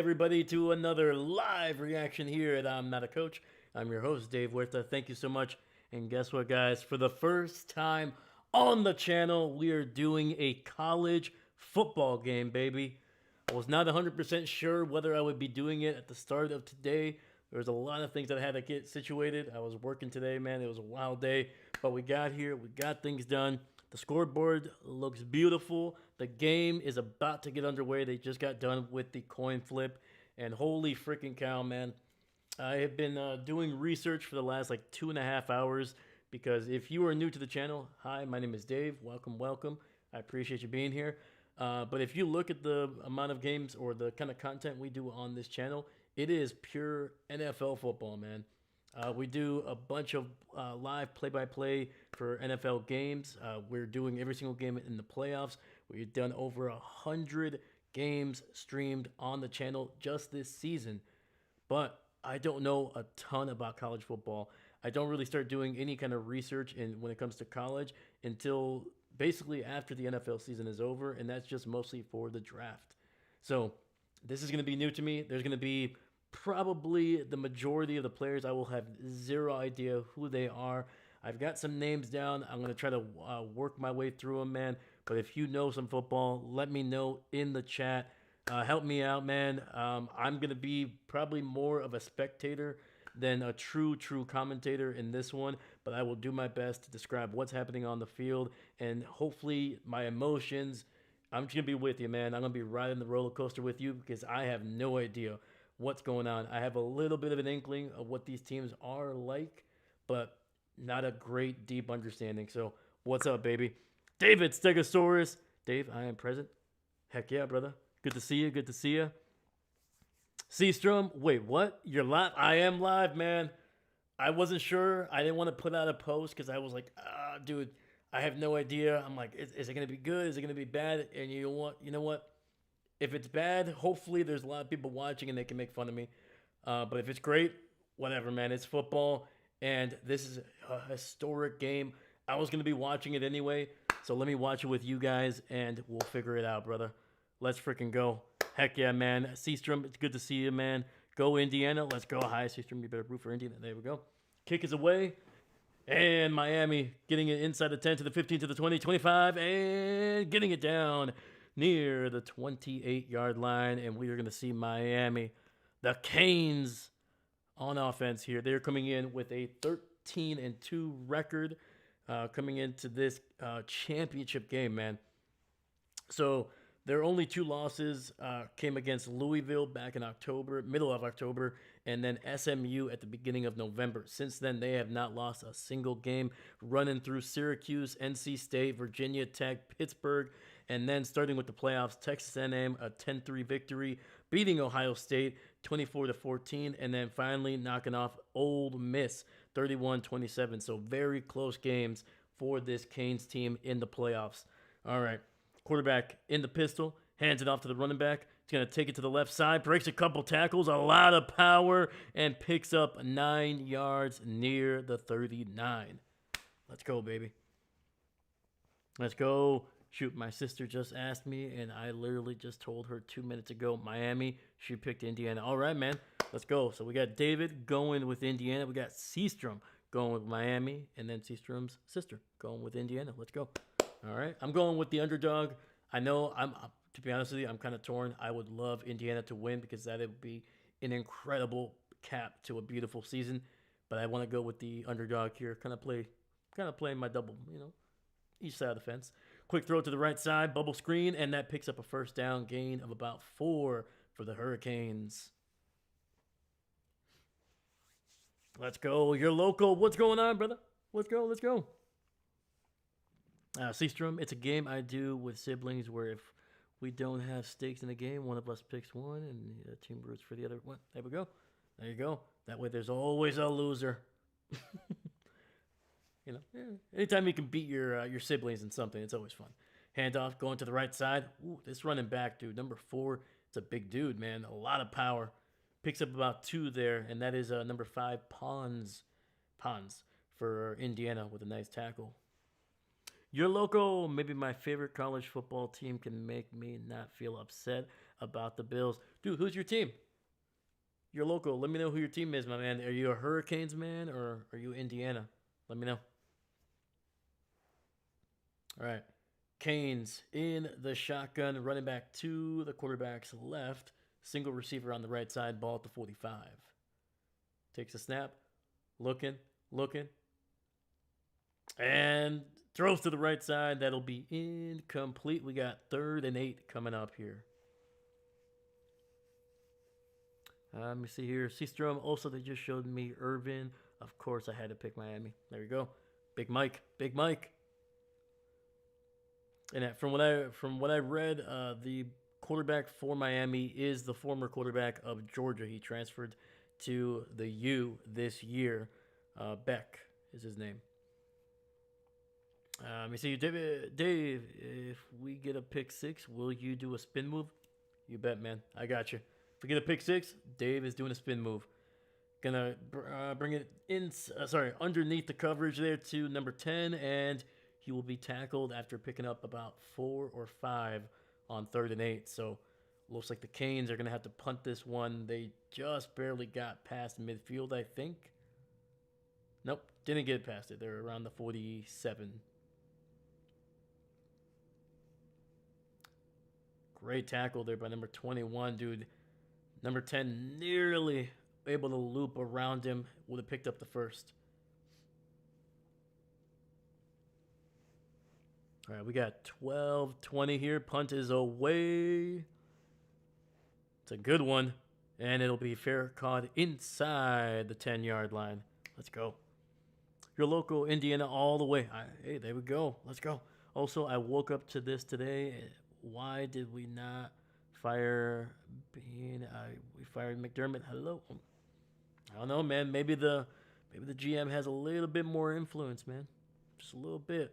Everybody to another live reaction here at I'm Not a Coach. I'm your host, Dave Huerta. Thank you so much. And guess what, guys? For the first time on the channel, we are doing a college football game, baby. I was not 100% sure whether I would be doing it at the start of today. There was a lot of things that I had to get situated. I was working today, man. It was a wild day, but we got here. We got things done. The scoreboard looks beautiful. The game is about to get underway. They just got done with the coin flip, and holy freaking cow, man! I have been doing research for the last like 2.5 hours because if you are new to the channel, hi, my name is Dave. Welcome, welcome. I appreciate you being here. But if you look at the amount of games or the kind of content we do on this channel, it is pure NFL football, man. We do a bunch of live play-by-play for NFL games. We're doing every single game in the playoffs. We've done over 100 games streamed on the channel just this season. But I don't know a ton about college football. I don't really start doing any kind of research when it comes to college until basically after the NFL season is over, and that's just mostly for the draft. So this is going to be new to me. There's going to be probably the majority of the players I will have zero idea who they are. I've got some names down. I'm going to try to work my way through them, man. But if you know some football, let me know in the chat. Help me out, man. I'm going to be probably more of a spectator than a true commentator in this one, but I will do my best to describe what's happening on the field, and hopefully my emotions, I'm just going to be with you, man. I'm going to be riding the roller coaster with you because I have no idea what's going on. I have a little bit of an inkling of what these teams are like, but not a great deep understanding. So what's up, baby? David Stegosaurus. Dave, I am present. Heck yeah, brother. Good to see you. Good to see you. Seastrom, wait, what? You're live? I am live, man. I wasn't sure. I didn't want to put out a post because I was like, dude, I have no idea. I'm like, is it going to be good? Is it going to be bad? And you know what? If it's bad, hopefully there's a lot of people watching and they can make fun of me. But if it's great, whatever, man. It's football, and this is a historic game. I was going to be watching it anyway, so let me watch it with you guys, and we'll figure it out, brother. Let's freaking go. Heck yeah, man. Seastrom, it's good to see you, man. Go Indiana. Let's go. Hi, Seastrom. You better root for Indiana. There we go. Kick is away. And Miami getting it inside the 10 to the 15 to the 20, 25, and getting it down near the 28-yard line. And we are going to see Miami, the Canes, on offense here. They're coming in with a 13-2 record coming into this championship game, man. So their only two losses came against Louisville back in October, middle of October, and then SMU at the beginning of November. Since then, they have not lost a single game, running through Syracuse, NC State, Virginia Tech, Pittsburgh, and then starting with the playoffs, Texas A&M, a 10-3 victory, beating Ohio State 24-14, and then finally knocking off Ole Miss 31-27. So very close games for this Canes team in the playoffs. All right. Quarterback in the pistol, hands it off to the running back. He's going to take it to the left side, breaks a couple tackles, a lot of power, and picks up 9 yards near the 39. Let's go, baby. Let's go. Shoot, my sister just asked me, and I literally just told her 2 minutes ago, Miami, she picked Indiana. All right, man. Let's go. So we got David going with Indiana. We got Seastrom going with Miami, and then Seastrom's sister going with Indiana. Let's go. All right, I'm going with the underdog. I know to be honest with you, I'm kind of torn. I would love Indiana to win because that would be an incredible cap to a beautiful season. But I want to go with the underdog here. Kind of playing my double, each side of the fence. Quick throw to the right side, bubble screen, and that picks up a first down gain of about 4 for the Hurricanes. Let's go. You're local. What's going on, brother? Let's go. Let's go. Seastrom, it's a game I do with siblings where if we don't have stakes in the game, one of us picks one and the team roots for the other one. There we go. There you go. That way there's always a loser. Anytime you can beat your siblings in something, it's always fun. Handoff going to the right side. Ooh, this running back, dude, number 4, it's a big dude, man. A lot of power. Picks up about 2 there, and that is number 5, Pons for Indiana with a nice tackle. Your local, maybe my favorite college football team, can make me not feel upset about the Bills. Dude, who's your team? You're local. Let me know who your team is, my man. Are you a Hurricanes man or are you Indiana? Let me know. All right. Canes in the shotgun, running back to the quarterback's left, single receiver on the right side, ball at the 45. Takes a snap, looking, looking, and throws to the right side. That'll be incomplete. We got 3rd and 8 coming up here. Let me see here. Seastrom. Also, they just showed me Irvin. Of course, I had to pick Miami. There we go. Big Mike. Big Mike. And from what I read, the quarterback for Miami is the former quarterback of Georgia. He transferred to the U this year. Beck is his name. Let me see, Dave, if we get a pick 6, will you do a spin move? You bet, man. I got you. If we get a pick 6, Dave is doing a spin move. Gonna bring it in, underneath the coverage there to number 10, and he will be tackled after picking up about 4 or 5 on 3rd and 8. So looks like the Canes are gonna have to punt this one. They just barely got past midfield, I think. Nope, didn't get past it. They're around the 47. Great tackle there by number 21, dude. Number 10 nearly able to loop around him. Would have picked up the first. All right, we got 12-20 here. Punt is away. It's a good one. And it'll be fair caught inside the 10-yard line. Let's go. Your local Indiana all the way. Hey, there we go. Let's go. Also, I woke up to this today. Why did we not fire Bean? We fired McDermott. Hello. I don't know, man. Maybe the GM has a little bit more influence, man. Just a little bit.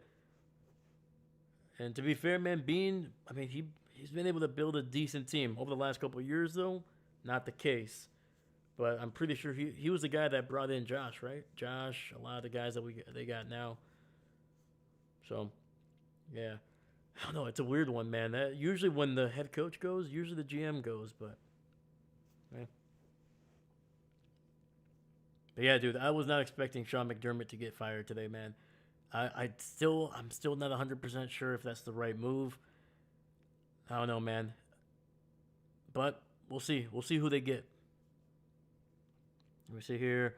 And to be fair, man, Bean, I mean, he's been able to build a decent team over the last couple of years, though. Not the case. But I'm pretty sure he was the guy that brought in Josh, right? Josh, a lot of the guys that they got now. So, yeah. I don't know. It's a weird one, man. Usually when the head coach goes, usually the GM goes, but yeah, dude, I was not expecting Sean McDermott to get fired today, man. I'm still not 100% sure if that's the right move. I don't know, man. But we'll see. We'll see who they get. Let me see here.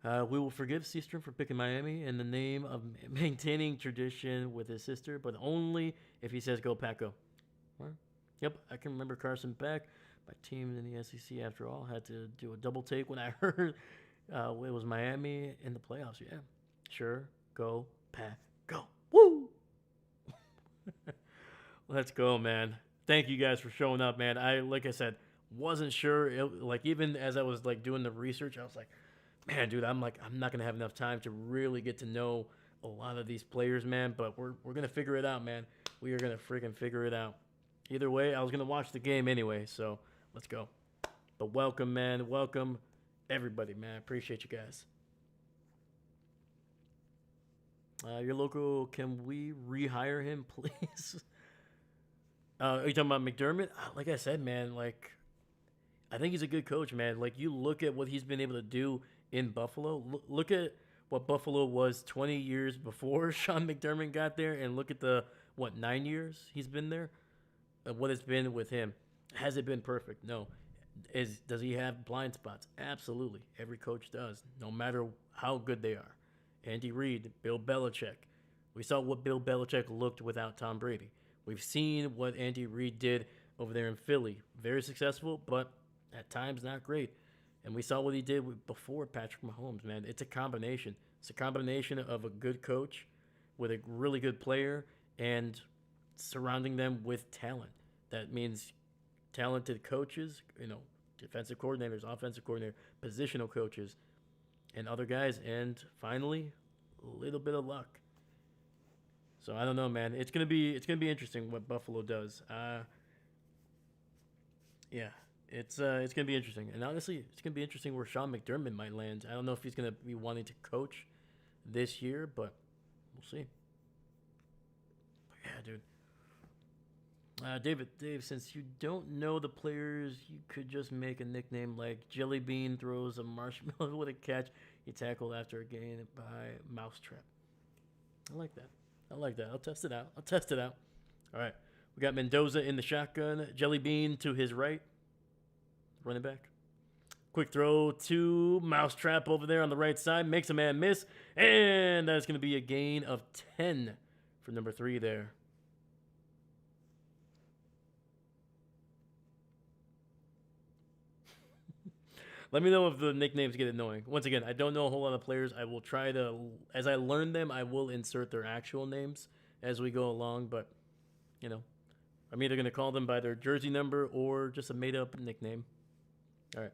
We will forgive Seastrom for picking Miami in the name of maintaining tradition with his sister, but only if he says go Pack go. Well, yep, I can remember Carson Beck. My team in the SEC, after all, had to do a double take when I heard it was Miami in the playoffs. Yeah, sure, go Pack go. Woo! Let's go, man. Thank you guys for showing up, man. Like I said, wasn't sure. Even as I was doing the research, I was like, man, dude, I'm not gonna have enough time to really get to know a lot of these players, man. But we're gonna figure it out, man. We are gonna freaking figure it out. Either way, I was gonna watch the game anyway, so let's go. But welcome, man. Welcome, everybody, man. I appreciate you guys. Your local, can we rehire him, please? Are you talking about McDermott? Like I said, man, I think he's a good coach, man. You look at what he's been able to do in Buffalo. Look at what Buffalo was 20 years before Sean McDermott got there, and look at the 9 years he's been there. What it's been with him. Has it been perfect? No. Does he have blind spots? Absolutely. Every coach does, no matter how good they are. Andy Reid, Bill Belichick. We saw what Bill Belichick looked without Tom Brady. We've seen what Andy Reid did over there in Philly. Very successful, but at times not great. And we saw what he did before Patrick Mahomes, man. It's a combination. It's a combination of a good coach with a really good player and surrounding them with talent. That means talented coaches, defensive coordinators, offensive coordinator, positional coaches, and other guys. And finally, a little bit of luck. So I don't know, man. It's gonna be interesting what Buffalo does. Yeah. It's gonna be interesting, and honestly, it's gonna be interesting where Sean McDermott might land. I don't know if he's gonna be wanting to coach this year, but we'll see. But yeah, dude. Dave, since you don't know the players, you could just make a nickname like Jelly Bean throws a marshmallow with a catch. He tackled after a gain by Mousetrap. I like that. I like that. I'll test it out. I'll test it out. All right. We got Mendoza in the shotgun. Jelly Bean to his right. Running back. Quick throw to Mousetrap over there on the right side. Makes a man miss. And that's going to be a gain of 10 for number 3 there. Let me know if the nicknames get annoying. Once again, I don't know a whole lot of players. I will try to, as I learn them, I will insert their actual names as we go along. But, you know, I'm either going to call them by their jersey number or just a made up nickname. All right.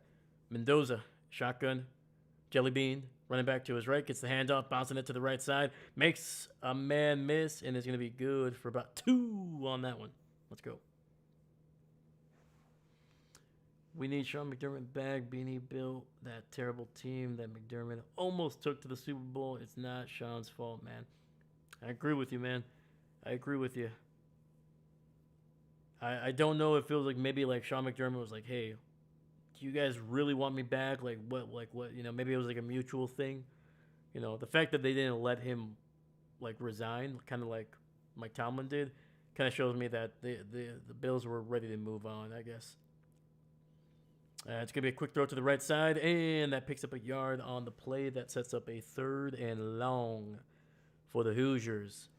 Mendoza, shotgun. Jelly Bean, running back to his right, gets the handoff, bouncing it to the right side, makes a man miss, and is going to be good for about 2 on that one. Let's go. We need Sean McDermott back. Beanie built that terrible team that McDermott almost took to the Super Bowl. It's not Sean's fault, man. I agree with you, man. I agree with you. I don't know. It feels like maybe like Sean McDermott was like, hey, do you guys really want me back? Like what? You know, maybe it was like a mutual thing. You know, the fact that they didn't let him like resign, kind of like Mike Tomlin did, kind of shows me that the Bills were ready to move on, I guess. It's going to be a quick throw to the right side, and that picks up a yard on the play. That sets up a 3rd and long for the Hoosiers.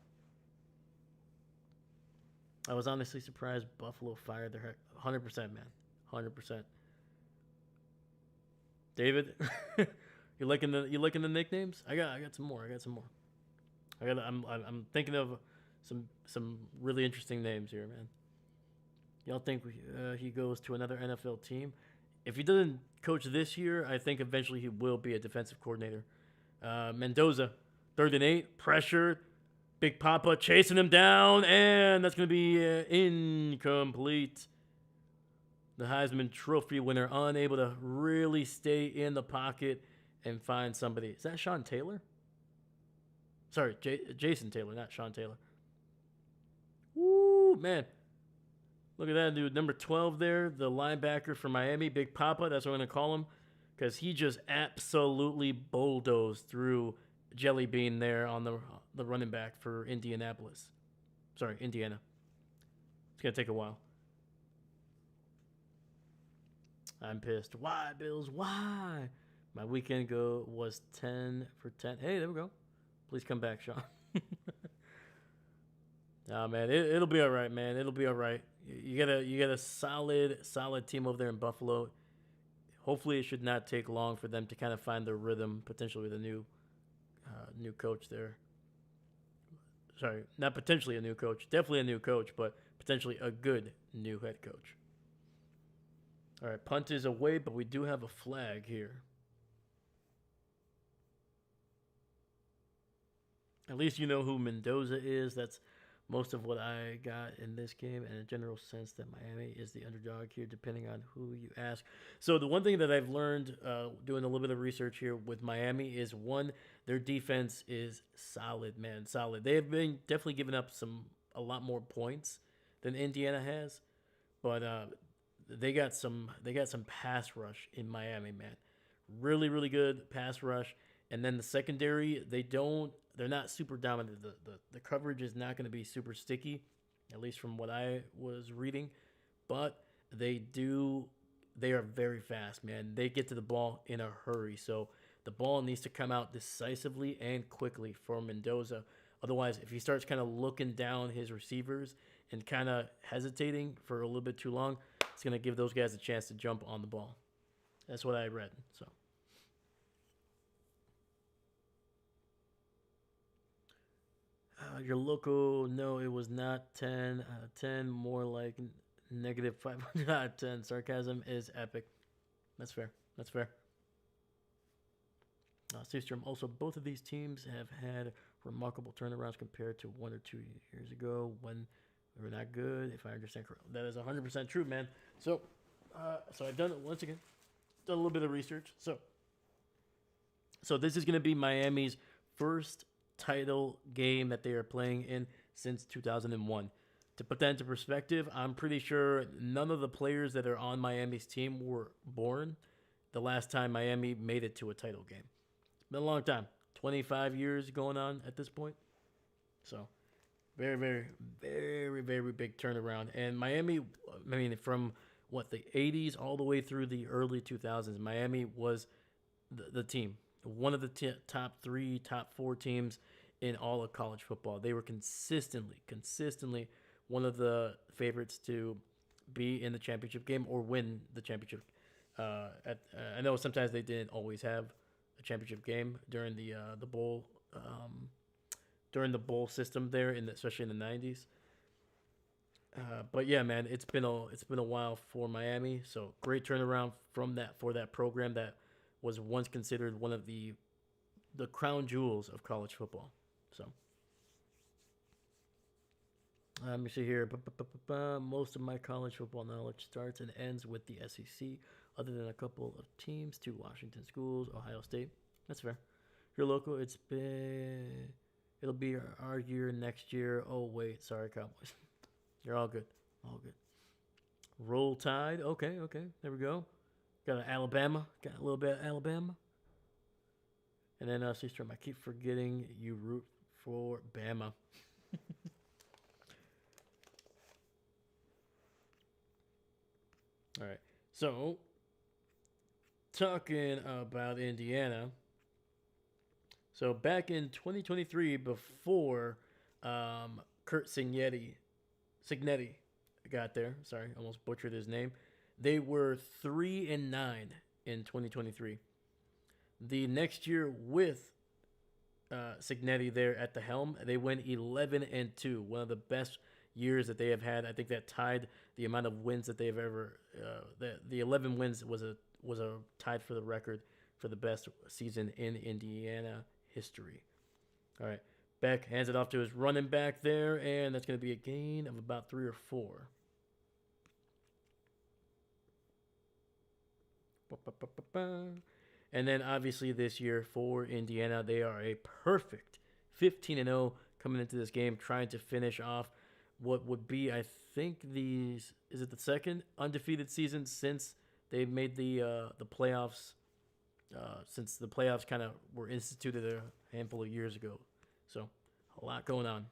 I was honestly surprised Buffalo fired their heck. 100%, man. 100%. David, you liking the nicknames? I got some more. I'm thinking of some really interesting names here, man. Y'all think he goes to another NFL team? If he doesn't coach this year, I think eventually he will be a defensive coordinator. Mendoza, 3rd and 8, pressure. Big Papa chasing him down, and that's going to be incomplete. The Heisman Trophy winner unable to really stay in the pocket and find somebody. Is that Sean Taylor? Sorry, Jason Taylor, not Sean Taylor. Woo, man. Look at that dude. Number 12 there, the linebacker for Miami, Big Papa. That's what I'm going to call him. Because he just absolutely bulldozed through Jelly Bean there on the running back for Indianapolis. Sorry, Indiana. It's going to take a while. I'm pissed. Why, Bills? Why? My weekend go was 10 for 10. Hey, there we go. Please come back, Sean. Nah, man, it'll be all right, man. It'll be all right. You got a solid team over there in Buffalo. Hopefully, it should not take long for them to kind of find their rhythm, potentially with a new coach there. Sorry, not potentially a new coach. Definitely a new coach, but potentially a good new head coach. All right, punt is away, but we do have a flag here. At least you know who Mendoza is. That's most of what I got in this game, and a general sense that Miami is the underdog here, depending on who you ask. So the one thing that I've learned doing a little bit of research here with Miami is, one, their defense is solid, man, solid. They have been definitely giving up a lot more points than Indiana has, but they got some pass rush in Miami, man. Really, really good pass rush. And then the secondary, they're not super dominant. The coverage is not going to be super sticky, at least from what I was reading. But they are very fast, man. They get to the ball in a hurry. So the ball needs to come out decisively and quickly for Mendoza. Otherwise, if he starts kind of looking down his receivers and kind of hesitating for a little bit too long, it's going to give those guys a chance to jump on the ball. That's what I read. So. Your local, no, it was not 10 out of 10, more like negative 500 out of 10. Sarcasm is epic. That's fair. That's fair. Steve Strom, also, both of these teams have had remarkable turnarounds compared to 1 or 2 years ago when we were not good, if I understand correctly. That is 100% true, man. So I've done it once again, done a little bit of research. So this is going to be Miami's first title game that they are playing in since 2001. To put that into perspective, I'm pretty sure none of the players that are on Miami's team were born the last time Miami made it to a title game. It's been a long time. 25 years going on at this point. So, very, very, very, very big turnaround. And Miami, I mean, from what, the 80s all the way through the early 2000s, Miami was the team. One of the top three, top four teams in all of college football. They were consistently one of the favorites to be in the championship game or win the championship. I know sometimes they didn't always have a championship game during the bowl during the bowl system there, especially in the '90s. But yeah, man, it's been a while for Miami. So great turnaround from that for that program that was once considered one of the crown jewels of college football. So let me see here. Most of my college football knowledge starts and ends with the SEC, other than a couple of teams, two Washington schools, Ohio State. That's fair. If you're local, it'll be our year next year. Oh wait, sorry, Cowboys. You're all good. All good. Roll Tide. Okay, okay. There we go. Got an Alabama. Got a little bit of Alabama. And then Seastrom, I keep forgetting you root for Bama. All right. So, talking about Indiana. So, back in 2023, before Kurt Signetti got there. Sorry, almost butchered his name. They were 3-9 in 2023. The next year with Signetti there at the helm, they went 11-2. One of the best years that they have had. I think that tied the amount of wins that they've ever. The 11 wins was a tied for the record for the best season in Indiana history. All right. Beck hands it off to his running back there, and that's going to be a gain of about 3 or 4. And then obviously this year for Indiana, they are a perfect 15-0 coming into this game, trying to finish off what would be, I think, is it the second undefeated season since they made the playoffs, since the playoffs kind of were instituted a handful of years ago. So a lot going on.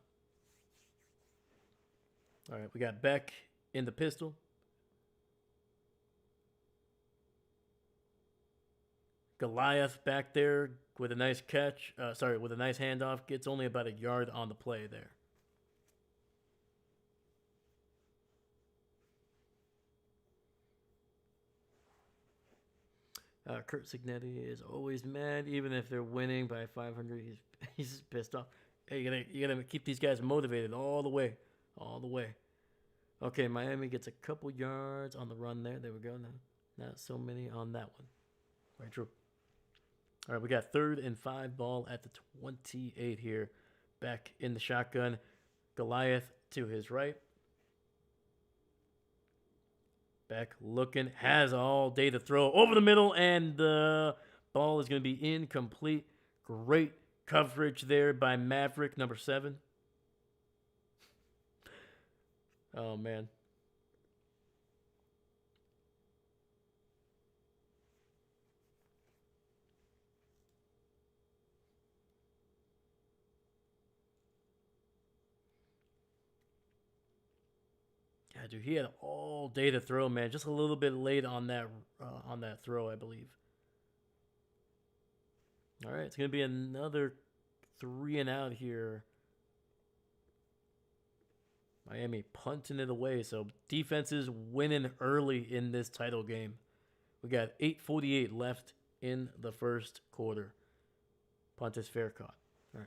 All right, we got Beck in the pistol. Goliath back there with a nice catch. With a nice handoff. Gets only about a yard on the play there. Kurt Signetti is always mad, even if they're winning by 500. He's pissed off. Hey, you gotta keep these guys motivated all the way. Okay, Miami gets a couple yards on the run there. There we go. Not so many on that one. Right, true. All right, we got 3rd and 5 ball at the 28 here. Back in the shotgun. Goliath to his right. Beck looking, has all day to throw over the middle, and the ball is going to be incomplete. Great coverage there by Maverick, number 7. Oh, man. Yeah, dude, he had all day to throw, man. Just a little bit late on that throw, I believe. All right, it's gonna be another 3 and out here. Miami punting it away, so defense is winning early in this title game. We got 8:48 left in the first quarter. Punt is fair caught. All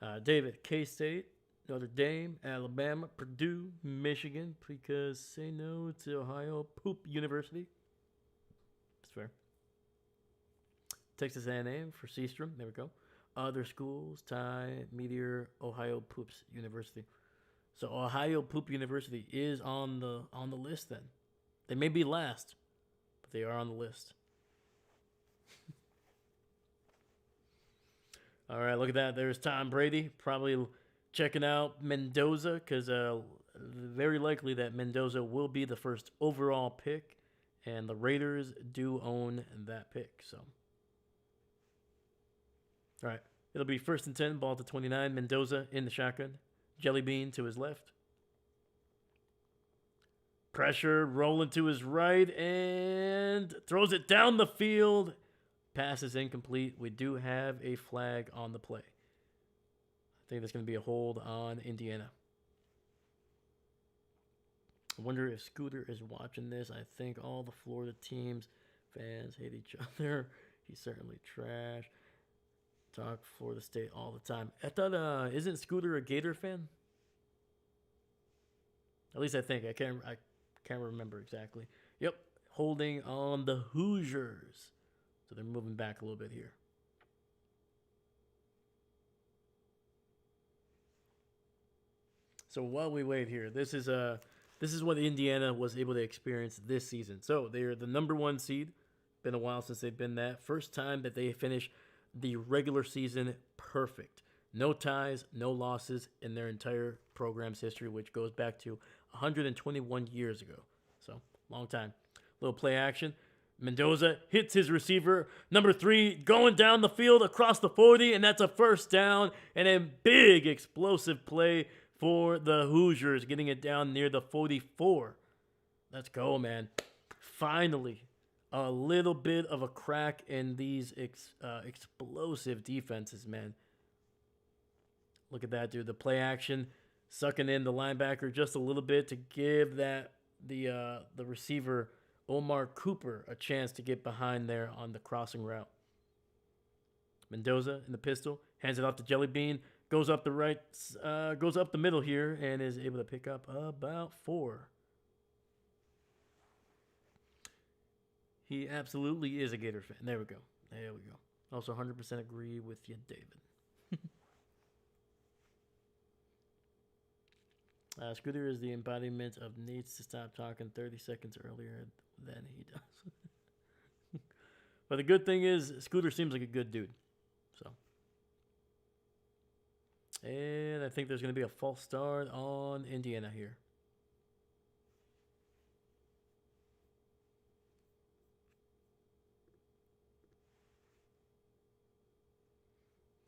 right. David, K-State, Notre Dame, Alabama, Purdue, Michigan, because say no to Ohio Poop University. That's fair. Texas A&M for Seastrom. There we go. Other schools, Ty, Meteor, Ohio Poops University. So Ohio Poop University is on the list then. They may be last, but they are on the list. All right, look at that. There's Tom Brady, probably checking out Mendoza because very likely that Mendoza will be the first overall pick, and the Raiders do own that pick. So, all right, it'll be 1st and 10, ball to 29. Mendoza in the shotgun, Jelly Bean to his left. Pressure, rolling to his right, and throws it down the field. Pass is incomplete. We do have a flag on the play. I think there's going to be a hold on Indiana. I wonder if Scooter is watching this. I think all the Florida teams, fans hate each other. He's certainly trash. Talk Florida State all the time. I thought, isn't Scooter a Gator fan? At least I think. I can't remember exactly. Yep, holding on the Hoosiers. So they're moving back a little bit here. So while we wait here, this is what Indiana was able to experience this season. So they're the number 1 seed. Been a while since they've been that. First time that they finish the regular season perfect. No ties, no losses in their entire program's history, which goes back to 121 years ago. So, long time. Little play action. Mendoza hits his receiver. Number 3 going down the field across the 40, and that's a first down. And a big explosive play for the Hoosiers, getting it down near the 44. Let's go, man. Finally, a little bit of a crack in these explosive defenses, man. Look at that, dude. The play action, sucking in the linebacker just a little bit to give that the receiver Omar Cooper a chance to get behind there on the crossing route. Mendoza in the pistol, hands it off to Jelly Bean, goes up the middle here, and is able to pick up about 4. He absolutely is a Gator fan. There we go. Also 100% agree with you, David. Scooter is the embodiment of needs to stop talking 30 seconds earlier than he does. But the good thing is, Scooter seems like a good dude. So, and I think there's going to be a false start on Indiana here.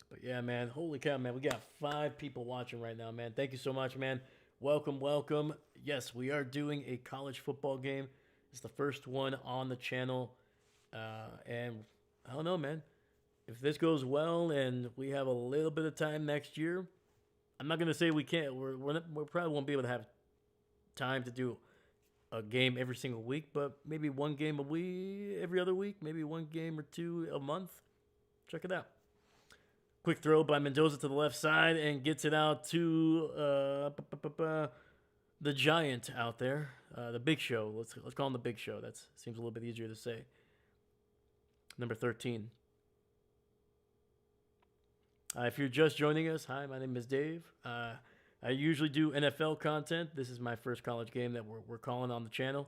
But yeah, man, holy cow, man. We got 5 people watching right now, man. Thank you so much, man. Welcome. Yes, we are doing a college football game. It's the first one on the channel. And I don't know, man. If this goes well and we have a little bit of time next year, I'm not going to say we can't. We probably won't be able to have time to do a game every single week, but maybe one game a week, every other week, maybe one game or 2 a month. Check it out. Quick throw by Mendoza to the left side and gets it out to the giant out there, the Big Show. Let's call him the Big Show. That seems a little bit easier to say. Number 13. If you're just joining us, hi, my name is Dave. I usually do NFL content. This is my first college game that we're calling on the channel.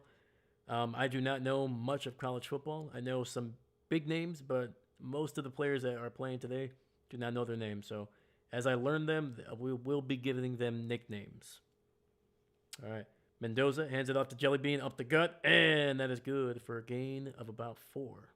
I do not know much of college football. I know some big names, but most of the players that are playing today do not know their names. So as I learn them, we will be giving them nicknames. All right. Mendoza hands it off to Jelly Bean up the gut, and that is good for a gain of about 4.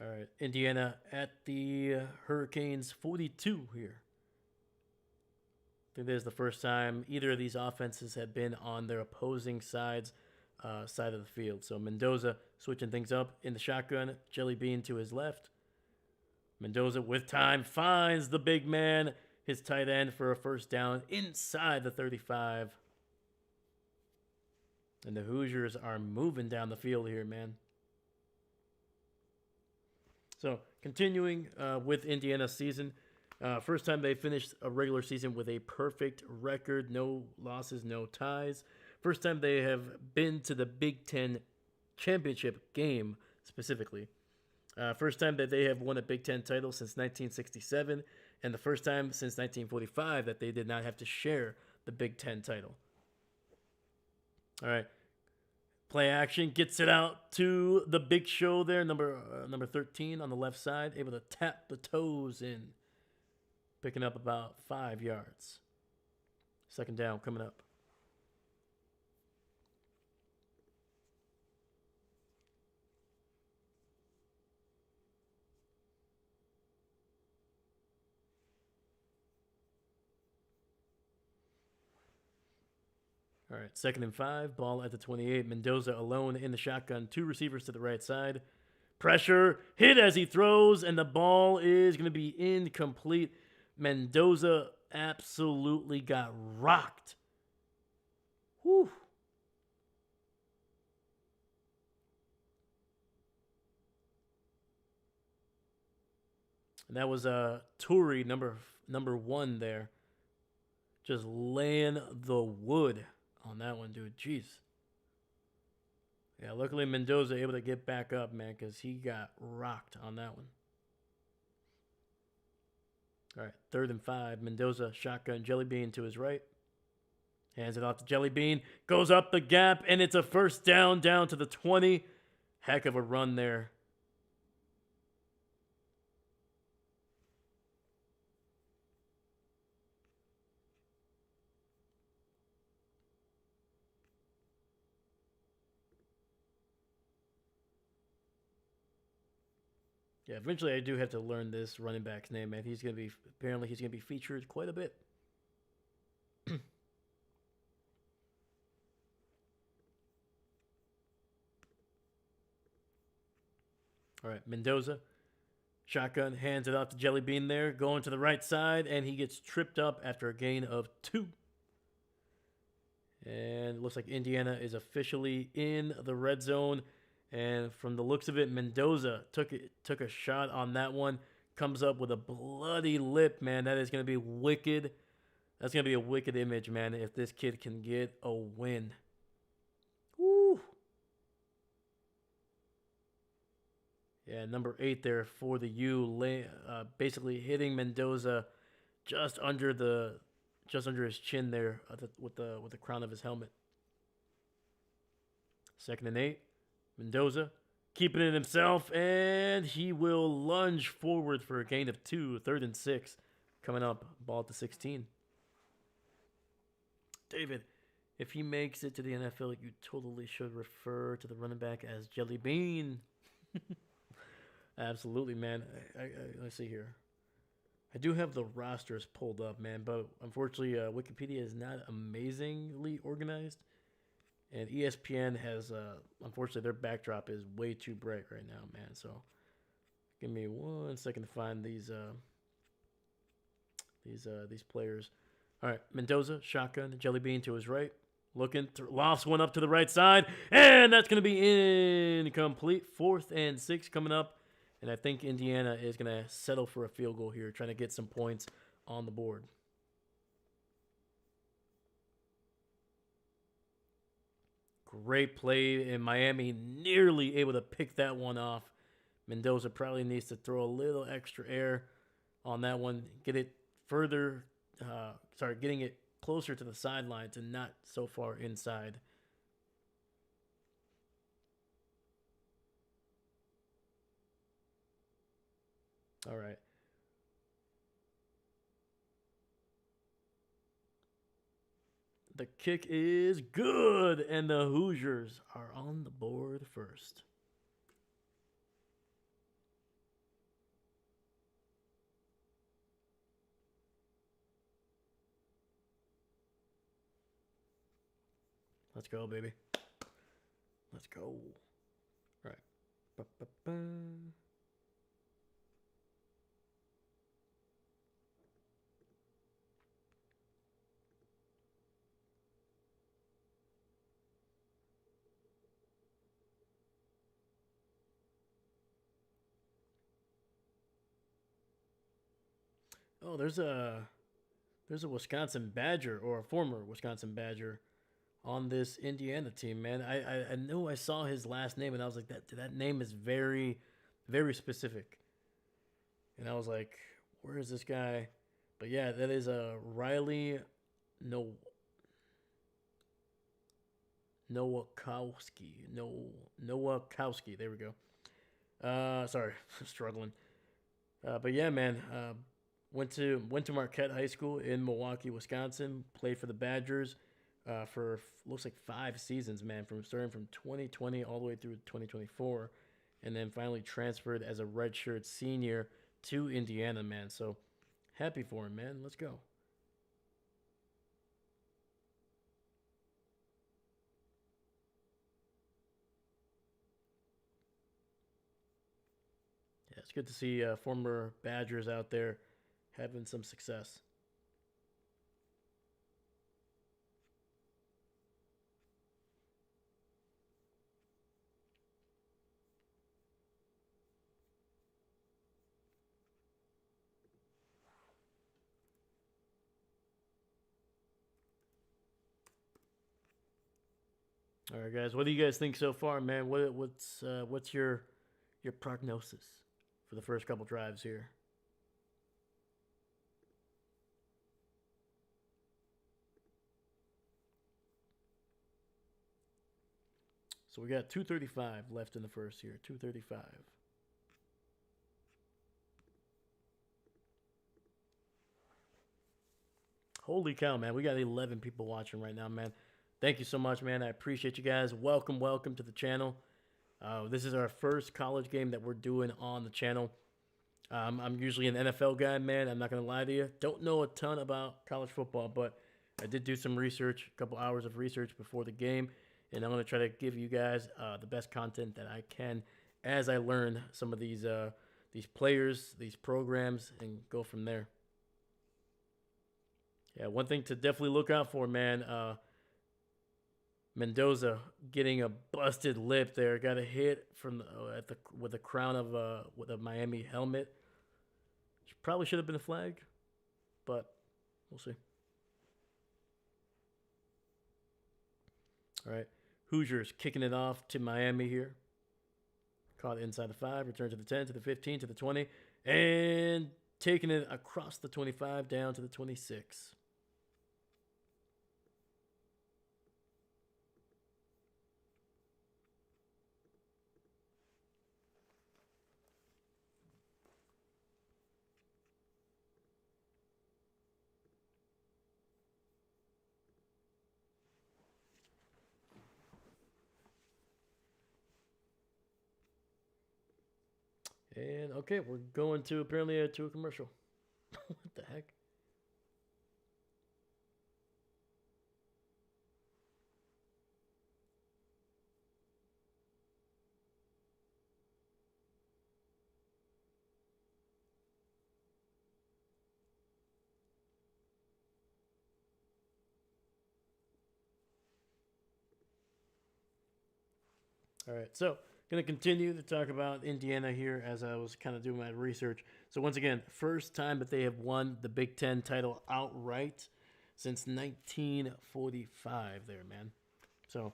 All right, Indiana at the Hurricanes 42 here. I think this is the first time either of these offenses have been on their opposing side of the field. So Mendoza switching things up in the shotgun. Jelly Bean to his left. Mendoza with time finds the big man, his tight end, for a first down inside the 35. And the Hoosiers are moving down the field here, man. So, continuing with Indiana's season, first time they finished a regular season with a perfect record, no losses, no ties. First time they have been to the Big Ten championship game, specifically. First time that they have won a Big Ten title since 1967, and the first time since 1945 that they did not have to share the Big Ten title. All right. Play action, gets it out to the Big Show there, number 13 on the left side, able to tap the toes in, picking up about 5 yards. Second down coming up. All right, 2nd and 5, ball at the 28. Mendoza alone in the shotgun, 2 receivers to the right side. Pressure, hit as he throws, and the ball is going to be incomplete. Mendoza absolutely got rocked. Whew. And that was Turi, number 1 there. Just laying the wood on that one, dude. Jeez. Yeah, luckily Mendoza able to get back up, man, because he got rocked on that one. All right, 3rd and 5. Mendoza, shotgun, Jelly Bean to his right. Hands it off to Jelly Bean. Goes up the gap, and it's a first down to the 20. Heck of a run there. Yeah, eventually I do have to learn this running back's name, man. He's gonna be featured quite a bit. All right, Mendoza, shotgun, hands it off to Jelly Bean there, going to the right side, and he gets tripped up after a gain of 2. And it looks like Indiana is officially in the red zone. And from the looks of it, Mendoza took a shot on that one. Comes up with a bloody lip, man. That is going to be wicked. That's going to be a wicked image, man, if this kid can get a win. Woo. Yeah, number 8 there for the U, basically hitting Mendoza just under his chin there with the crown of his helmet. 2nd and 8. Mendoza keeping it himself, and he will lunge forward for a gain of 2. 3rd and 6 coming up. Ball at the 16. David, if he makes it to the NFL, you totally should refer to the running back as Jelly Bean. Absolutely, man. Let's see here. I do have the rosters pulled up, man, but unfortunately, Wikipedia is not amazingly organized. And ESPN has, unfortunately, their backdrop is way too bright right now, man. So, give me 1 second to find these players. All right, Mendoza, shotgun, Jelly Bean to his right, lofts one up to the right side, and that's going to be incomplete. 4th and 6 coming up, and I think Indiana is going to settle for a field goal here, trying to get some points on the board. Great play in Miami, nearly able to pick that one off. Mendoza probably needs to throw a little extra air on that one, get it further, getting it closer to the sidelines and not so far inside. All right. The kick is good, and the Hoosiers are on the board first. Let's go, baby. Let's go. All right. Ba-ba-ba. Oh, there's a Wisconsin Badger, or a former Wisconsin Badger, on this Indiana team, man. I know I saw his last name, and I was like, that name is very, very specific. And I was like, Where is this guy? But yeah, that is Riley no Nowakowski. No Nowakowski. There we go. Sorry, struggling. But yeah, man. Went to Marquette High School in Milwaukee, Wisconsin. Played for the Badgers for looks like 5 seasons, man. Starting from 2020 all the way through 2024, and then finally transferred as a redshirt senior to Indiana, man. So happy for him, man. Let's go. Yeah, it's good to see former Badgers out there having some success. All right, guys. What do you guys think so far, man? What's your prognosis for the first couple drives here? So we got 235 left in the first here. 235. Holy cow, man. We got 11 people watching right now, man. Thank you so much, man. I appreciate you guys. Welcome, welcome to the channel. This is our first college game that we're doing on the channel. I'm usually an NFL guy, man. I'm not going to lie to you. Don't know a ton about college football, but I did do some research, a couple hours of research before the game, and I'm going to try to give you guys the best content that I can as I learn some of these players, these programs, and go from there. Yeah, one thing to definitely look out for, man. Mendoza getting a busted lip there. Got a hit from at the with the crown of with a Miami helmet. Probably should have been a flag, but we'll see. All right, Hoosiers kicking it off to Miami here. Caught inside the 5, return to the 10, to the 15, to the 20, and taking it across the 25 down to the 26. And okay, we're going to apparently to a commercial. What the heck? All right, so going to continue to talk about Indiana here as I was kind of doing my research. So once again, first time that they have won the Big Ten title outright since 1945. There, man. So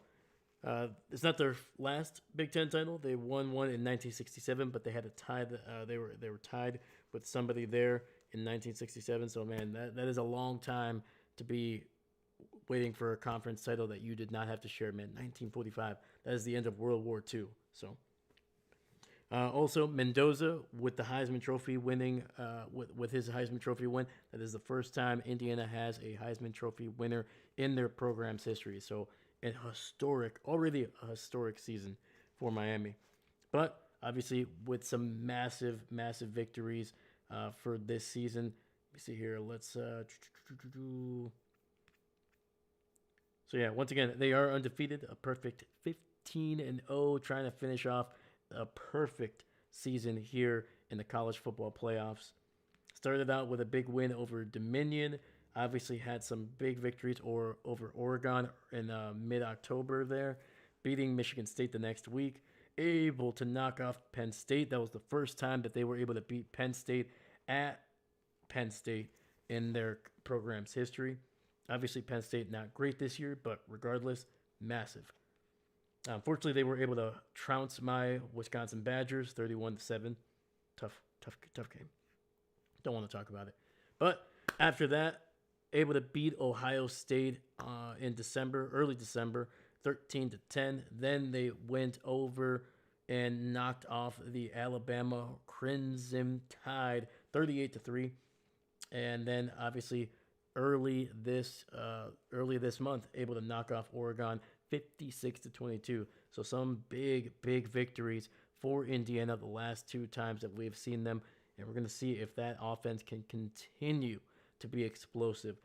it's not their last Big Ten title. They won one in 1967, but they had a tie. They were tied with somebody there in 1967. So man, that is a long time to be waiting for a conference title that you did not have to share, man. 1945. That is the end of World War II. So also, Mendoza with the Heisman Trophy winning, with his Heisman Trophy win. That is the first time Indiana has a Heisman Trophy winner in their program's history. So, already a historic season for Miami. But obviously, with some massive, massive victories for this season. Let me see here. Let's. So yeah, once again, they are undefeated, a perfect 15-0, trying to finish off a perfect season here in the college football playoffs. Started out with a big win over Dominion. Obviously had some big victories over Oregon in mid-October there, beating Michigan State the next week. Able to knock off Penn State. That was the first time that they were able to beat Penn State at Penn State in their program's history. Obviously, Penn State not great this year, but regardless, massive. Unfortunately, they were able to trounce my Wisconsin Badgers 31-7. Tough game. Don't want to talk about it. But after that, able to beat Ohio State in December, early December, 13-10. Then they went over and knocked off the Alabama Crimson Tide, 38-3. And then obviously early this month, able to knock off Oregon 56-22. So some big victories for Indiana the last two times that we've seen them, and we're going to see if that offense can continue to be explosive.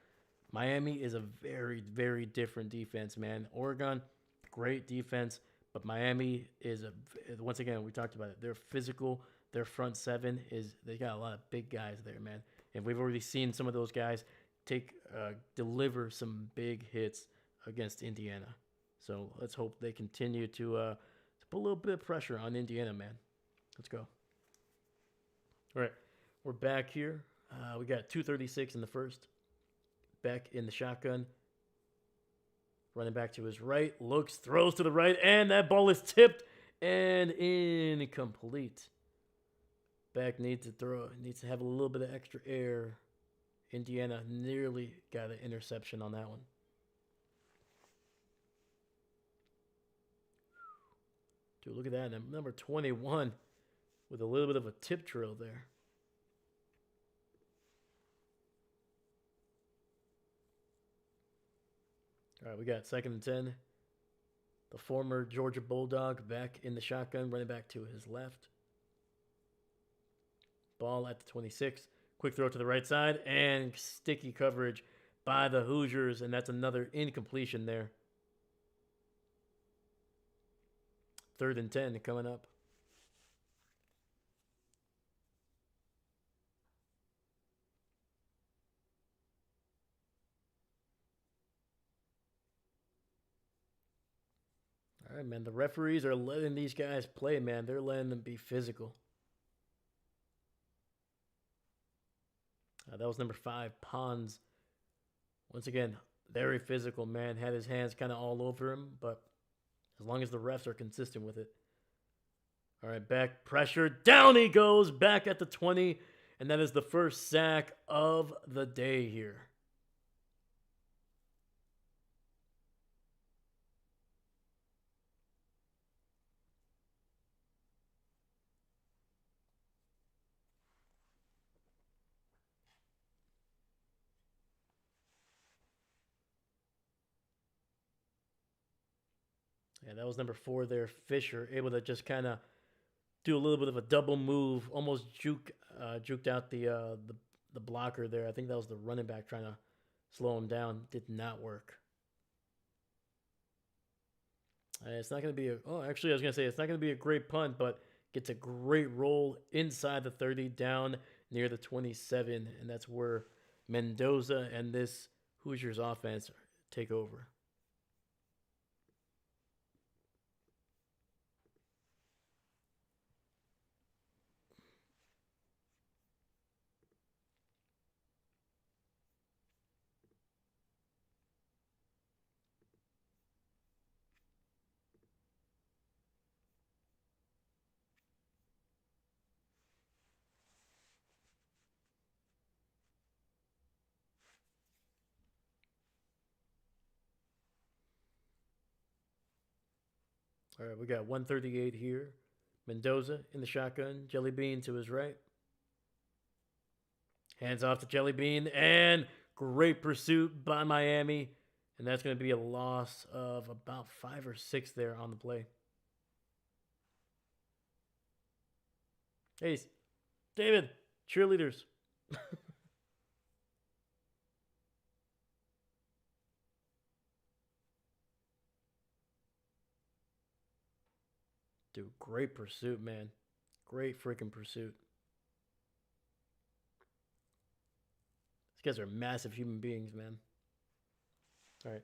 Miami is a very different defense, man. Oregon, great defense, but Miami is once again, we talked about it. They're physical. Their front seven they got a lot of big guys there, man. And we've already seen some of those guys deliver some big hits against Indiana. So let's hope they continue to put a little bit of pressure on Indiana, man. Let's go. All right, we're back here. We got 2:36 in the first. Beck in the shotgun. Running back to his right. Looks, throws to the right, and that ball is tipped and incomplete. Beck needs to have a little bit of extra air. Indiana nearly got an interception on that one. Dude, look at that. Number 21 with a little bit of a tip drill there. All right, we got 2nd and 10. The former Georgia Bulldog back in the shotgun, running back to his left. Ball at the 26. Quick throw to the right side, and sticky coverage by the Hoosiers, and that's another incompletion there. 3rd and 10 coming up. All right, man. The referees are letting these guys play, man. They're letting them be physical. That was number 5, Pons. Once again, very physical, man. Had his hands kind of all over him, but as long as the refs are consistent with it. All right, back pressure. Down he goes, back at the 20, and that is the first sack of the day here. Yeah, that was number 4 there, Fisher, able to just kind of do a little bit of a double move, almost juked out the blocker there. I think that was the running back trying to slow him down. Did not work. It's not going to be actually, I was going to say it's not going to be a great punt, but gets a great roll inside the 30 down near the 27, and that's where Mendoza and this Hoosiers offense take over. All right, we got 138 here. Mendoza in the shotgun. Jelly Bean to his right. Hands off to Jelly Bean. And great pursuit by Miami. And that's going to be a loss of about 5 or 6 there on the play. Hey, David, cheerleaders. Dude, great pursuit, man. Great freaking pursuit. These guys are massive human beings, man. All right.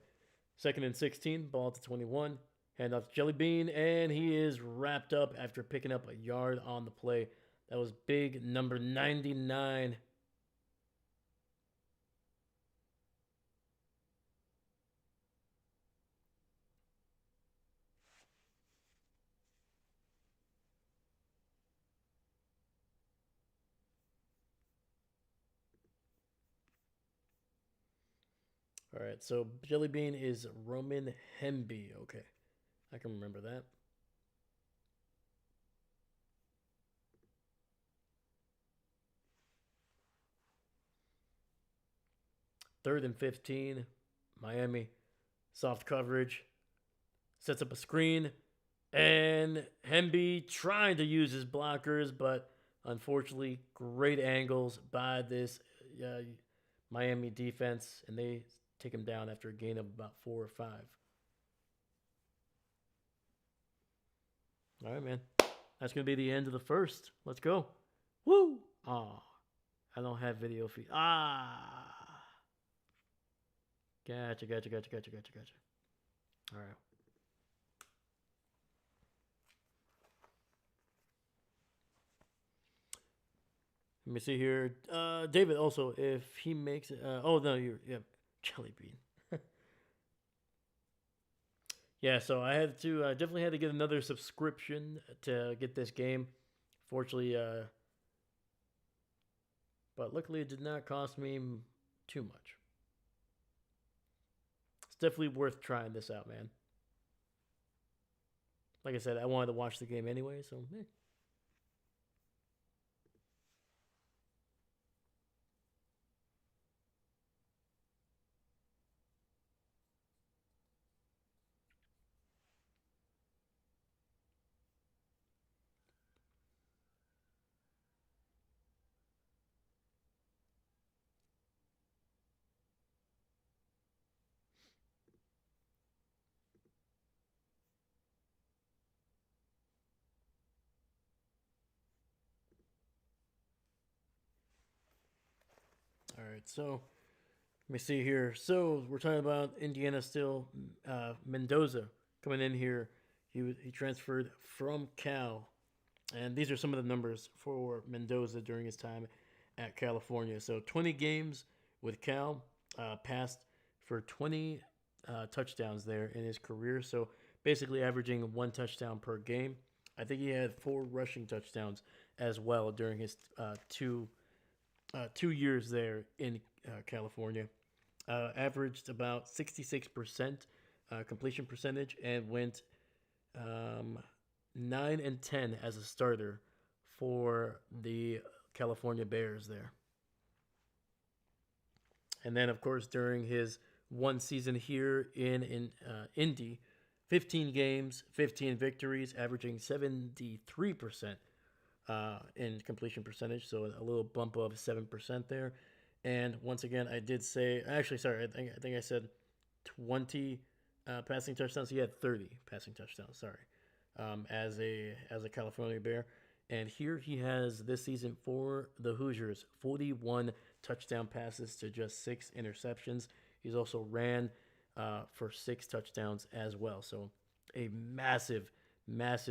2nd and 16, ball to 21. Hand off to Jelly Bean, and he is wrapped up after picking up a yard on the play. That was big, number 99. All right, so Jelly Bean is Roman Hemby. Okay, I can remember that. Third and 15, Miami. Soft coverage. Sets up a screen. And Hemby trying to use his blockers, but unfortunately, great angles by this uh, Miami defense. And they take him down after a gain of about 4 or 5. All right, man. That's going to be the end of the first. Let's go. Woo! Oh, I don't have video feed. Ah. Gotcha. All right. Let me see here. David, also, if he makes it. Oh, no, yeah, Jelly Bean. Yeah, so I had to, definitely had to get another subscription to get this game. Fortunately, but luckily it did not cost me too much. It's definitely worth trying this out, man. Like I said, I wanted to watch the game anyway, so all right. So let me see here. So we're talking about Indiana still. Mendoza coming in here. He transferred from Cal, and these are some of the numbers for Mendoza during his time at California. So 20 games with Cal, passed for 20 touchdowns there in his career. So basically averaging 1 touchdown per game. I think he had 4 rushing touchdowns as well during his 2 years there in California. Averaged about 66% completion percentage and went um, 9-10 as a starter for the California Bears there. And then, of course, during his one season here in Indy, 15 games, 15 victories, averaging 73% in completion percentage, so a little bump of 7% there. And once again, I did say, actually, sorry, I think I said 20 passing touchdowns. He had 30 passing touchdowns. Sorry, as a California Bear. And here he has this season for the Hoosiers 41 touchdown passes to just 6 interceptions. He's also ran for 6 touchdowns as well. So a massive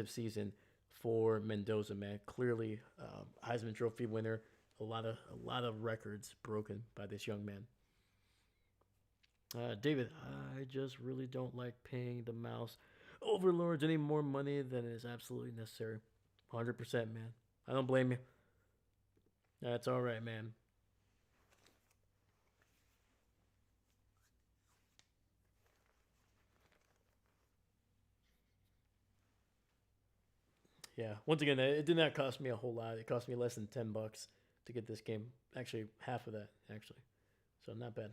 season for Mendoza, man. Clearly, Heisman Trophy winner. A lot of records broken by this young man. David, I just really don't like paying the mouse overlords any more money than is absolutely necessary. 100%, man. I don't blame you. That's all right, man. Yeah. Once again, it did not cost me a whole lot. It cost me less than $10 to get this game. Actually, half of that, actually. So not bad.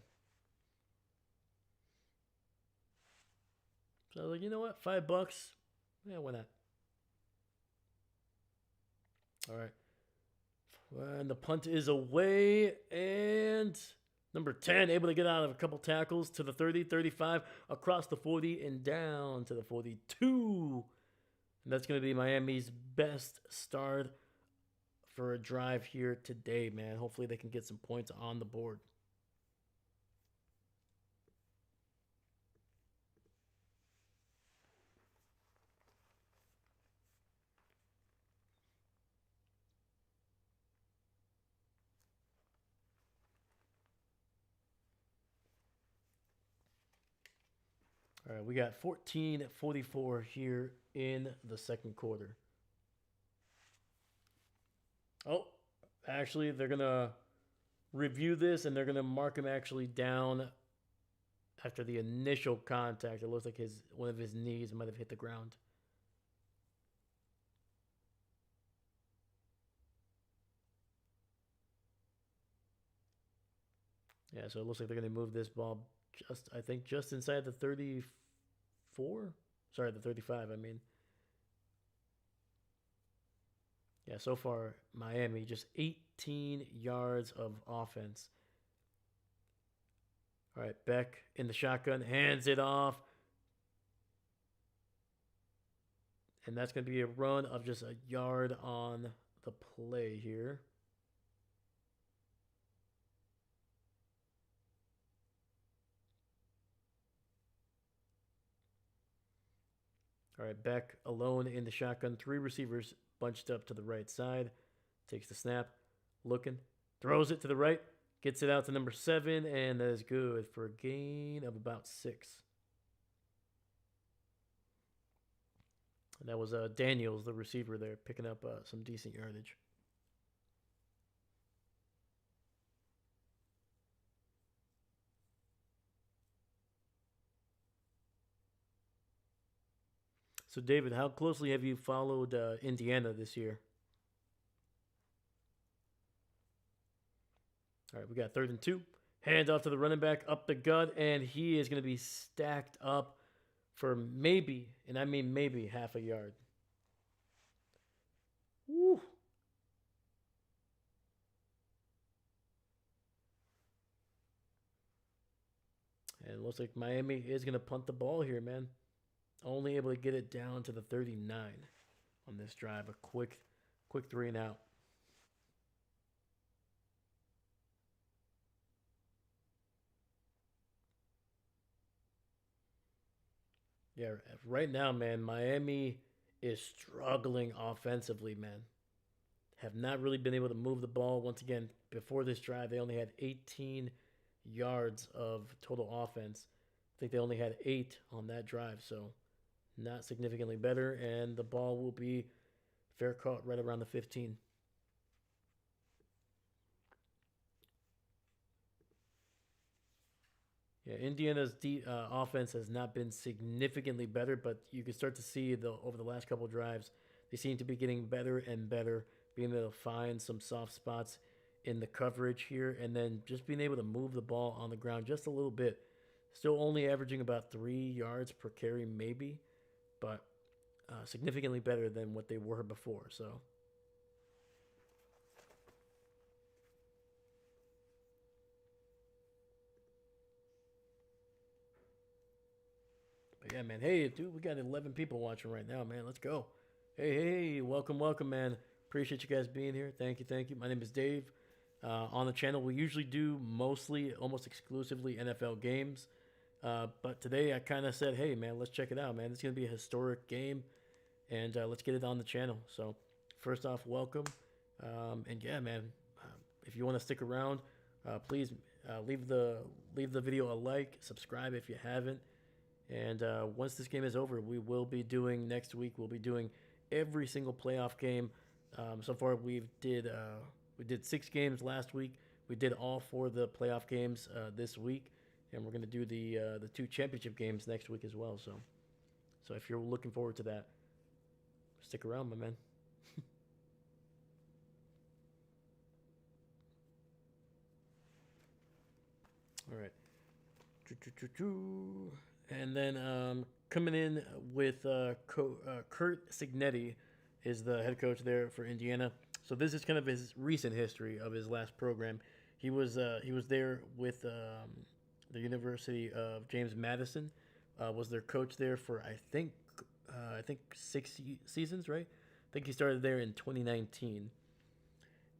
So I was like, you know what? $5. Yeah, why not? All right. And the punt is away. And number 10, able to get out of a couple tackles to the 30, 35, across the 40, and down to the 42. And that's going to be Miami's best start for a drive here today, man. Hopefully they can get some points on the board. All right, we got 14:44 here in the second quarter. Oh, actually, they're going to review this and they're going to mark him actually down After the initial contact, it looks like his one of his knees might have hit the ground. Yeah, so it looks like they're going to move this ball just, I think, just inside the 34. Sorry, the 35. I mean, yeah. So far, Miami just 18 yards of offense. All right, Beck in the shotgun, hands it off, and that's going to be a run of just a yard on the play here. All right, Beck alone in the shotgun. Three receivers bunched up to the right side. Takes the snap, looking, throws it to the right, gets it out to number 7, and that is good for a gain of about 6. And that was Daniels, the receiver there, picking up some decent yardage. So, David, how closely have you followed Indiana this year? All right, we got 3rd and 2. Hand off to the running back, up the gut, and he is going to be stacked up for maybe, and I mean maybe, half a yard. Woo. And it looks like Miami is going to punt the ball here, man. Only able to get it down to the 39 on this drive. A quick 3 and out. Yeah, right now, man, Miami is struggling offensively, man. Have not really been able to move the ball. Once again, before this drive, they only had 18 yards of total offense. I think they only had 8 on that drive, so not significantly better. And the ball will be fair caught right around the 15. Yeah, Indiana's offense has not been significantly better, but you can start to see over the last couple of drives, they seem to be getting better and better, being able to find some soft spots in the coverage here, and then just being able to move the ball on the ground just a little bit. Still only averaging about 3 yards per carry, maybe, but significantly better than what they were before. So but yeah, man. Hey, dude, we got 11 people watching right now, man. Let's go. Hey, welcome, man. Appreciate you guys being here. Thank you. My name is Dave. On the channel, we usually do mostly, almost exclusively NFL games. But today I kind of said, hey, man, let's check it out, man. It's going to be a historic game, and let's get it on the channel. So, first off, welcome. And yeah, man, if you want to stick around, please leave the video a like, subscribe if you haven't. And once this game is over, we will be doing next week. We'll be doing every single playoff game. So far, we did 6 games last week. We did all 4 of the playoff games this week, and we're going to do the 2 championship games next week as well. So if you're looking forward to that, stick around, my man. All right. And then coming in with Kurt Signetti is the head coach there for Indiana. So this is kind of his recent history of his last program. He was there with the University of James Madison. Was their coach there for I think 6 seasons, right? I think he started there in 2019,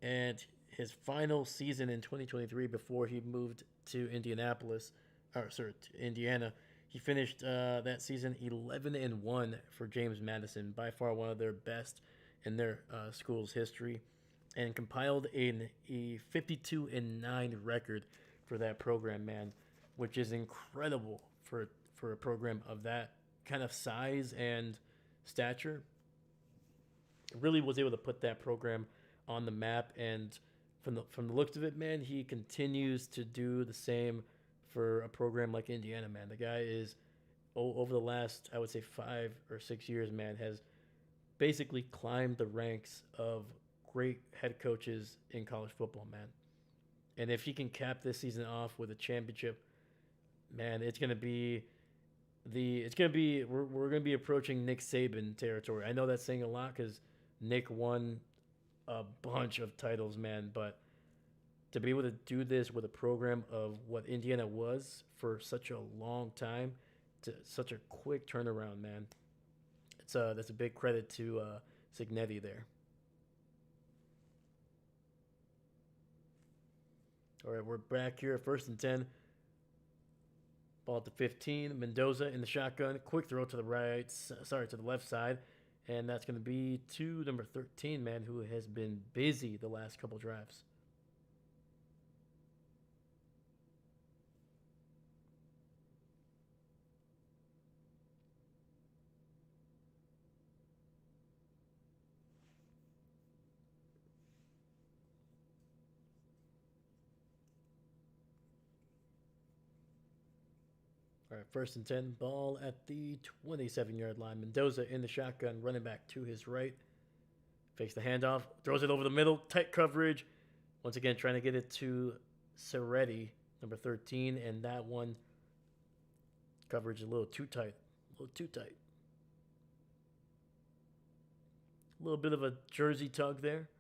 and his final season in 2023 before he moved to Indianapolis, or sorry, to Indiana. He finished that season 11-1 for James Madison, by far one of their best in their school's history, and compiled a 52-9 record for that program, man, which is incredible for a program of that kind of size and stature. Really was able to put that program on the map, and from the looks of it, man, he continues to do the same for a program like Indiana, man. The guy is over the last, I would say, 5 or 6 years, man, has basically climbed the ranks of great head coaches in college football, man. And if he can cap this season off with a championship, man, we're gonna be approaching Nick Saban territory. I know that's saying a lot because Nick won a bunch of titles, man, but to be able to do this with a program of what Indiana was for such a long time, to such a quick turnaround, man. That's a big credit to Signetti there. All right, we're back here, 1st and 10. Ball at the 15. Mendoza in the shotgun. Quick throw to the to the left side. And that's going to be to number 13, man, who has been busy the last couple drives. All right, 1st and 10. Ball at the 27-yard line. Mendoza in the shotgun, running back to his right. Fakes the handoff, throws it over the middle, tight coverage. Once again, trying to get it to Seretti, number 13, and that one coverage a little too tight. A little too tight. A little bit of a jersey tug there.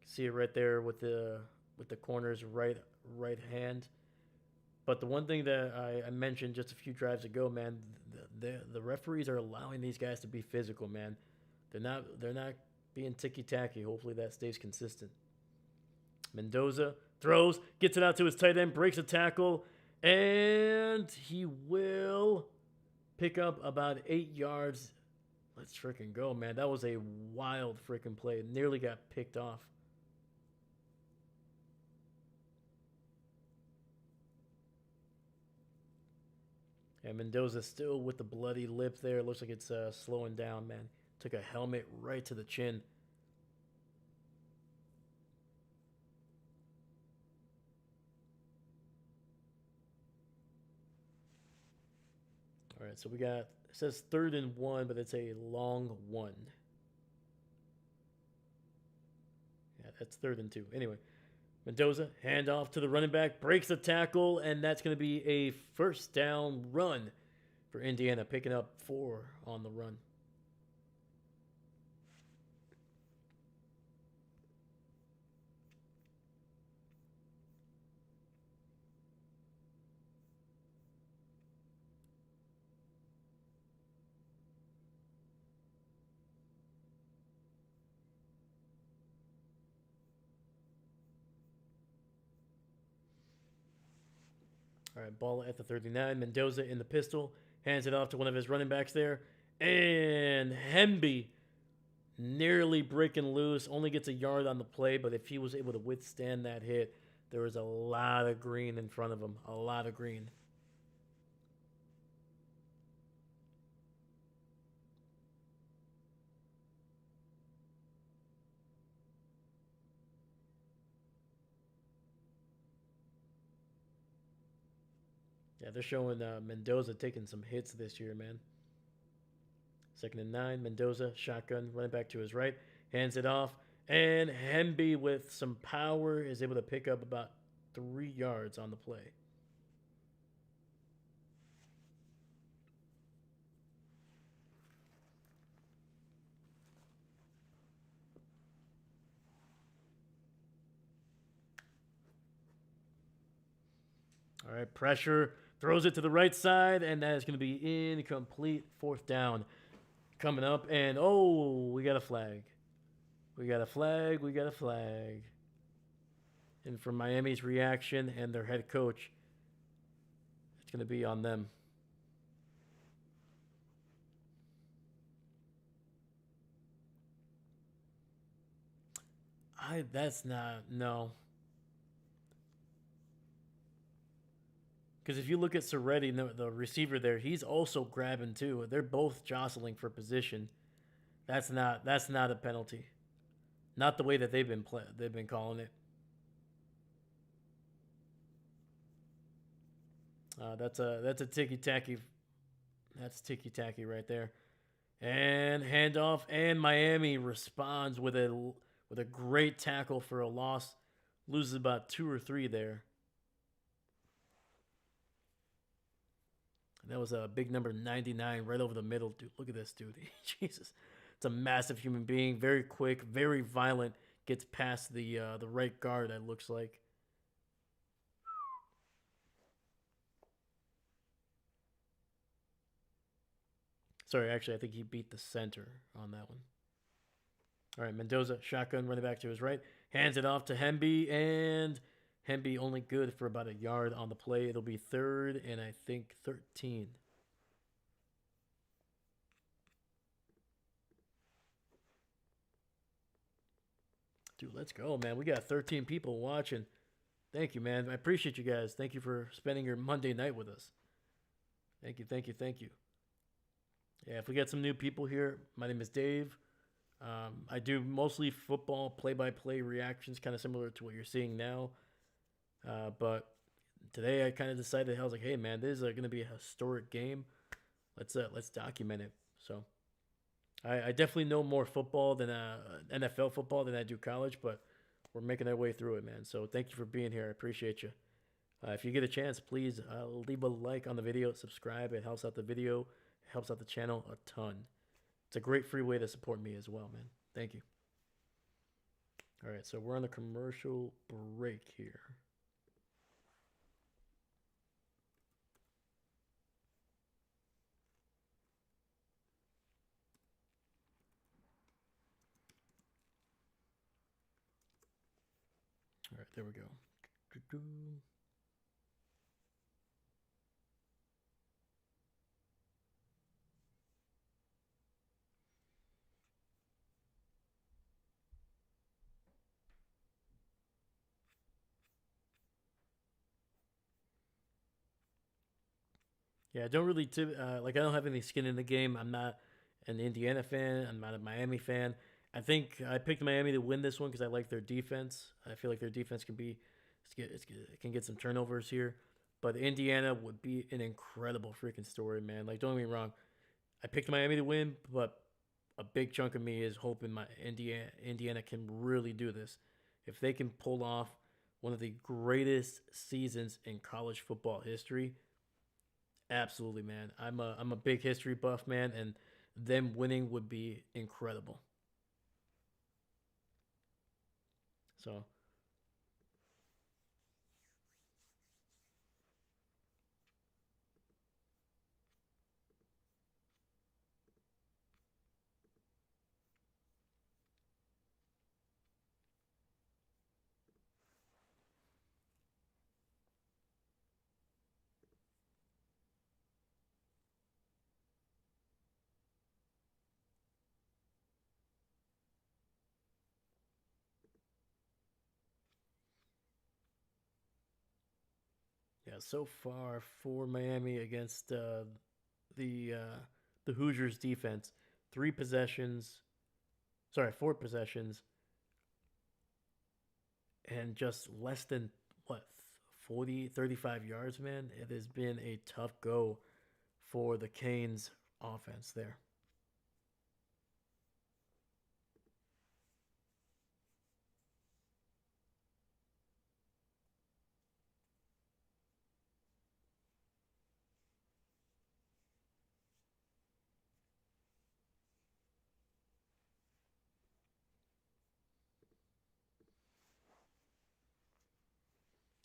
See it right there with the corner's right hand. But the one thing that I mentioned just a few drives ago, man, the referees are allowing these guys to be physical, man. They're not being ticky tacky. Hopefully that stays consistent. Mendoza throws, gets it out to his tight end, breaks a tackle, and he will pick up about 8 yards. Let's freaking go, man. That was a wild freaking play. It nearly got picked off. And Mendoza still with the bloody lip there. Looks like it's slowing down, man. Took a helmet right to the chin. All right, so it says 3rd and 1, but it's a long one. Yeah, that's 3rd and 2. Anyway, Mendoza, handoff to the running back, breaks the tackle, and that's going to be a 1st down run for Indiana, picking up 4 on the run. All right, ball at the 39. Mendoza in the pistol. Hands it off to one of his running backs there. And Hemby nearly breaking loose. Only gets a yard on the play, but if he was able to withstand that hit, there was a lot of green in front of him. A lot of green. Yeah, they're showing Mendoza taking some hits this year, man. 2nd and 9. Mendoza, shotgun, running back to his right. Hands it off. And Hemby, with some power, is able to pick up about 3 yards on the play. All right, pressure. Throws it to the right side, and that is going to be incomplete. 4th down coming up. And, oh, we got a flag. We got a flag. We got a flag. And from Miami's reaction and their head coach, it's going to be on them. That's not, no. Because if you look at Seretti, the receiver there, he's also grabbing too. They're both jostling for position. That's not a penalty. Not the way that they've been calling it. That's a ticky tacky. That's ticky tacky right there. And handoff, and Miami responds with a great tackle for a loss. Loses about two or three there. And that was a big number 99 right over the middle, dude. Look at this, dude. Jesus, it's a massive human being. Very quick, very violent. Gets past the right guard. That looks like. Sorry, actually, I think he beat the center on that one. All right, Mendoza, shotgun, running back to his right, hands it off to Hemby, and Hemby only good for about a yard on the play. It'll be third and I think 13. Dude, let's go, man. We got 13 people watching. Thank you, man. I appreciate you guys. Thank you for spending your Monday night with us. Thank you, thank you, thank you. Yeah, if we get some new people here, my name is Dave. I do mostly football play-by-play reactions, kind of similar to what you're seeing now. But today I kind of decided I was like, hey man, this is going to be a historic game. Let's document it. So I definitely know more football than NFL football than I do college, but we're making our way through it, man. So thank you for being here. I appreciate you. If you get a chance, please leave a like on the video, subscribe. It helps out the video, it helps out the channel a ton. It's a great free way to support me as well, man. Thank you. All right, so we're on the commercial break here. All right, there we go. Yeah, I don't really like. I don't have any skin in the game. I'm not an Indiana fan. I'm not a Miami fan. I think I picked Miami to win this one because I like their defense. I feel like their defense can be, it can get some turnovers here. But Indiana would be an incredible freaking story, man. Like, don't get me wrong. I picked Miami to win, but a big chunk of me is hoping my Indiana can really do this. If they can pull off one of the greatest seasons in college football history, absolutely, man. I'm a big history buff, man, and them winning would be incredible. So yeah, so far for Miami against the uh, the Hoosiers defense, three possessions, sorry, four possessions, and just less than what 40, 35 yards, man. It has been a tough go for the Canes offense there.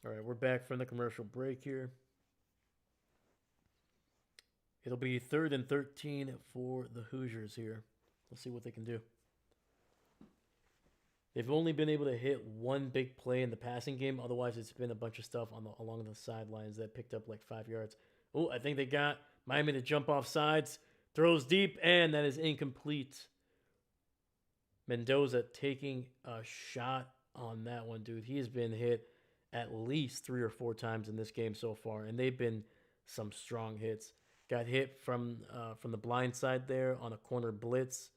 All right, we're back from the commercial break here. It'll be third and 13 for the Hoosiers here. Let's see what they can do. They've only been able to hit one big play in the passing game. Otherwise, it's been a bunch of stuff along the sidelines that picked up like 5 yards. Oh, I think they got Miami to jump off sides. Throws deep, and that is incomplete. Mendoza taking a shot on that one, dude. He has been hit at least three or four times in this game so far, and they've been some strong hits. Got hit from the blind side there on a corner blitz.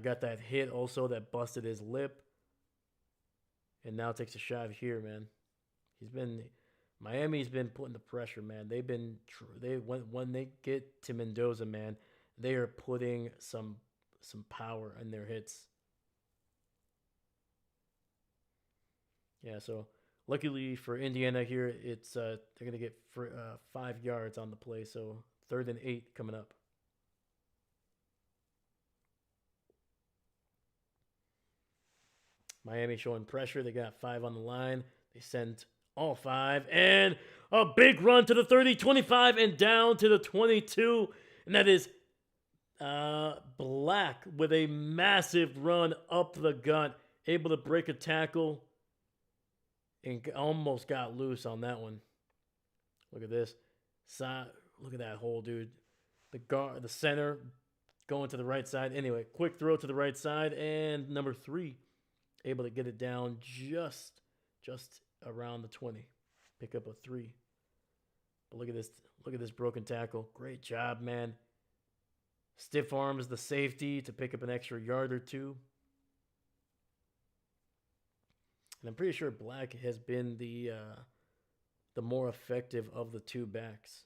Got that hit also that busted his lip, and now takes a shot here, man. He's been Miami's been putting the pressure, man. They when they get to Mendoza, man, they are putting some power in their hits. Yeah, so luckily for Indiana here, it's they're gonna get 5 yards on the play, so 3rd and 8 coming up. Miami showing pressure. They got 5 on the line. They sent all 5, and a big run to the 30, 25, and down to the 22, and that is Black with a massive run up the gut, able to break a tackle and almost got loose on that one. Look at this. Look at that hole, dude. The center going to the right side. Anyway, quick throw to the right side, and number 3 able to get it down just around the 20. Pick up a 3. But look at this. Look at this broken tackle. Great job, man. Stiff arms the safety to pick up an extra yard or 2. And I'm pretty sure Black has been the more effective of the 2 backs.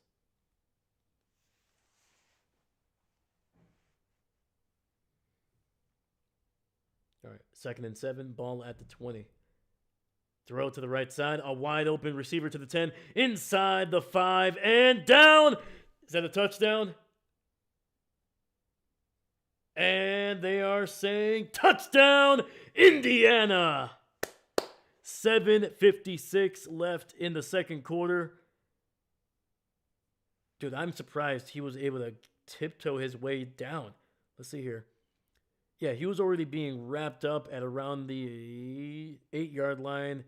All right, 2nd and 7, ball at the 20. Throw to the right side, a wide open receiver to the 10, inside the 5, and down. Is that a touchdown? And they are saying touchdown, Indiana. 7:56 left in the second quarter. Dude, I'm surprised he was able to tiptoe his way down. Let's see here. Yeah, he was already being wrapped up at around the 8-yard line.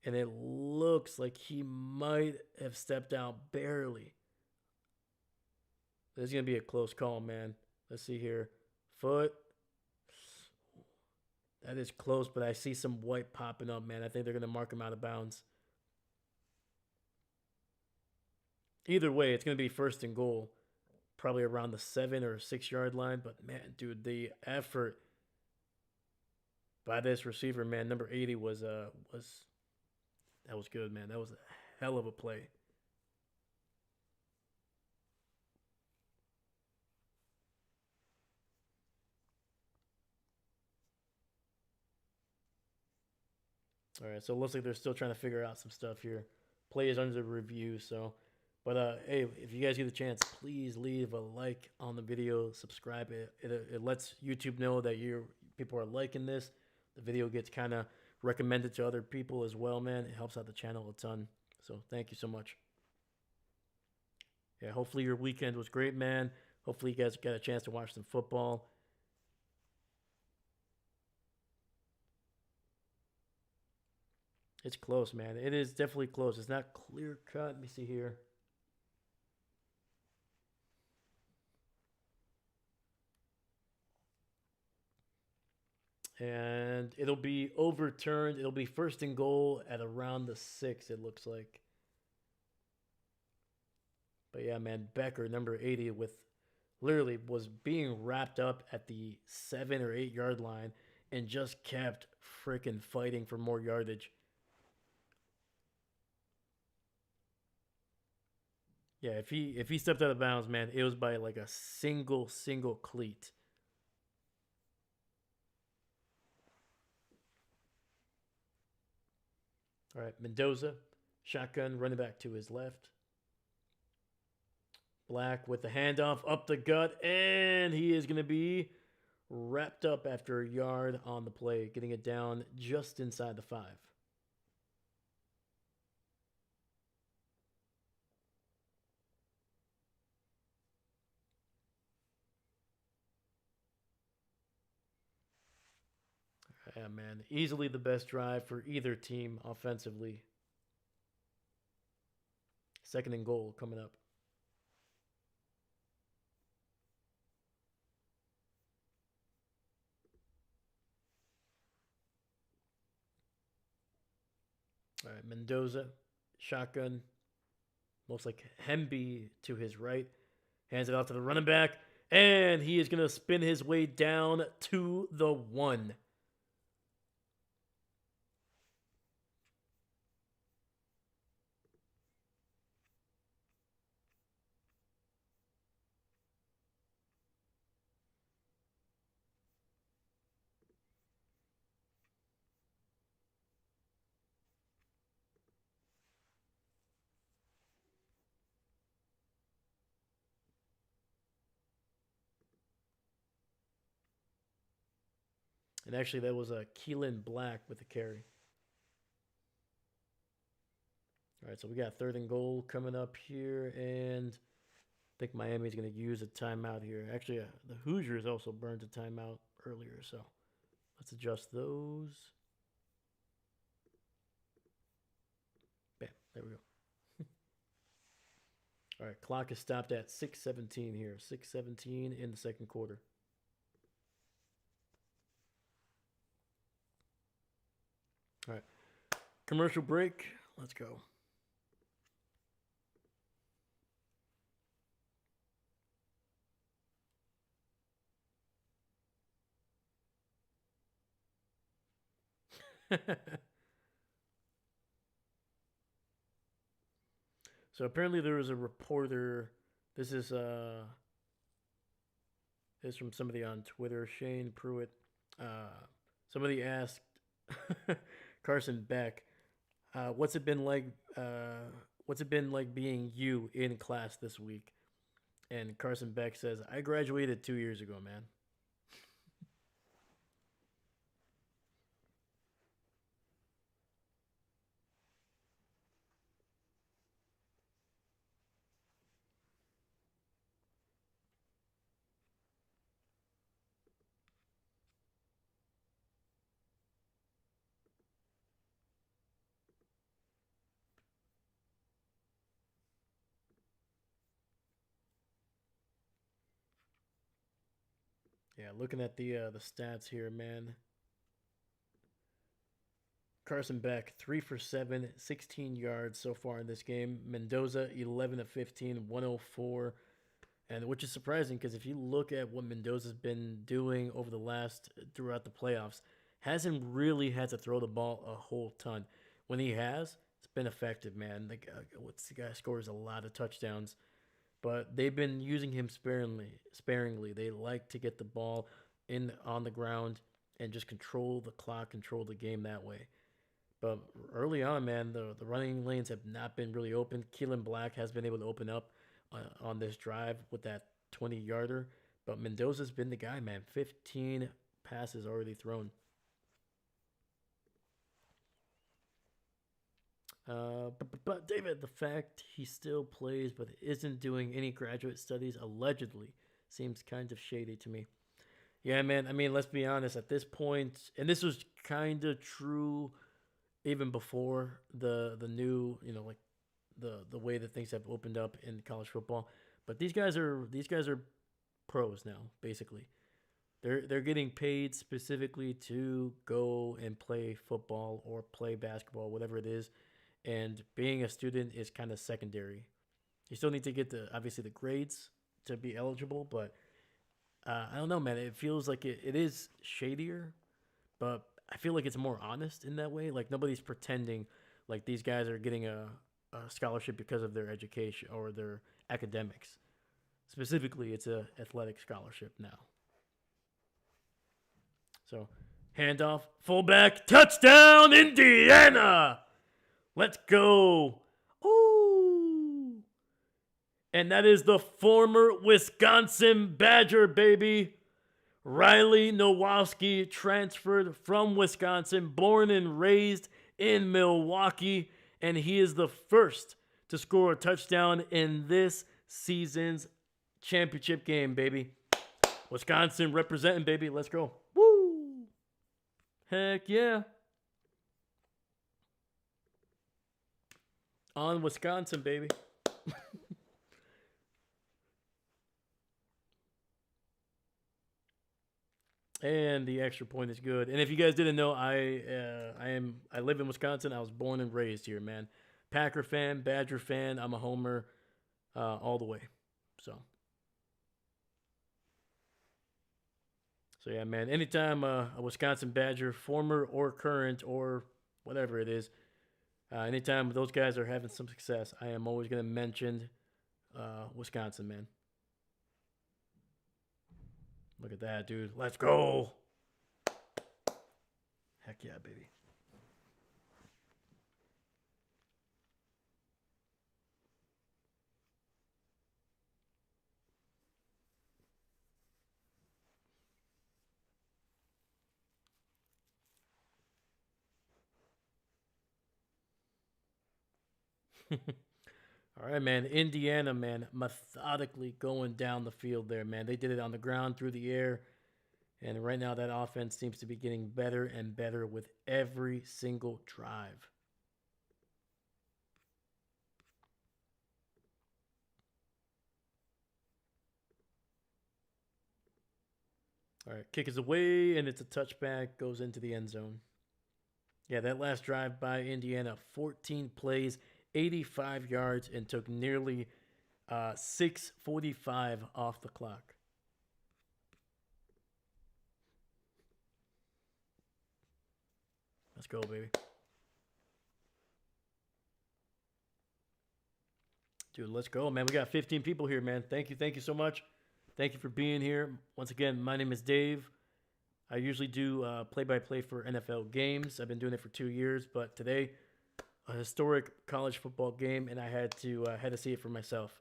And it looks like he might have stepped out barely. This is going to be a close call, man. Let's see here. Foot. That is close, but I see some white popping up, man. I think they're going to mark him out of bounds. Either way, it's going to be 1st and goal. Probably around the 7 or 6-yard line. But, man, dude, the effort by this receiver, man, number 80 was that was good, man. That was a hell of a play. All right, so it looks like they're still trying to figure out some stuff here. Play is under review, so. But hey, if you guys get the chance, please leave a like on the video, subscribe. It lets YouTube know that people are liking this. The video gets kind of recommended to other people as well, man. It helps out the channel a ton. So thank you so much. Yeah, hopefully your weekend was great, man. Hopefully you guys got a chance to watch some football. It's close, man. It is definitely close. It's not clear cut. Let me see here. And it'll be overturned. It'll be 1st and goal at around the 6, it looks like. But yeah, man, Becker, number 80, literally was being wrapped up at the 7 or 8-yard line and just kept freaking fighting for more yardage. Yeah, if he stepped out of bounds, man, it was by like a single cleat. All right, Mendoza, shotgun, running back to his left. Black with the handoff up the gut, and he is going to be wrapped up after a yard on the play, getting it down just inside the 5. Yeah, man, easily the best drive for either team offensively. 2nd and goal coming up. All right, Mendoza, shotgun, most like Hemby to his right. Hands it off to the running back, and he is going to spin his way down to the 1. And actually, that was a Keelan Black with the carry. All right, so we got third and goal coming up here, and I think Miami's going to use a timeout here. Actually, the Hoosiers also burned a timeout earlier, so let's adjust those. Bam, there we go. All right, clock is stopped at 6:17 here. 6:17 in the second quarter. All right, commercial break. Let's go. So apparently there was a reporter. This is from somebody on Twitter, Shane Pruitt. Somebody asked Carson Beck, "What's it been like? What's it been like being you in class this week?" And Carson Beck says, "I graduated 2 years ago, man." Yeah, looking at the stats here, man. Carson Beck, 3 for 7, 16 yards so far in this game. Mendoza, 11 of 15, 104. And which is surprising because if you look at what Mendoza's been doing over the last throughout the playoffs, hasn't really had to throw the ball a whole ton. When he has, it's been effective, man. What's the guy scores a lot of touchdowns, but they've been using him sparingly. Sparingly, they like to get the ball in on the ground and just control the clock, control the game that way. But early on, man, the running lanes have not been really open. Keelan Black has been able to open up on this drive with that 20-yarder. But Mendoza's been the guy, man. 15 passes already thrown. But David, the fact he still plays but isn't doing any graduate studies allegedly seems kind of shady to me. Yeah, man. I mean, let's be honest. At this point, and this was kind of true even before the new, like the way that things have opened up in college football. But these guys are pros now, basically. They're getting paid specifically to go and play football or play basketball, whatever it is. And being a student is kind of secondary. You still need to get the obviously the grades to be eligible, but I don't know, man. It feels like it is shadier, but I feel like it's more honest in that way. Like nobody's pretending like these guys are getting a scholarship because of their education or their academics. Specifically, it's a athletic scholarship now. So, handoff, fullback, touchdown, Indiana! Let's go! Ooh! And that is the former Wisconsin Badger, baby. Riley Nowalski transferred from Wisconsin, born and raised in Milwaukee, and he is the first to score a touchdown in this season's championship game, baby. Wisconsin representing, baby. Let's go. Woo! Heck yeah. On Wisconsin, baby. And the extra point is good. And if you guys didn't know, I live in Wisconsin. I was born and raised here, man. Packer fan, Badger fan. I'm a homer, all the way. So, so yeah, man. Anytime a Wisconsin Badger, former or current or whatever it is, anytime those guys are having some success, I am always gonna mention Wisconsin, man. Look at that, dude. Let's go. Heck yeah, baby. All right, man. Indiana, man, methodically going down the field there, man. They did it on the ground, through the air, and right now that offense seems to be getting better and better with every single drive. All right, kick is away, and it's a touchback, goes into the end zone. Yeah, that last drive by Indiana, 14 plays, 85 yards, and took nearly 6:45 off the clock. Let's go, baby. Dude, let's go, man. We got 15 people here, man. Thank you so much. Thank you for being here. Once again, my name is Dave. I usually do play-by-play for NFL games. I've been doing it for 2 years, but today, a historic college football game, and I had to see it for myself.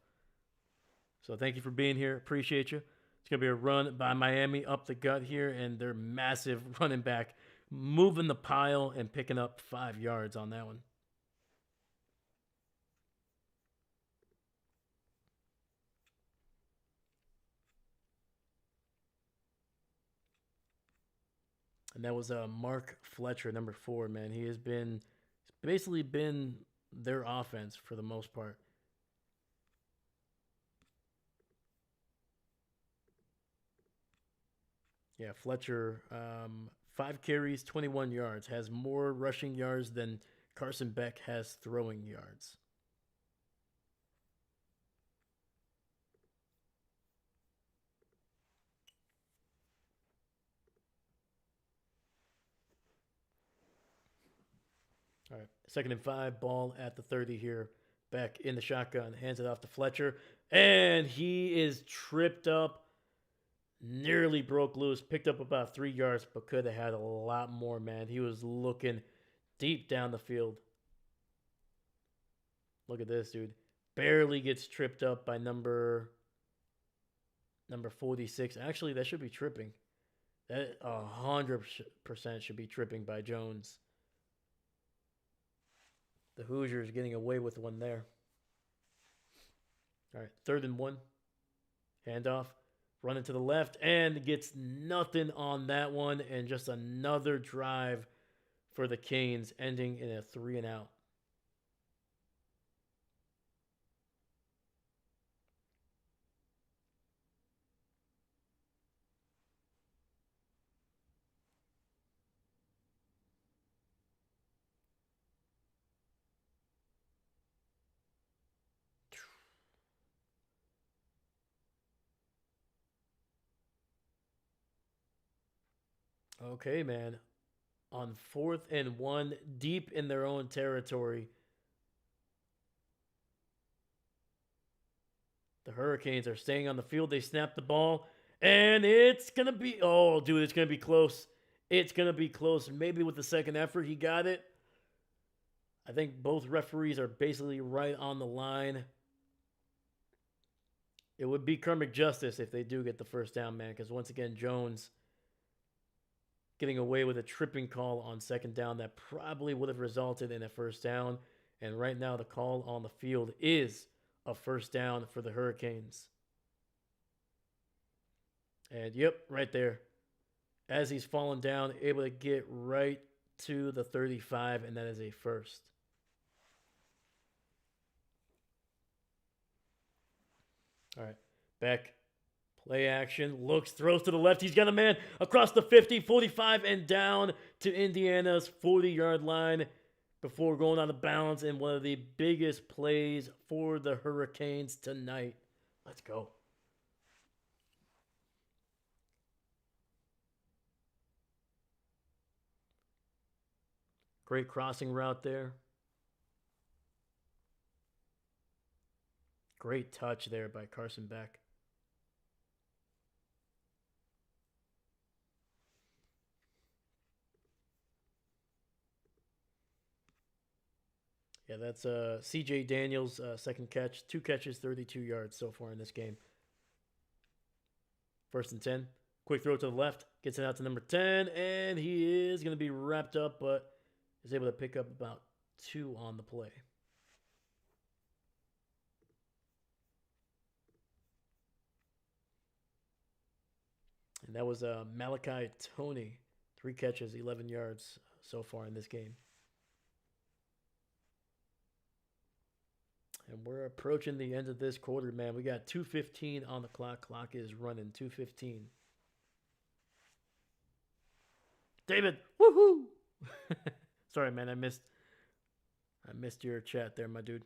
So thank you for being here. Appreciate you. It's gonna be a run by Miami up the gut here, and their massive running back moving the pile and picking up 5 yards on that one. And that was Mark Fletcher, number 4. Man, he's basically been their offense for the most part. Yeah, Fletcher, 5 carries, 21 yards, has more rushing yards than Carson Beck has throwing yards. All right, 2nd and 5, ball at the 30 here. Beck in the shotgun, hands it off to Fletcher, and he is tripped up, nearly broke loose, picked up about 3 yards, but could have had a lot more, man. He was looking deep down the field. Look at this, dude. Barely gets tripped up by number 46. Actually, that should be tripping. That 100% should be tripping by Jones. The Hoosiers getting away with one there. All right, 3rd and 1. Handoff. Running to the left and gets nothing on that one. And just another drive for the Canes, ending in a 3-and-out. Okay, man. On 4th and 1, deep in their own territory, the Hurricanes are staying on the field. They snap the ball, and it's going to be, oh, dude, it's going to be close. It's going to be close. Maybe with the second effort, he got it. I think both referees are basically right on the line. It would be karmic justice if they do get the first down, man, because once again, Jones getting away with a tripping call on 2nd down that probably would have resulted in a first down. And right now, the call on the field is a first down for the Hurricanes. And yep, right there. As he's fallen down, able to get right to the 35, and that is a first. All right, Beck, play action, looks, throws to the left. He's got a man across the 50, 45, and down to Indiana's 40-yard line before going out of bounds in one of the biggest plays for the Hurricanes tonight. Let's go. Great crossing route there. Great touch there by Carson Beck. Yeah, that's C.J. Daniels' second catch. 2 catches, 32 yards so far in this game. 1st and 10. Quick throw to the left. Gets it out to number 10, and he is going to be wrapped up, but is able to pick up about 2 on the play. And that was Malachi Tony. 3 catches, 11 yards so far in this game. And we're approaching the end of this quarter, man. We got 2:15 on the clock. Clock is running 2:15. David, woohoo! Sorry, man. I missed your chat there, my dude.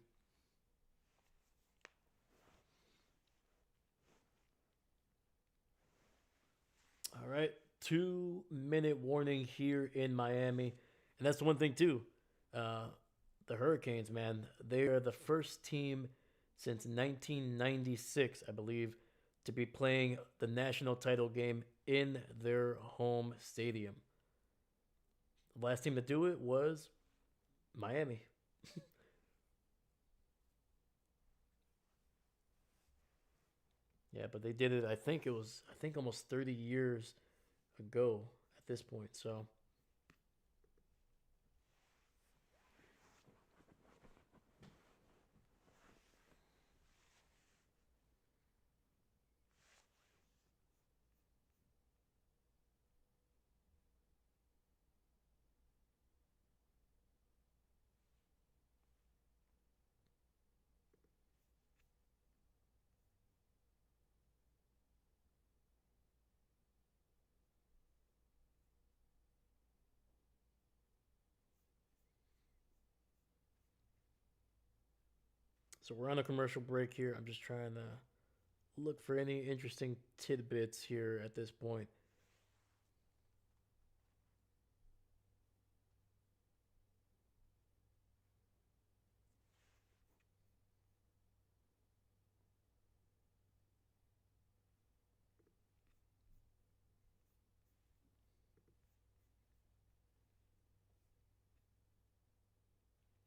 All right, 2-minute warning here in Miami, and that's the one thing too. Uh, the Hurricanes, man, they are the first team since 1996, I believe, to be playing the national title game in their home stadium. The last team to do it was Miami. Yeah, but they did it. I think almost 30 years ago at this point. So we're on a commercial break here. I'm just trying to look for any interesting tidbits here at this point.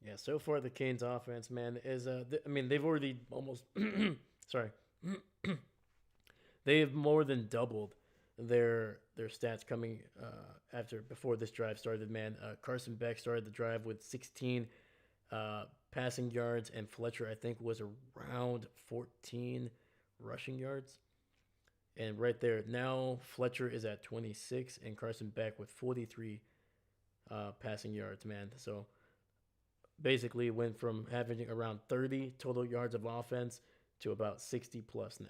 Yeah, so far the Canes offense, man, is I mean, they've already almost sorry. They have more than doubled their stats coming after before this drive started, man. Carson Beck started the drive with 16 passing yards, and Fletcher, I think, was around 14 rushing yards. And right there, now Fletcher is at 26, and Carson Beck with 43 passing yards, man. So basically, went from having around 30 total yards of offense to about 60 plus now.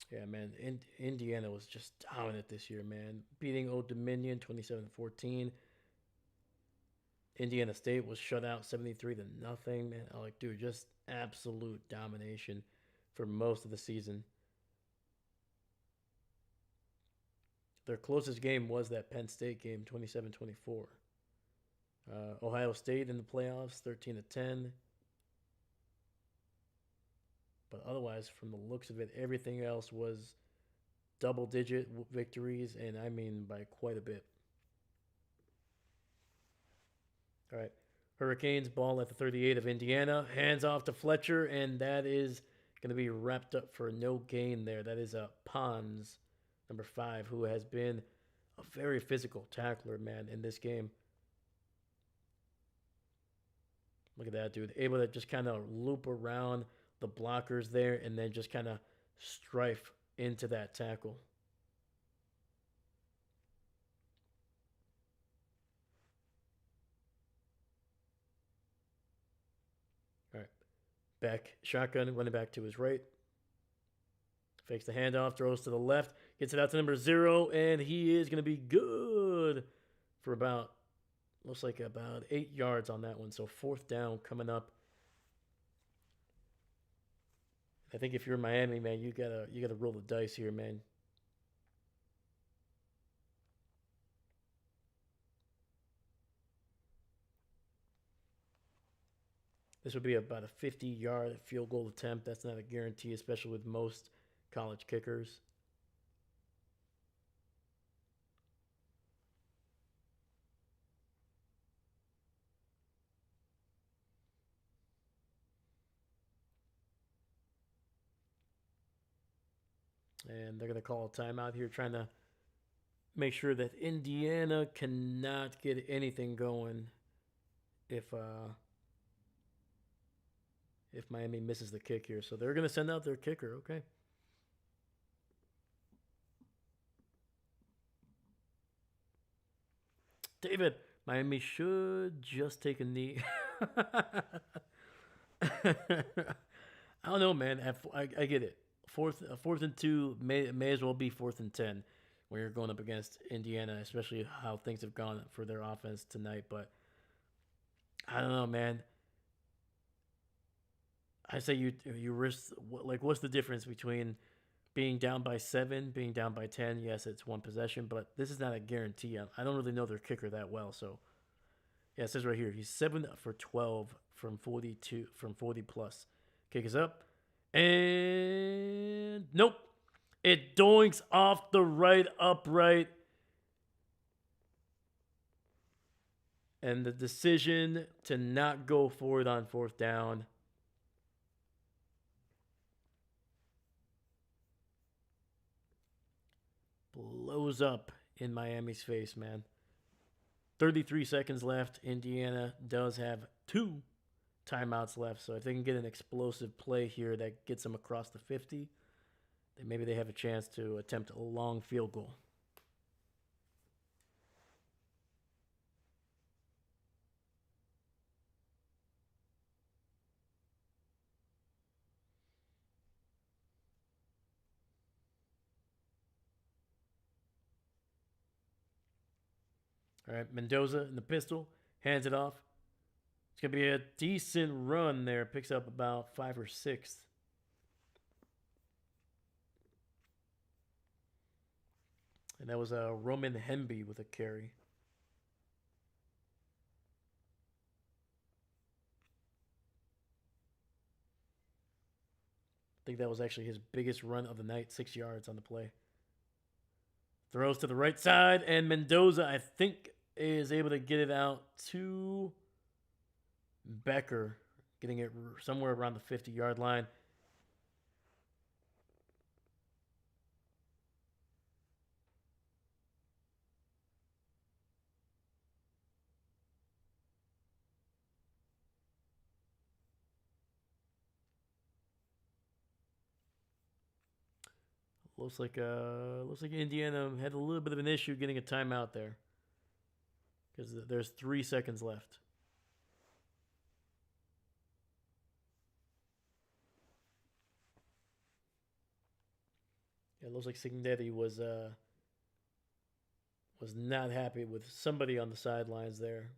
Yeah, man. Indiana was just dominant this year, man. Beating Old Dominion 27-14. Indiana State was shut out 73 to nothing, man. I like, dude, just absolute domination for most of the season. Their closest game was that Penn State game, 27-24. Ohio State in the playoffs, 13 to 10. But otherwise, from the looks of it, everything else was double digit victories, and I mean by quite a bit. All right. Hurricanes ball at the 38 of Indiana. Hands off to Fletcher, and that is going to be wrapped up for no gain there. That is Pons, number 5, who has been a very physical tackler, man, in this game. Look at that, dude. Able to just kind of loop around the blockers there and then just kind of strife into that tackle. All right. Back shotgun, running back to his right. Fakes the handoff, throws to the left, gets it out to number 0, and he is going to be good for about, looks like about 8 yards on that one. So 4th down coming up. I think if you're Miami, man, you gotta roll the dice here, man. This would be about a 50-yard field goal attempt. That's not a guarantee, especially with most college kickers. And they're going to call a timeout here, trying to make sure that Indiana cannot get anything going if Miami misses the kick here. So they're going to send out their kicker. Okay. David, Miami should just take a knee. I don't know, man. I get it. Fourth and two may as well be 4th and 10 when you're going up against Indiana, especially how things have gone for their offense tonight. But I don't know, man. I say you risk, like, what's the difference between being down by 7, being down by 10? Yes, it's one possession, but this is not a guarantee. I don't really know their kicker that well, so yeah, it says right here he's 7 for 12 from 40 plus. Kick is up, and nope, it doinks off the right upright, and the decision to not go for it on 4th down. Blows up in Miami's face, man. 33 seconds left. Indiana does have 2 timeouts left, so if they can get an explosive play here that gets them across the 50, then maybe they have a chance to attempt a long field goal. All right, Mendoza in the pistol, hands it off. It's going to be a decent run there. Picks up about 5 or 6. And that was a Roman Hemby with a carry. I think that was actually his biggest run of the night, 6 yards on the play. Throws to the right side, and Mendoza, I think, is able to get it out to Becker, getting it somewhere around the 50-yard line. Looks like Indiana had a little bit of an issue getting a timeout there, because there's 3 seconds left. Yeah, it looks like Signetti was not happy with somebody on the sidelines there.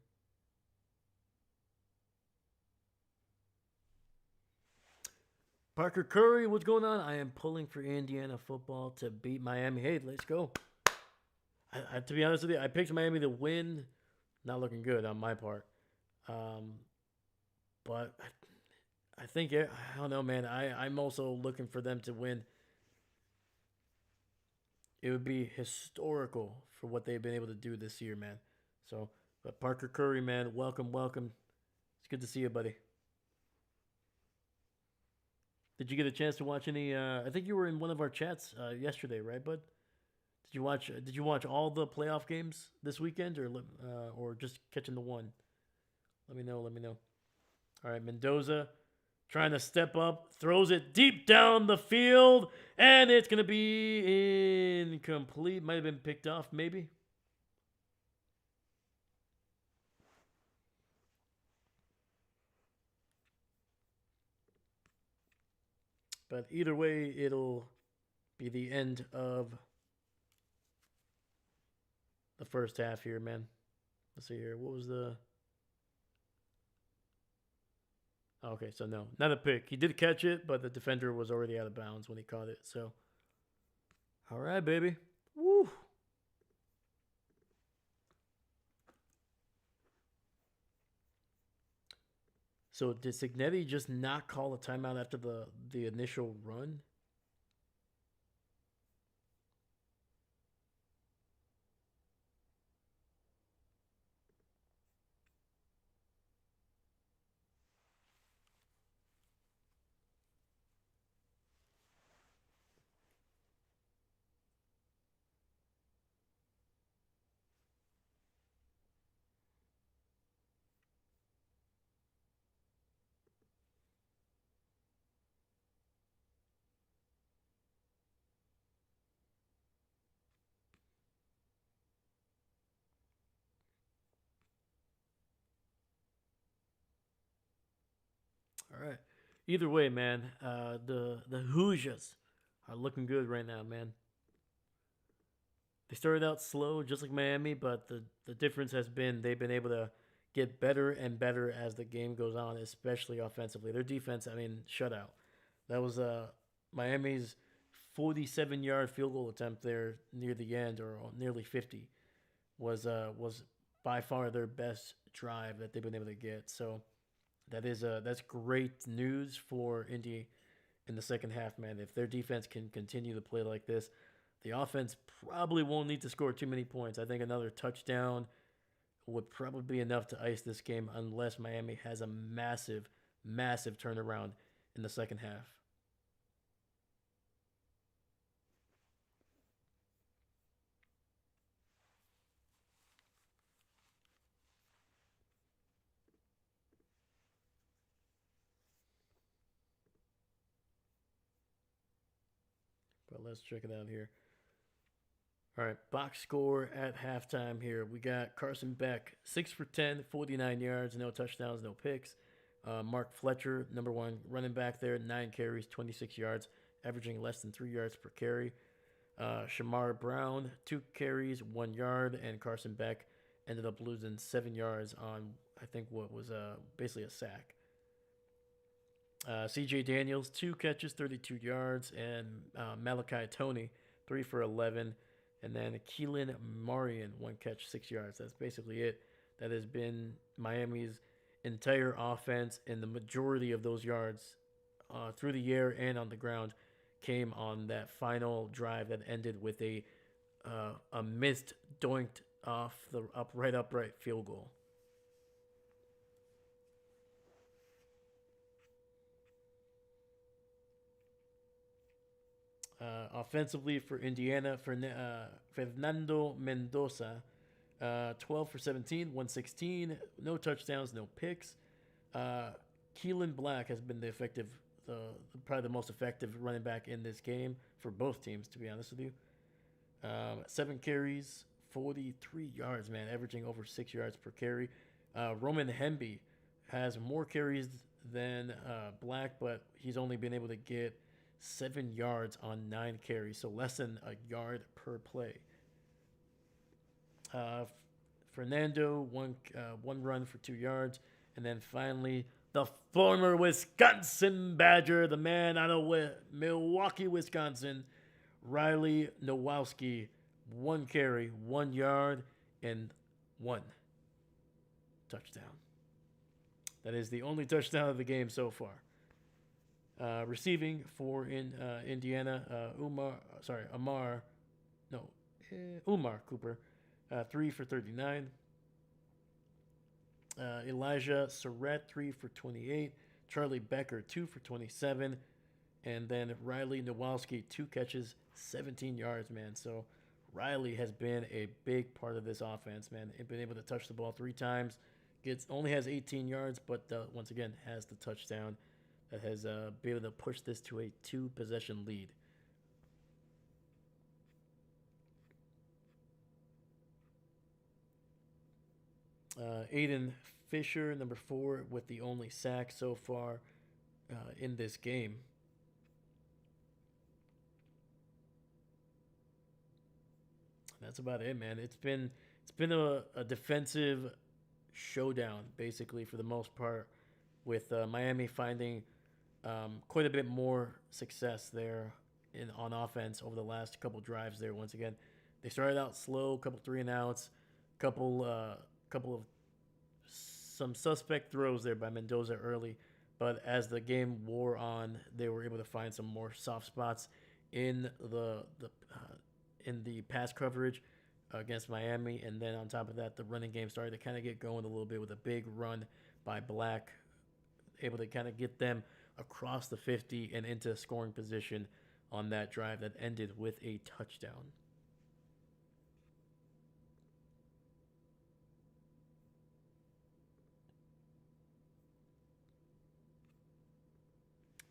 Parker Curry, what's going on? I am pulling for Indiana football to beat Miami. Hey, let's go. To be honest with you, I picked Miami to win. Not looking good on my part. But I think, I don't know, man. I'm also looking for them to win. It would be historical for what they've been able to do this year, man. So, but Parker Curry, man, welcome. It's good to see you, buddy. Did you get a chance to watch any? I think you were in one of our chats yesterday, right, bud? Did you watch all the playoff games this weekend, or just catching the one? Let me know. All right, Mendoza trying to step up, throws it deep down the field, and it's gonna be incomplete. Might have been picked off, maybe. But either way, it'll be the end of the first half here, man. Let's see here. What was the... Okay, so no, not a pick. He did catch it, but the defender was already out of bounds when he caught it. So, all right, baby. Woo. So did Signetti just not call a timeout after the initial run? All right. Either way, man, the Hoosiers are looking good right now, man. They started out slow, just like Miami, but the difference has been they've been able to get better and better as the game goes on, especially offensively. Their defense, I mean, shutout. That was Miami's 47-yard field goal attempt there near the end, or nearly 50, was by far their best drive that they've been able to get. So that's great news for Indy in the second half, man. If their defense can continue to play like this, the offense probably won't need to score too many points. I think another touchdown would probably be enough to ice this game unless Miami has a massive, massive turnaround in the second half. But let's check it out here. All right, box score at halftime here. We got Carson Beck, 6 for 10, 49 yards, no touchdowns, no picks. Mark Fletcher, number one running back there, 9 carries, 26 yards, averaging less than 3 yards per carry. Shamar Brown, 2 carries, 1 yard, and Carson Beck ended up losing 7 yards on, I think, what was basically a sack. CJ Daniels, 2 catches, 32 yards, and Malachi Tony, 3 for 11. And then Keelan Marion, 1 catch, 6 yards. That's basically it. That has been Miami's entire offense, and the majority of those yards through the air and on the ground came on that final drive that ended with a missed doinked off the upright field goal. Offensively for Indiana, for Fernando Mendoza, 12 for 17, 116, no touchdowns, no picks. Uh, Keelan Black has been probably the most effective running back in this game for both teams, to be honest with you. 7 carries, 43 yards, man, averaging over 6 yards per carry. Roman Hemby has more carries than Black, but he's only been able to get 7 yards on 9 carries, so less than a yard per play. Uh, Fernando, one run for 2 yards, and then finally the former Wisconsin Badger, the man out of Milwaukee, Wisconsin, Riley Nowalski, 1 carry, 1 yard, and 1 touchdown. That is the only touchdown of the game so far. Receiving for Indiana, Umar Cooper, 3 for 39. Elijah Surratt, 3 for 28. Charlie Becker, 2 for 27. And then Riley Nowalski, 2 catches, 17 yards, man. So Riley has been a big part of this offense, man. He's been able to touch the ball 3 times. Only has 18 yards, but once again has the touchdown that has been able to push this to a 2 possession lead. Aiden Fisher, number 4, with the only sack so far in this game. That's about it, man. It's been a defensive showdown basically for the most part, with Miami finding quite a bit more success there on offense over the last couple drives. There, once again, they started out slow, couple 3 and outs, couple of some suspect throws there by Mendoza early, but as the game wore on, they were able to find some more soft spots in the pass coverage against Miami, and then on top of that, the running game started to kind of get going a little bit with a big run by Black, able to kind of get them across the 50 and into scoring position on that drive that ended with a touchdown.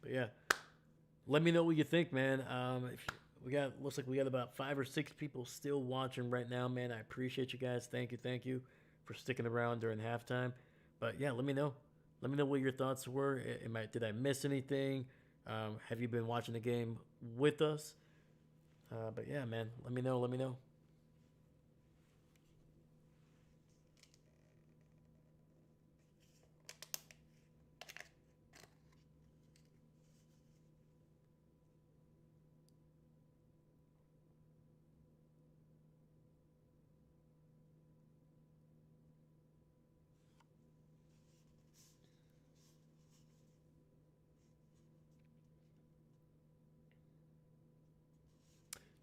But yeah, let me know what you think, man. If we got looks like we got about 5 or 6 people still watching right now, man. I appreciate you guys. Thank you for sticking around during halftime. But yeah, let me know. Let me know what your thoughts were. Did I miss anything? Have you been watching the game with us? But yeah, man, let me know. Let me know.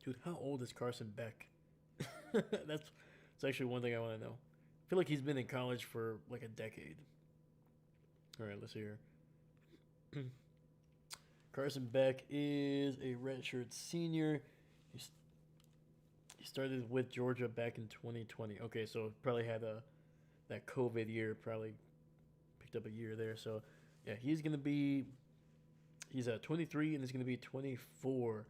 Dude, how old is Carson Beck? That's actually one thing I want to know. I feel like he's been in college for like a decade. All right, let's see here. Carson Beck is a redshirt senior. He started with Georgia back in 2020. Okay, so probably had a that COVID year. Probably picked up a year there. So yeah, he's 23 and he's gonna be 24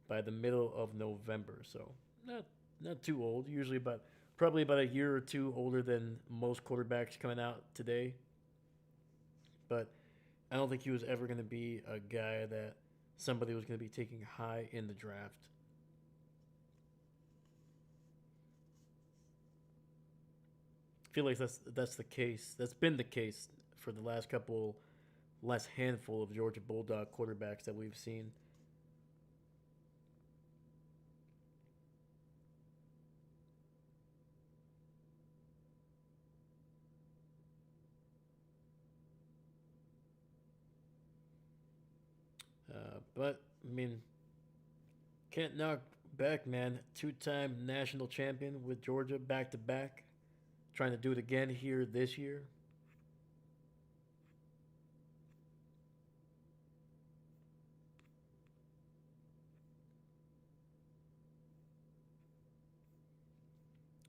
by the middle of November. So not not too old. Usually about probably about a year or two older than most quarterbacks coming out today. But I don't think he was ever going to be a guy that somebody was going to be taking high in the draft. I feel like that's the case. That's been the case for the last handful of Georgia Bulldog quarterbacks that we've seen. But I mean, can't knock back, man. Two-time national champion with Georgia back to back. Trying to do it again here this year.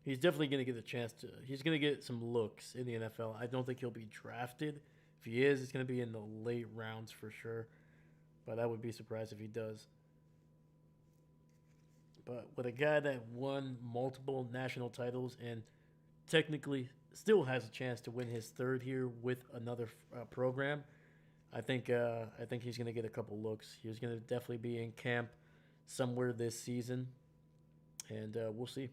He's definitely going to get a chance to. He's going to get some looks in the NFL. I don't think he'll be drafted. If he is, it's going to be in the late rounds for sure. But I would be surprised if he does. But with a guy that won multiple national titles and technically still has a chance to win his third here with another program, I think he's going to get a couple looks. He's going to definitely be in camp somewhere this season, and we'll see.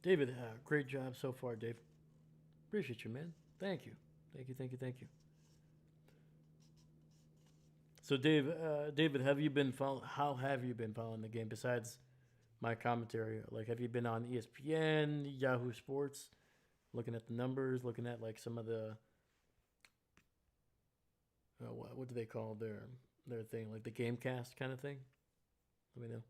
David, great job so far, Dave. Appreciate you, man. Thank you, thank you. So, David, have you been follow- How have you been following the game besides my commentary? Like, have you been on ESPN, Yahoo Sports, looking at the numbers, looking at like some of the what do they call their thing, like the GameCast kind of thing? Let me know.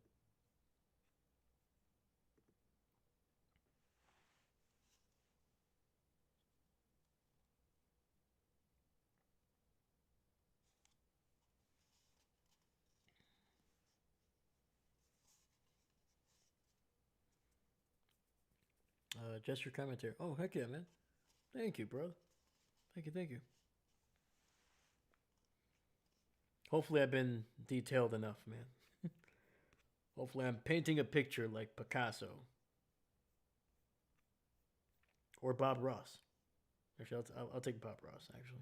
gesture commentary. Oh, heck yeah, man. Thank you, bro. Thank you, thank you. Hopefully, I've been detailed enough, man. Hopefully, I'm painting a picture like Picasso or Bob Ross. Actually, I'll take Bob Ross, actually.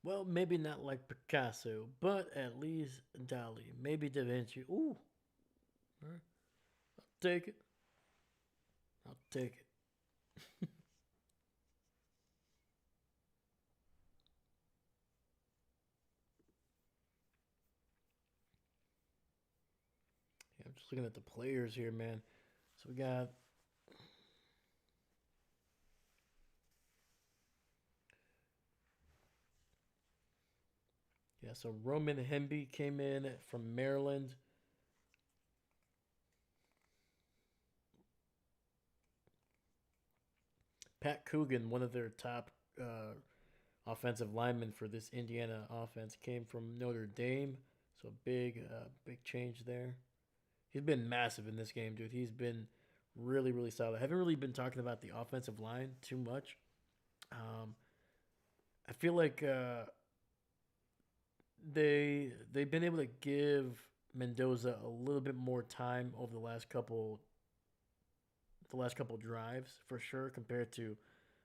Well, maybe not like Picasso, but at least Dali. Maybe Da Vinci. Ooh, I'll take it. I'll take it. Yeah, I'm just looking at the players here, man. So we got yeah. So Roman Hemby came in from Maryland. Pat Coogan, one of their top offensive linemen for this Indiana offense, came from Notre Dame. So big change there. He's been massive in this game, dude. He's been really solid. I haven't really been talking about the offensive line too much. Um, I feel like they've been able to give Mendoza a little bit more time over the last couple drives for sure compared to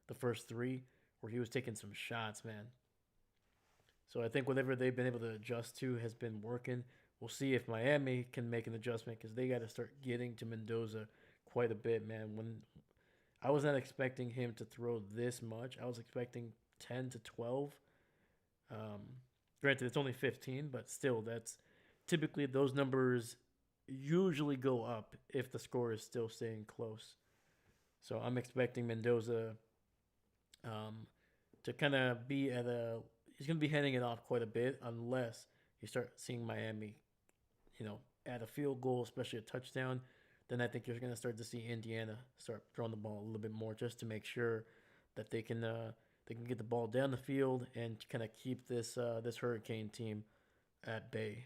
the first three where he was taking some shots, man. So I think whatever they've been able to adjust to has been working. We'll see if Miami can make an adjustment because they got to start getting to Mendoza quite a bit, man. When I was not expecting him to throw this much, I was expecting 10 to 12. Um, Granted, it's only 15, but still, that's typically those numbers usually go up if the score is still staying close. So I'm expecting Mendoza um, to kind of be at a. He's going to be heading it off quite a bit unless you start seeing Miami, add a field goal, especially a touchdown. Then I think you're going to start to see Indiana start throwing the ball a little bit more just to make sure that they can get the ball down the field and kind of keep this Hurricane team at bay.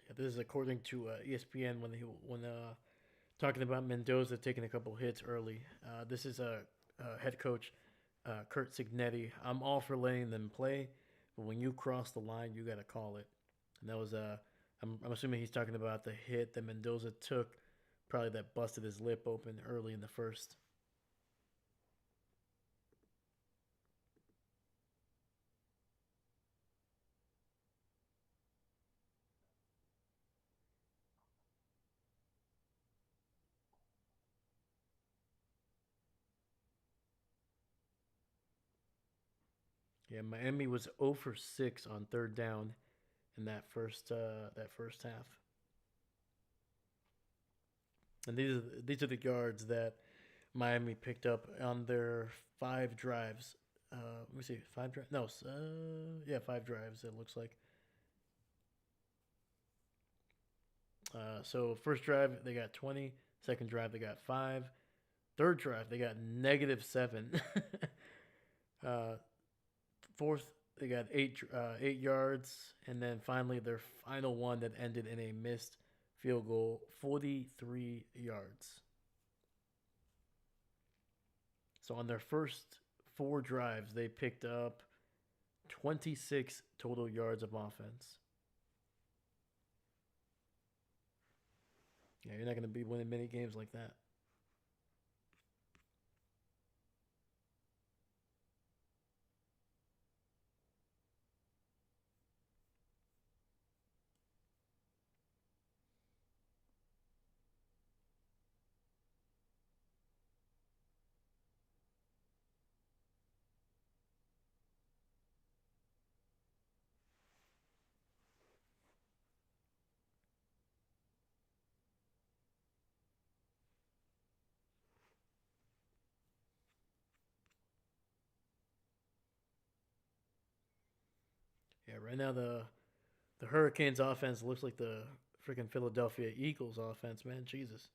Yeah, this is according to ESPN when talking about Mendoza taking a couple hits early. This is a head coach Kurt Signetti. I'm all for letting them play, but when you cross the line, you got to call it. And that was I'm assuming he's talking about the hit that Mendoza took, probably that busted his lip open early in the first. Yeah, Miami was 0 for 6 on third down in that first half. And these are the yards that Miami picked up on their 5 drives. Let me see, 5 drives. No, yeah, 5 drives. It looks like So first drive they got 20. Second drive they got 5. Third drive they got -7. uh, fourth they got 8 yards, and then finally their final one that ended in a missed field goal, 43 yards. So on their first 4 drives, they picked up 26 total yards of offense. Yeah, you're not going to be winning many games like that. Yeah, right now the Hurricanes offense looks like the freaking Philadelphia Eagles offense, man. Jesus.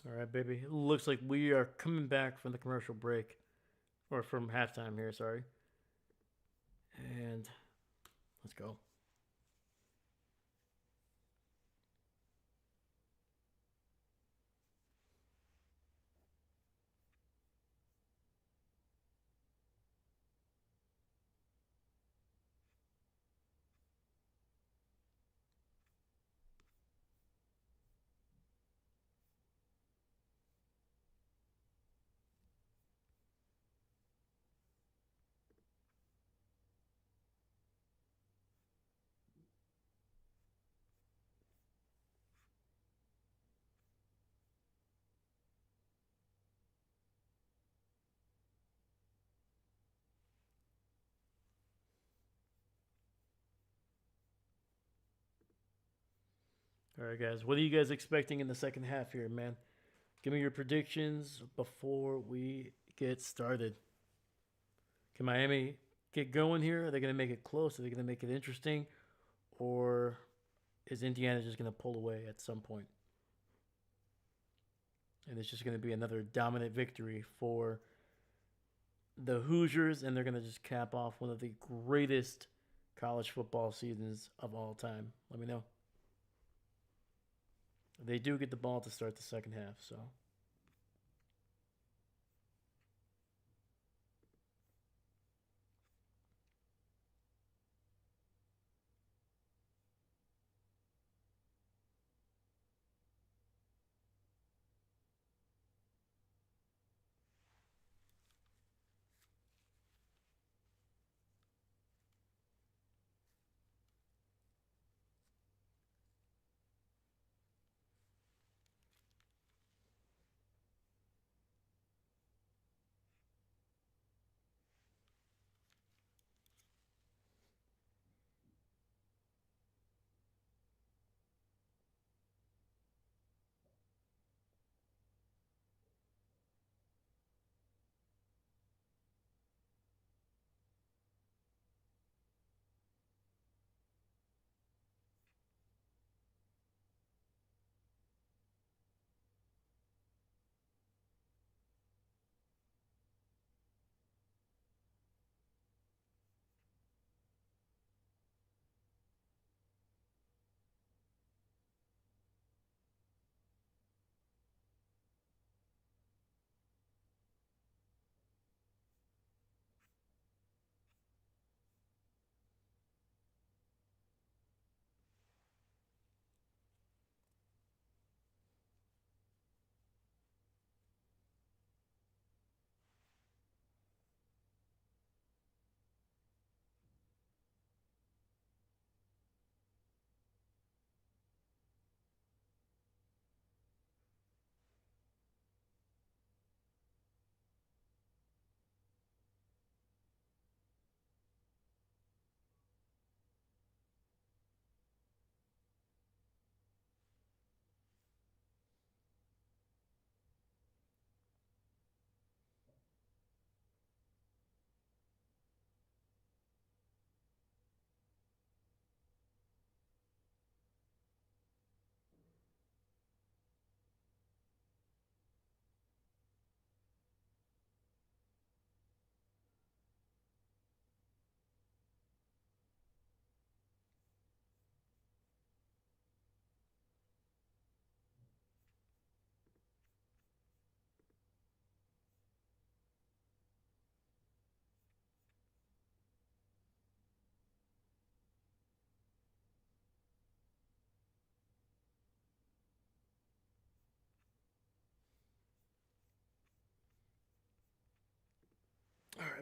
All right, baby. It looks like we are coming back from the commercial break, or from halftime here, sorry. And let's go. All right, guys. What are you guys expecting in the second half here, man? Give me your predictions before we get started. Can Miami get going here? Are they going to make it close? Are they going to make it interesting? Or is Indiana just going to pull away at some point? And it's just going to be another dominant victory for the Hoosiers, and they're going to just cap off one of the greatest college football seasons of all time. Let me know. They do get the ball to start the second half, so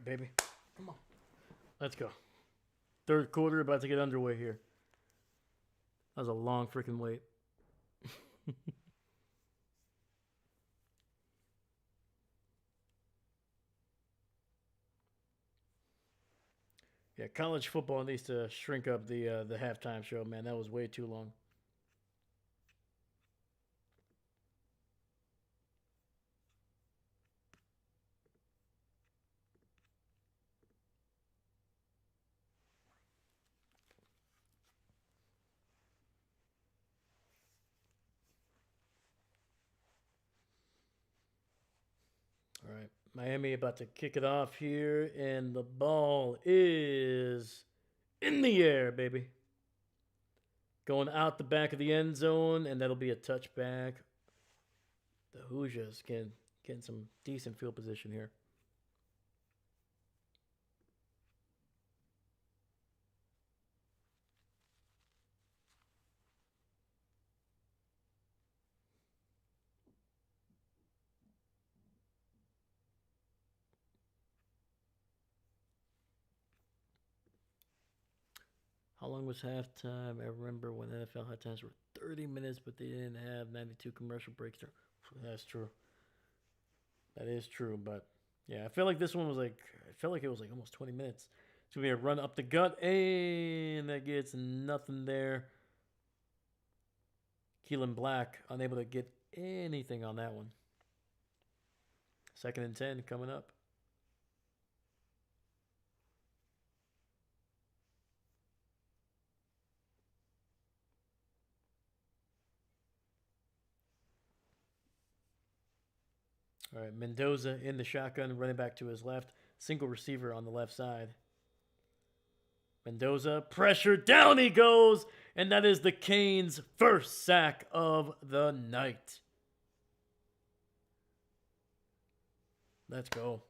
baby. Come on. Let's go. Third quarter about to get underway here. That was a long freaking wait. Yeah, college football needs to shrink up the halftime show, man. That was way too long. All right, Miami about to kick it off here, and the ball is in the air, baby. Going out the back of the end zone, and that'll be a touchback. The Hoosiers getting some decent field position here. How long was halftime? I remember when NFL halftimes were 30 minutes, but they didn't have 92 commercial breaks. That's true. That is true, but yeah, I feel like this one was like I felt like it was like almost 20 minutes. It's gonna be a run up the gut, and that gets nothing there. Keelan Black unable to get anything on that one. 2nd and 10 coming up. All right, Mendoza in the shotgun, running back to his left. Single receiver on the left side. Mendoza, pressure, down he goes, and that is the Canes' first sack of the night. Let's go.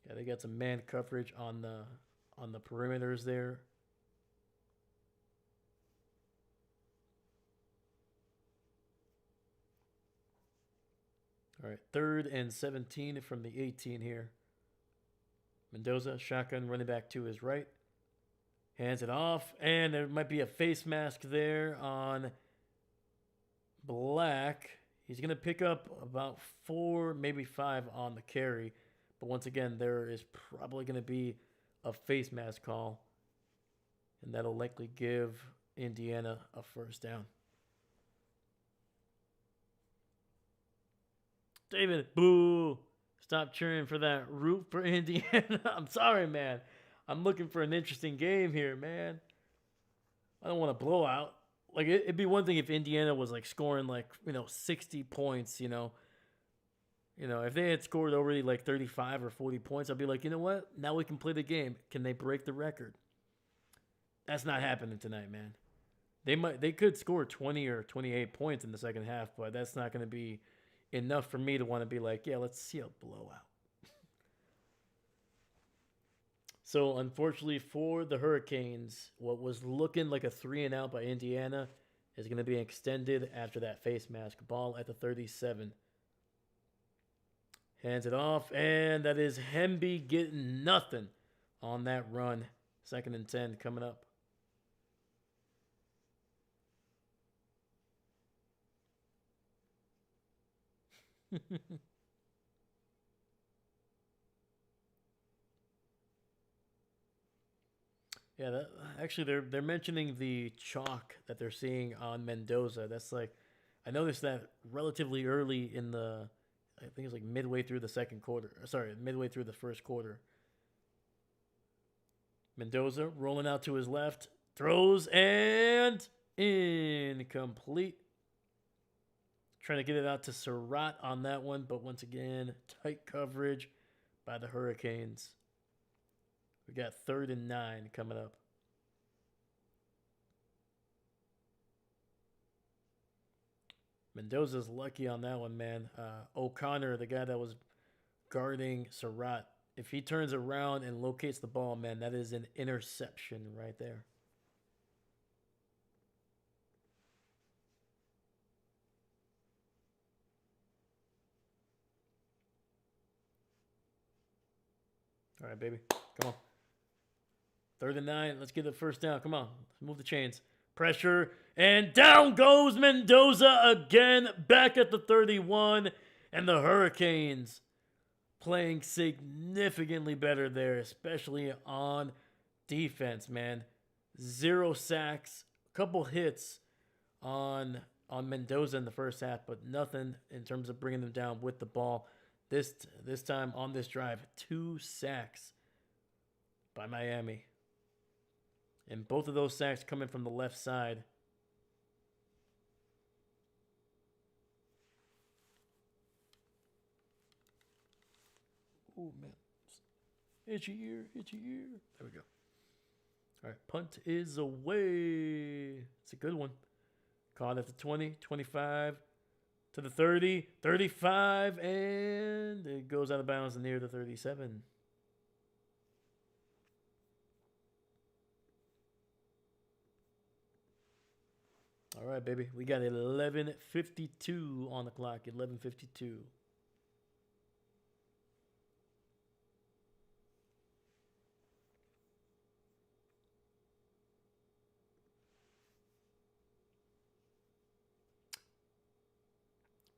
Yeah, they got some man coverage on the perimeters there. All right, 3rd and 17 from the 18 here. Mendoza, shotgun, running back to his right. Hands it off, and there might be a face mask there on Black. He's going to pick up about 4, maybe 5 on the carry. But once again, there is probably going to be a face mask call, and that'll likely give Indiana a first down. David, boo. Stop cheering for that. Root for Indiana. I'm sorry, man. I'm looking for an interesting game here, man. I don't want a blowout. Like, it'd be one thing if Indiana was, like, scoring, like, 60 points, if they had scored already, like, 35 or 40 points, I'd be like, you know what? Now we can play the game. Can they break the record? That's not happening tonight, man. They could score 20 or 28 points in the second half, but that's not going to be enough for me to want to be like, yeah, let's see a blowout. So, unfortunately for the Hurricanes, what was looking like a 3-and-out by Indiana is going to be extended after that face mask. Ball at the 37. Hands it off, and that is Hemby getting nothing on that run. 2nd and 10 coming up. Yeah, actually, they're mentioning the chalk that they're seeing on Mendoza. That's like, I noticed that relatively early in I think it's like midway through the second quarter. Sorry, midway through the first quarter. Mendoza rolling out to his left, throws, and incomplete. Trying to get it out to Surratt on that one, but once again, tight coverage by the Hurricanes. We got 3rd and 9 coming up. Mendoza's lucky on that one, man. O'Connor, the guy that was guarding Surratt, if he turns around and locates the ball, man, that is an interception right there. All right, baby. Come on. 3rd and 9. Let's get the first down. Come on. Let's move the chains. Pressure. And down goes Mendoza again. Back at the 31. And the Hurricanes playing significantly better there, especially on defense, man. 0 sacks. A couple hits on Mendoza in the first half, but nothing in terms of bringing them down with the ball. This time on this drive, 2 sacks by Miami. And both of those sacks coming from the left side. Oh, man. Itchy ear, itchy ear. There we go. All right, punt is away. It's a good one. Caught at the 20, 25, to the 30, 35, and it goes out of bounds near the 37. All right, baby. We got 11:52 on the clock. 11:52.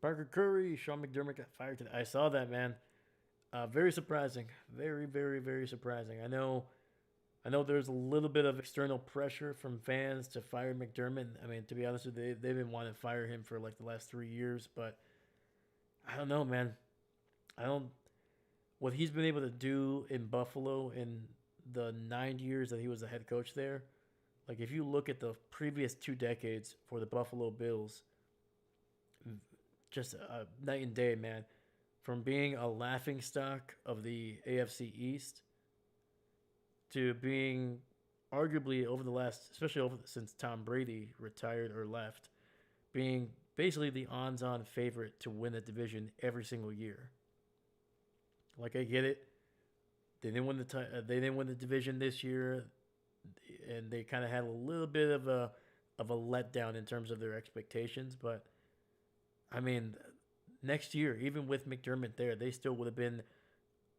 Parker Curry, Sean McDermott got fired today. I saw that, man. Very surprising. Very, very, very surprising. I know there's a little bit of external pressure from fans to fire McDermott. I mean, to be honest with you, they've been wanting to fire him for like the last 3 years, but I don't know, man. I don't what he's been able to do in Buffalo in the 9 years that he was the head coach there. Like if you look at the previous 2 decades for the Buffalo Bills, just night and day, man. From being a laughing stock of the AFC East to being arguably over the last, especially since Tom Brady retired or left, being basically the odds-on favorite to win the division every single year. Like I get it, they didn't win the division this year, and they kind of had a little bit of a letdown in terms of their expectations. But I mean, next year, even with McDermott there, they still would have been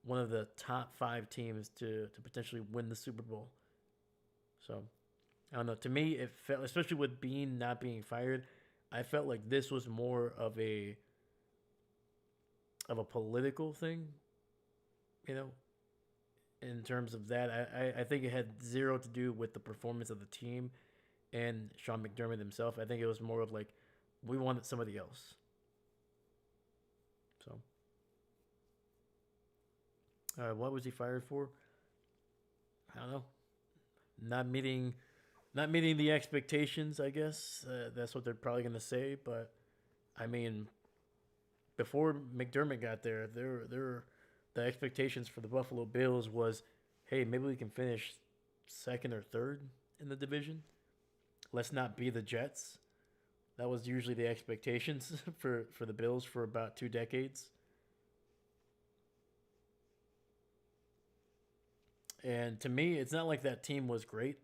one of the top 5 teams to potentially win the Super Bowl. So, I don't know. To me, it felt, especially with Bean not being fired, I felt like this was more of a political thing, you know, in terms of that. I think it had zero to do with the performance of the team and Sean McDermott himself. I think it was more of like, we wanted somebody else. So, what was he fired for? I don't know. Not meeting the expectations, I guess. That's what they're probably going to say. But, I mean, before McDermott got there, the expectations for the Buffalo Bills was, hey, maybe we can finish 2nd or 3rd in the division. Let's not be the Jets. That was usually the expectations for the Bills for about 2 decades. And to me, it's not like that team was great.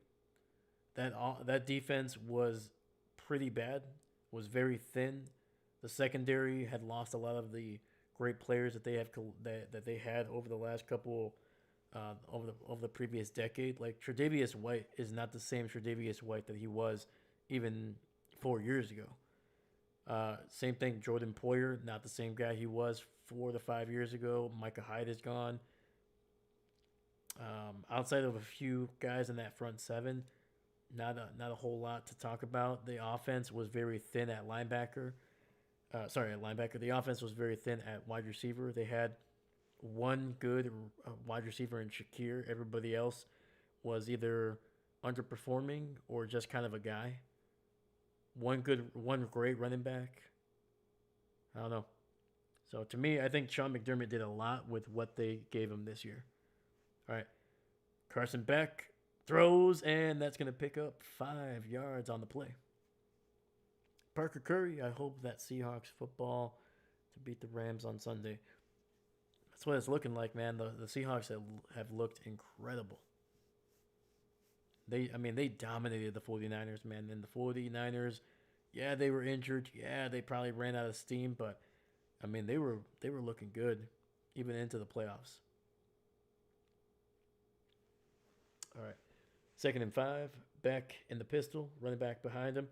That defense was pretty bad, was very thin. The secondary had lost a lot of the great players that they had over the last couple over the previous decade. Like Tre'Davious White is not the same Tre'Davious White that he was even 4 years ago. Same thing, Jordan Poyer, not the same guy he was 4 to 5 years ago. Micah Hyde is gone. Outside of a few guys in that front 7, not a whole lot to talk about. The offense was very thin at linebacker. At linebacker. The offense was very thin at wide receiver. They had one good wide receiver in Shakir. Everybody else was either underperforming or just kind of a guy. One great running back. I don't know. So to me, I think Sean McDermott did a lot with what they gave him this year. All right. Carson Beck throws, and that's going to pick up 5 yards on the play. Parker Curry, I hope that Seahawks football to beat the Rams on Sunday. That's what it's looking like, man. The Seahawks have looked incredible. They dominated the 49ers, man. And the 49ers, yeah, they were injured. Yeah, they probably ran out of steam, but I mean, they were looking good even into the playoffs. All right. 2nd and 5. Beck in the pistol. Running back behind him.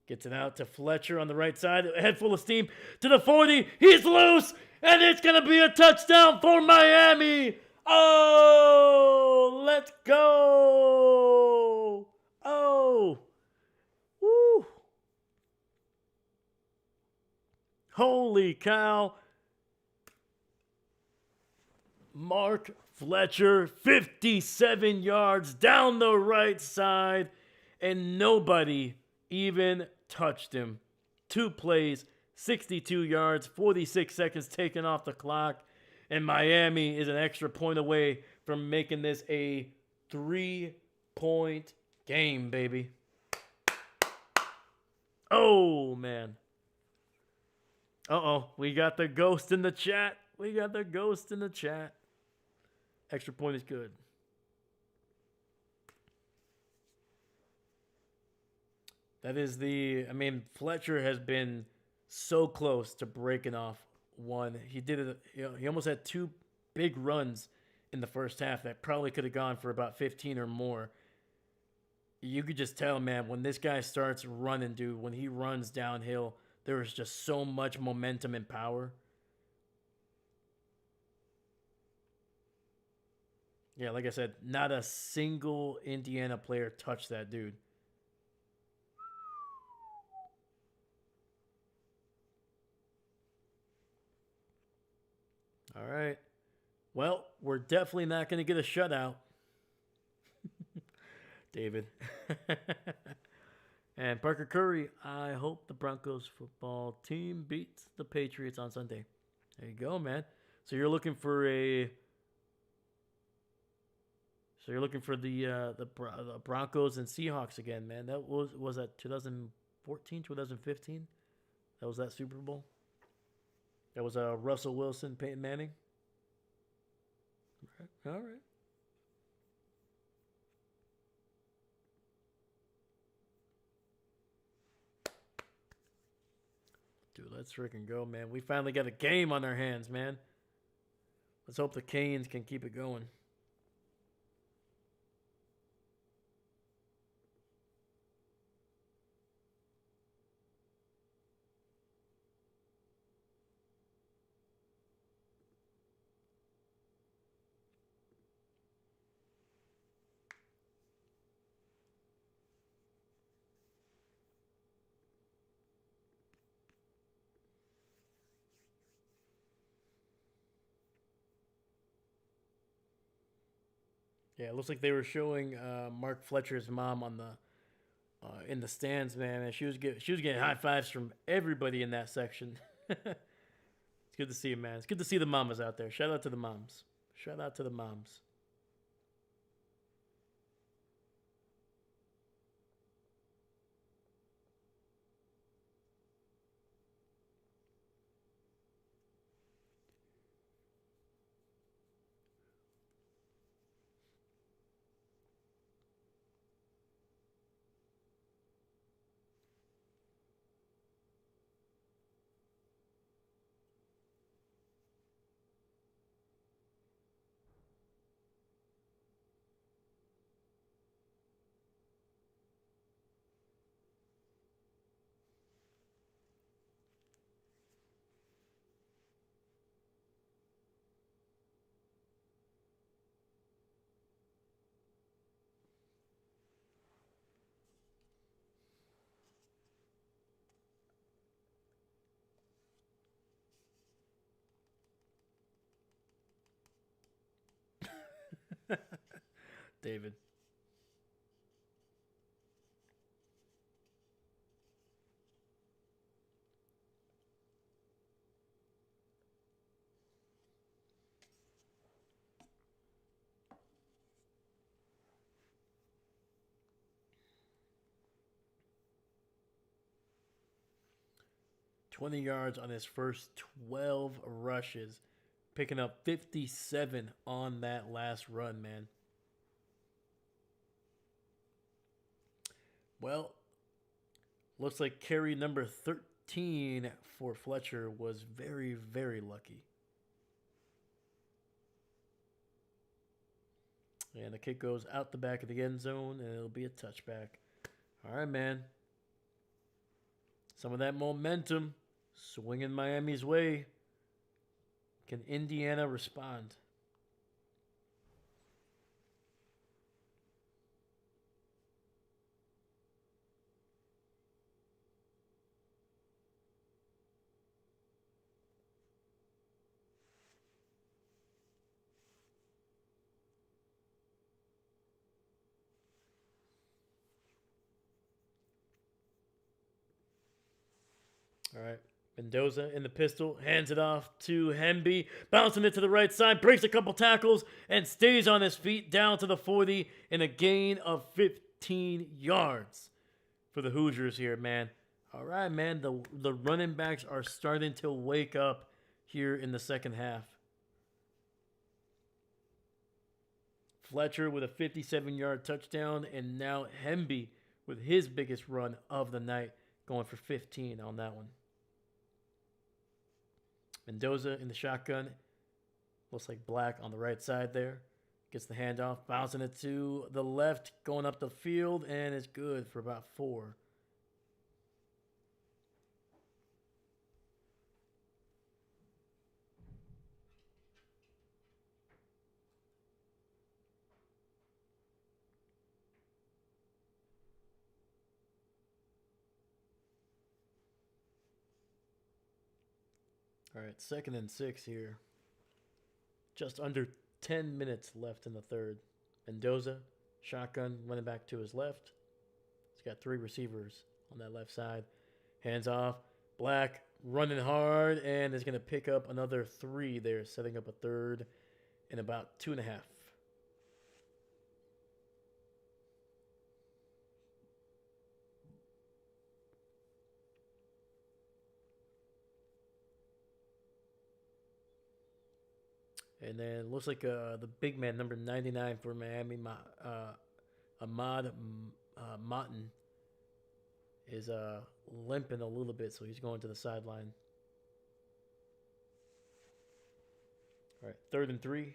Gets it out to Fletcher on the right side. Head full of steam to the 40. He's loose. And it's going to be a touchdown for Miami. Oh, let's go. Oh. Woo. Holy cow. Mark Fletcher, 57 yards down the right side, and nobody even touched him. 2 plays, 62 yards, 46 seconds taken off the clock, and Miami is an extra point away from making this a 3-point game, baby. Oh, man. Uh-oh, we got the ghost in the chat. We got the ghost in the chat. Extra point is good. That is Fletcher has been so close to breaking off one. He did it, he almost had 2 big runs in the first half that probably could have gone for about 15 or more. You could just tell, man, when this guy starts running, dude, when he runs downhill, there is just so much momentum and power. Yeah, like I said, not a single Indiana player touched that dude. All right. Well, we're definitely not going to get a shutout. David. And Parker Curry, I hope the Broncos football team beats the Patriots on Sunday. There you go, man. So you're looking for the Broncos and Seahawks again, man. That was that 2014, 2015? That was that Super Bowl? That was Russell Wilson, Peyton Manning? All right. Dude, let's freaking go, man. We finally got a game on our hands, man. Let's hope the Canes can keep it going. Yeah, it looks like they were showing Mark Fletcher's mom on the in the stands, man. And she was getting high fives from everybody in that section. It's good to see you, man. It's good to see the mamas out there. Shout out to the moms. Shout out to the moms. David. $20 yards on his first 12 rushes, picking up 57 on that last run, man. Well, looks like carry number 13 for Fletcher was very, very lucky. And the kick goes out the back of the end zone, and it'll be a touchback. All right, man. Some of that momentum swinging Miami's way. Can Indiana respond? All right. Mendoza in the pistol, hands it off to Hemby, bouncing it to the right side, breaks a couple tackles, and stays on his feet down to the 40 in a gain of 15 yards for the Hoosiers here, man. All right, man. The running backs are starting to wake up here in the second half. Fletcher with a 57-yard touchdown, and now Hemby with his biggest run of the night, going for 15 on that one. Mendoza in the shotgun. Looks like Black on the right side there. Gets the handoff, bouncing it to the left, going up the field, and it's good for about 4. All right, 2nd and 6 here. Just under 10 minutes left in the third. Mendoza, shotgun, running back to his left. He's got 3 receivers on that left side. Hands off. Black running hard and is going to pick up another 3 there, setting up a third in about 2.5. And then looks like the big man, number 99 for Miami, Ahmad Matan, is limping a little bit, so he's going to the sideline. All right, 3rd and 3.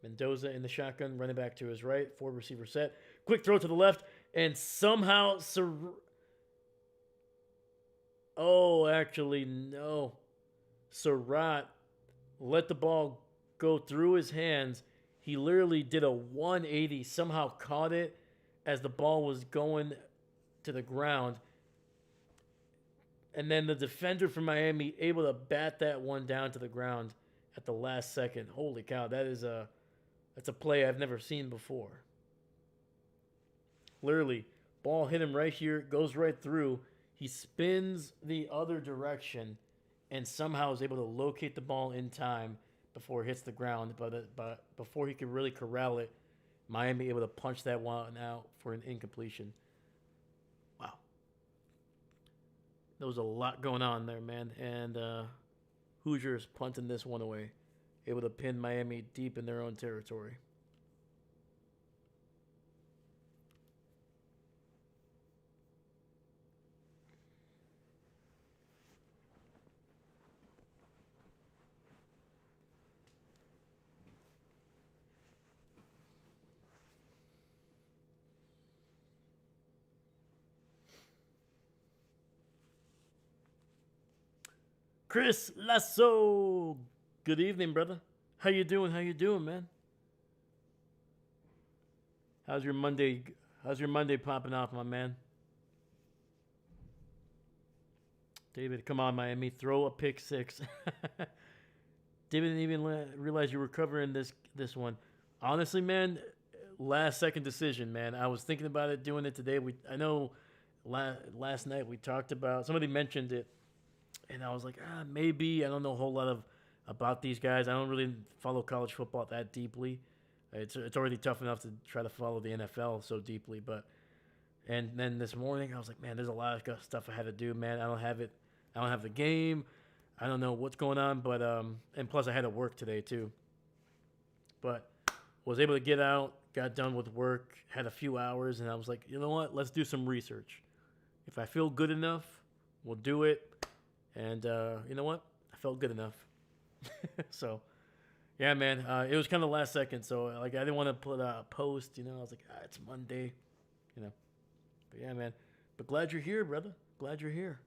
Mendoza in the shotgun, running back to his right, 4 receiver set. Quick throw to the left, and somehow actually, no. Surratt let the ball go through his hands. He literally did a 180, somehow caught it as the ball was going to the ground. And then the defender from Miami able to bat that one down to the ground at the last second. Holy cow, that's a play I've never seen before. Literally, ball hit him right here, goes right through. He spins the other direction and somehow is able to locate the ball in time before it hits the ground. But before he could really corral it, Miami able to punch that one out for an incompletion. Wow. There was a lot going on there, man. And Hoosiers punting this one away. Able to pin Miami deep in their own territory. Chris Lasso, good evening, brother. How you doing? How you doing, man? How's your Monday? How's your Monday popping off, my man? David, come on, Miami, throw a pick 6. David didn't even realize you were covering this one. Honestly, man, last second decision, man. I was thinking about it, doing it today. I know last night we talked about, somebody mentioned it, and I was like, maybe. I don't know a whole lot about these guys. I don't really follow college football that deeply. It's already tough enough to try to follow the NFL so deeply, and then this morning I was like, man, there's a lot of stuff I had to do, man. I don't have it. I don't have the game. I don't know what's going on, but and plus I had to work today too. But was able to get out, got done with work, had a few hours, and I was like, you know what? Let's do some research. If I feel good enough, we'll do it. And you know what? I felt good enough. So Yeah, man. It was kind of last second, so like I didn't want to put a post. I was like, it's Monday, you know. But yeah, man. But glad you're here, brother. Glad you're here.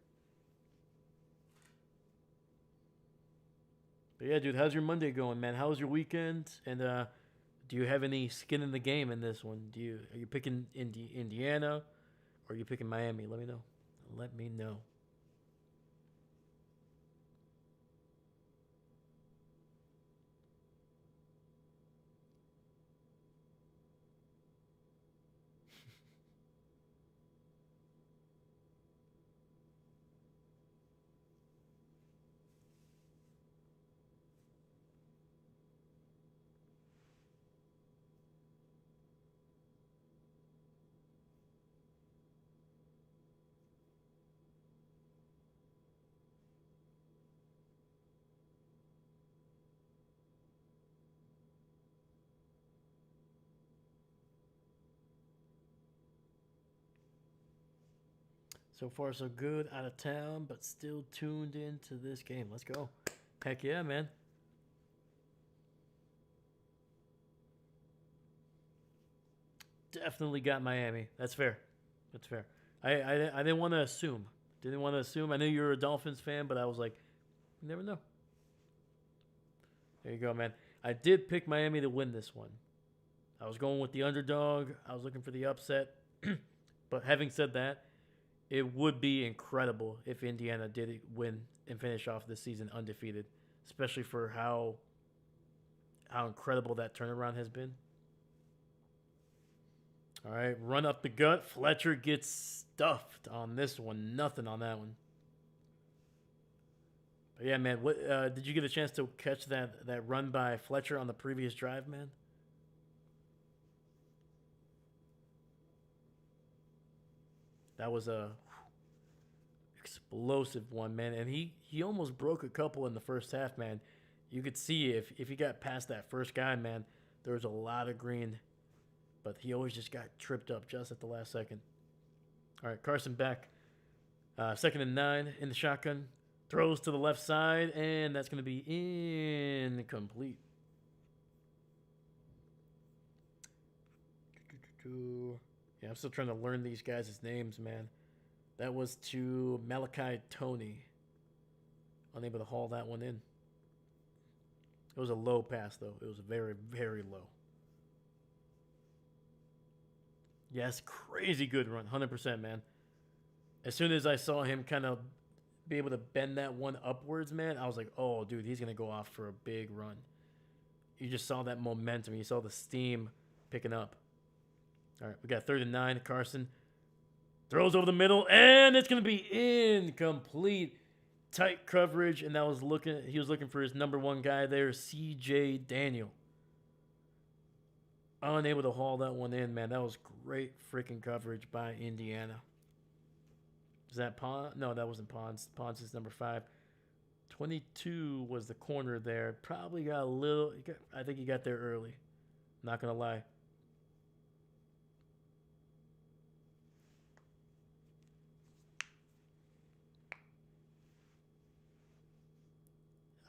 But yeah, dude, how's your Monday going, man? How's your weekend? And do you have any skin in the game in this one? Are you picking Indiana or are you picking Miami? Let me know. Let me know. So far, so good. Out of town, but still tuned into this game. Let's go. Heck yeah, man. Definitely got Miami. That's fair. That's fair. I didn't want to assume. Didn't want to assume. I knew you were a Dolphins fan, but I was like, you never know. There you go, man. I did pick Miami to win this one. I was going with the underdog. I was looking for the upset. But having said that, it would be incredible if Indiana did win and finish off this season undefeated, especially for how incredible that turnaround has been. All right, run up the gut. Fletcher gets stuffed on this one. Nothing on that one. But yeah, man. What did you get a chance to catch that run by Fletcher on the previous drive, man? That was a explosive one, man. And he almost broke a couple in the first half, man. You could see if he got past that first guy, man, there was a lot of green, but he always just got tripped up just at the last second. All right, Carson back. Second and 9 in the shotgun. Throws to the left side, and that's going to be incomplete. Yeah, I'm still trying to learn these guys' names, man. That was to Malachi Tony. Unable to haul that one in. It was a low pass, though. It was very, very low. Yes, crazy good run. 100%, man. As soon as I saw him kind of be able to bend that one upwards, man, I was like, oh, dude, he's going to go off for a big run. You just saw that momentum. You saw the steam picking up. All right, we got 3rd and 9. Carson throws over the middle, and it's going to be incomplete. Tight coverage, and he was looking for his number 1 guy there, C.J. Daniel. Unable to haul that one in, man. That was great freaking coverage by Indiana. Is that Pond? No, that wasn't Pons. Pons is number 5. 22 was the corner there. Probably got a little. I think he got there early. Not gonna lie.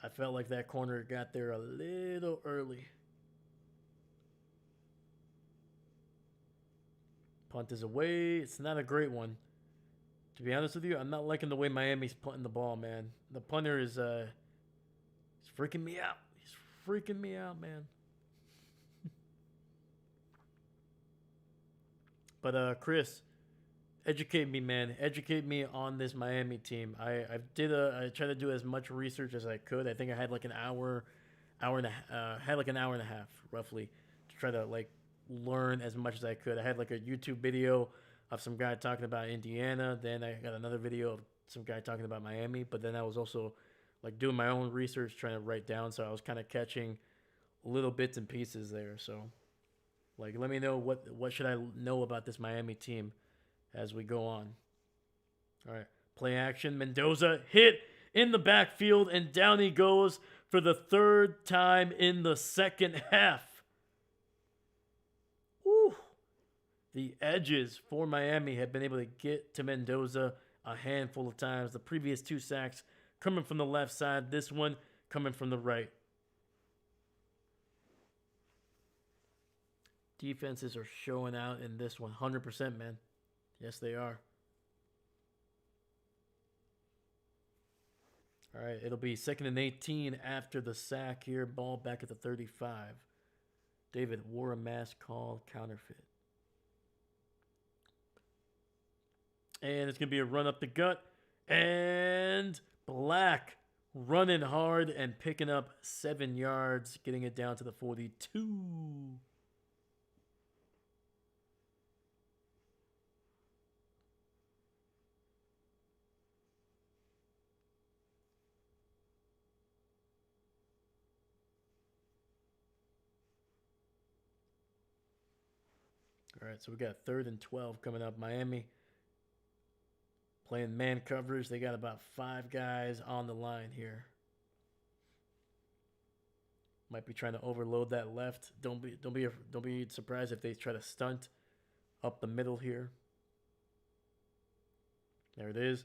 I felt like that corner got there a little early. Punt is away. It's not a great one. To be honest with you, I'm not liking the way Miami's punting the ball, man. The punter is he's freaking me out. He's freaking me out, man. But Chris, educate me, man. Educate me on this Miami team. I tried to do as much research as I could. I think I had like an hour, had like an hour and a half roughly to try to like learn as much as I could. I had like a YouTube video of some guy talking about Indiana. Then I got another video of some guy talking about Miami. But then I was also like doing my own research, trying to write down. So I was kind of catching little bits and pieces there. So like, let me know what should I know about this Miami team as we go on. All right, play action. Mendoza hit in the backfield, and down he goes for the 3rd time in the second half. Woo. The edges for Miami have been able to get to Mendoza a handful of times. The previous 2 sacks coming from the left side. This one coming from the right. Defenses are showing out in this 100%, man. Yes, they are. All right, it'll be 2nd and 18 after the sack here. Ball back at the 35. David wore a mask called counterfeit. And it's going to be a run up the gut. And Black running hard and picking up 7 yards, getting it down to the 42. All right, so we got 3rd and 12 coming up. Miami playing man coverage. They got about 5 guys on the line here. Might be trying to overload that left. Don't be surprised if they try to stunt up the middle here. There it is.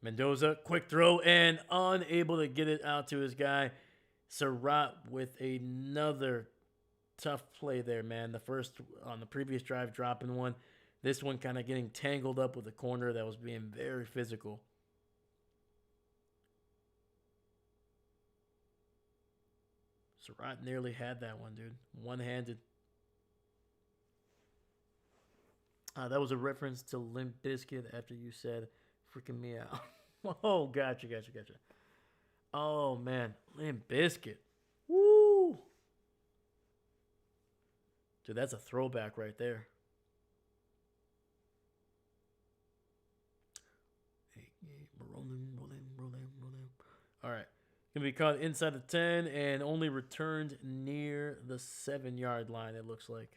Mendoza, quick throw and unable to get it out to his guy. Surratt with another tough play there, man. The first on the previous drive dropping one. This one kind of getting tangled up with a corner that was being very physical. Surratt nearly had that one, dude. One-handed. That was a reference to Limp Bizkit after you said freaking me out. Oh, gotcha. Oh, man. Limp Bizkit. Woo! Dude, that's a throwback right there. Rolling. All right. Going to be caught inside the 10 and only returned near the 7-yard line, it looks like.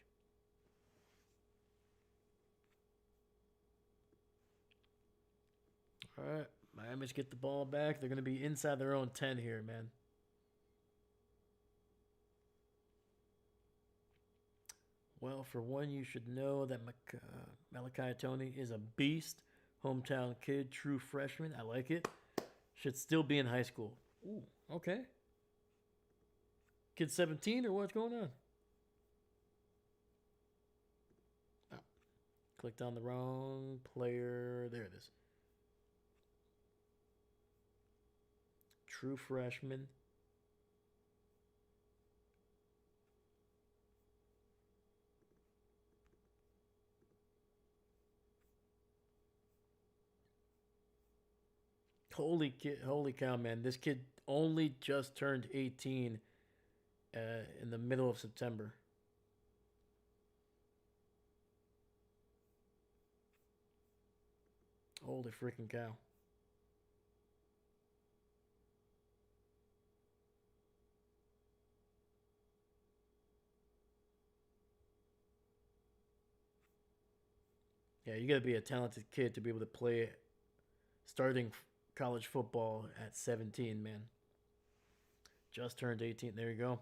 All right. Miami's get the ball back. They're going to be inside their own 10 here, man. Well, for one, you should know that Malachi Tony is a beast. Hometown kid, true freshman. I like it. Should still be in high school. Ooh, okay. Kid 17 or what's going on? Oh, clicked on the wrong player. There it is. True freshman. Holy cow, man! This kid only just turned 18 in the middle of September. Holy freaking cow! Yeah, you got to be a talented kid to be able to play starting college football at 17, man. Just turned 18. There you go.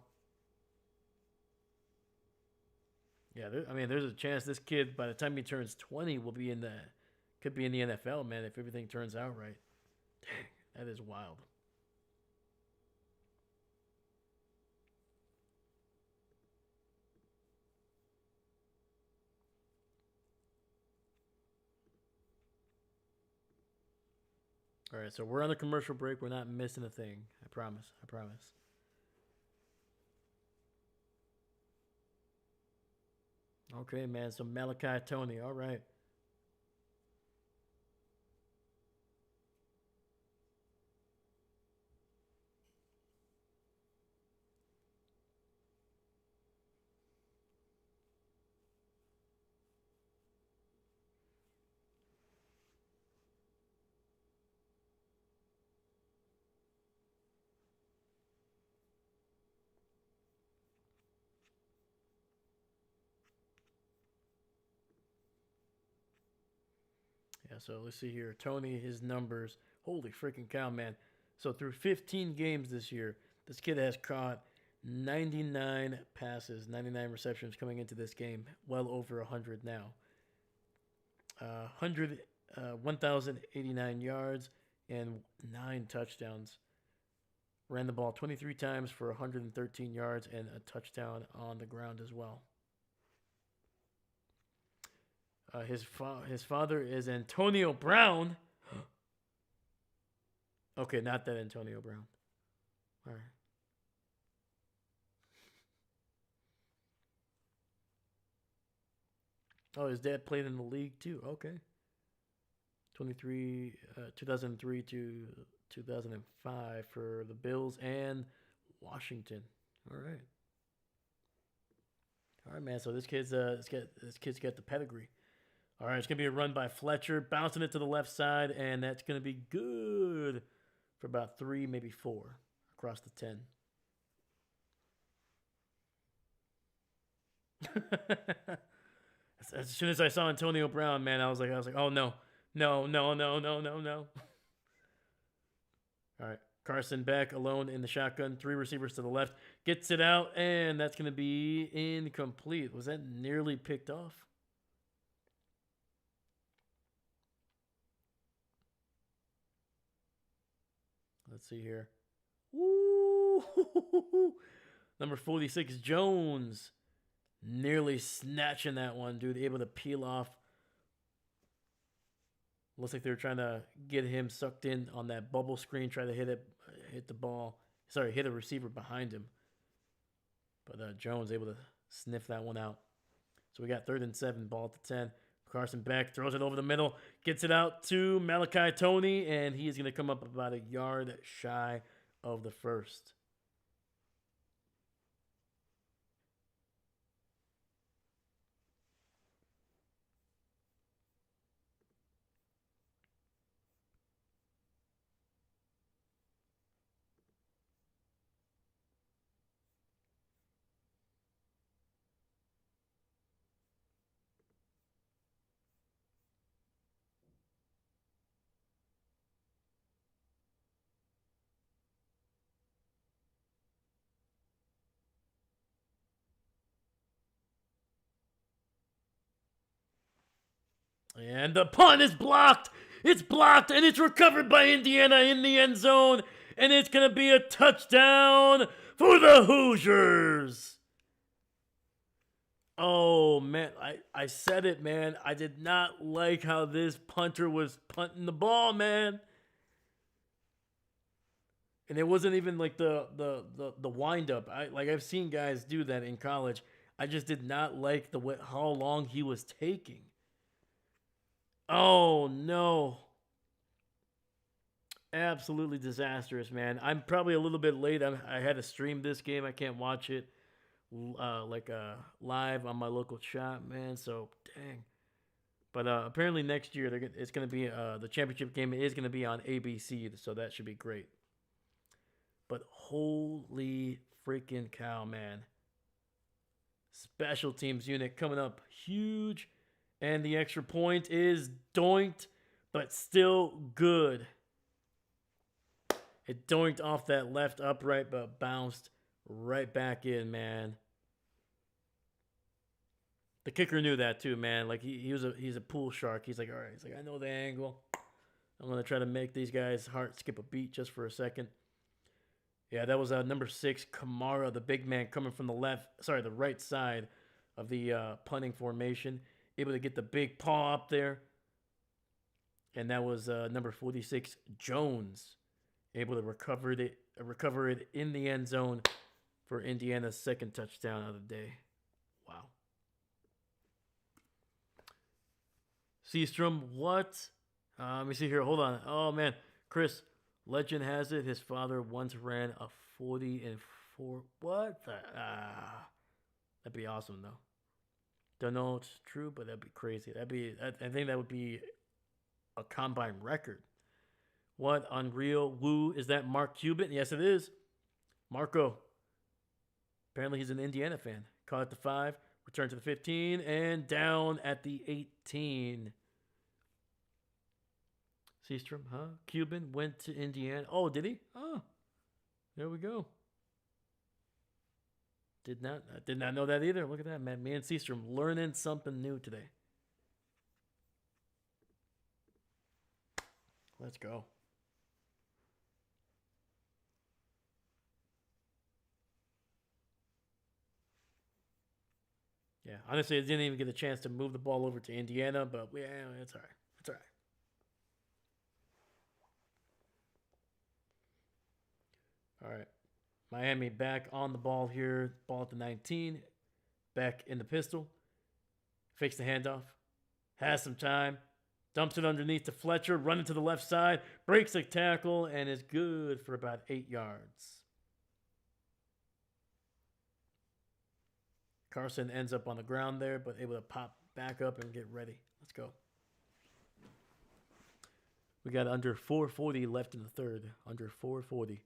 Yeah, there's a chance this kid, by the time he turns 20, could be in the NFL, man, if everything turns out right. Dang, that is wild. All right, so we're on the commercial break. We're not missing a thing. I promise. Okay, man. So Malachi Tony. All right. Yeah, so let's see here. Tony, his numbers. Holy freaking cow, man. So through 15 games this year, this kid has caught 99 passes, 99 receptions coming into this game. Well over 100 now. 1,089 yards and 9 touchdowns. Ran the ball 23 times for 113 yards and a touchdown on the ground as well. His father is Antonio Brown. Okay, not that Antonio Brown. All right. Oh, his dad played in the league too. Okay. 2003 to 2005 for the Bills and Washington. All right. All right, man. So this kid's got the pedigree. All right, it's gonna be a run by Fletcher, bouncing it to the left side, and that's gonna be good for about 3, maybe 4 across the 10. As soon as I saw Antonio Brown, man, I was like, oh no, no, no, no, no, no, no. All right, Carson back alone in the shotgun, 3 receivers to the left, gets it out, and that's gonna be incomplete. Was that nearly picked off? Let's see here. Woo! Number 46, Jones. Nearly snatching that one, dude. Able to peel off. Looks like they were trying to get him sucked in on that bubble screen, try to hit the ball. Sorry, hit a receiver behind him. But Jones able to sniff that one out. So we got 3rd and 7, ball to 10. Carson back, throws it over the middle, gets it out to Malachi Tony, and he's going to come up about a yard shy of the first. And the punt is blocked. It's blocked, and it's recovered by Indiana in the end zone. And it's going to be a touchdown for the Hoosiers. Oh, man. I said it, man. I did not like how this punter was punting the ball, man. And it wasn't even like the wind up. I've seen guys do that in college. I just did not like how long he was taking. Oh no. Absolutely disastrous, man. I'm probably a little bit late. I had to stream this game. I can't watch it live on my local shop, man. So dang. But apparently next year it's going to be the championship game is going to be on ABC, so that should be great. But holy freaking cow, man! Special teams unit coming up huge, and the extra point is doinked, but still good. It doinked off that left upright, but bounced right back in, man. The kicker knew that too, man. Like he's a pool shark. He's like, all right. He's like, I know the angle. I'm gonna try to make these guys' heart skip a beat just for a second. Yeah, that was number 6, Kamara, the big man coming from the right side of the punting formation, able to get the big paw up there. And that was number 46, Jones, able to recover it in the end zone for Indiana's 2nd touchdown of the day. Wow. Seastrom, what? Let me see here. Hold on. Oh, man. Chris, legend has it his father once ran a 40-4. What? That'd be awesome, though. Don't know if it's true, but that'd be crazy. I think that would be a combine record. What unreal woo is that? Mark Cuban? Yes, it is. Marco. Apparently, he's an Indiana fan. Caught at the 5, returned to the 15, and down at the 18. Seastrom, huh? Cuban went to Indiana. Oh, did he? Oh, there we go. I did not know that either. Look at that, man. Me and Seastrom learning something new today. Let's go. Yeah, honestly, I didn't even get a chance to move the ball over to Indiana, but yeah, it's all right. It's all right. All right. Miami back on the ball here. Ball at the 19. Back in the pistol. Fakes the handoff. Has some time. Dumps it underneath to Fletcher. Running to the left side. Breaks the tackle and is good for about 8 yards. Carson ends up on the ground there, but able to pop back up and get ready. Let's go. We got under 4:40 left in the third. Under 4:40.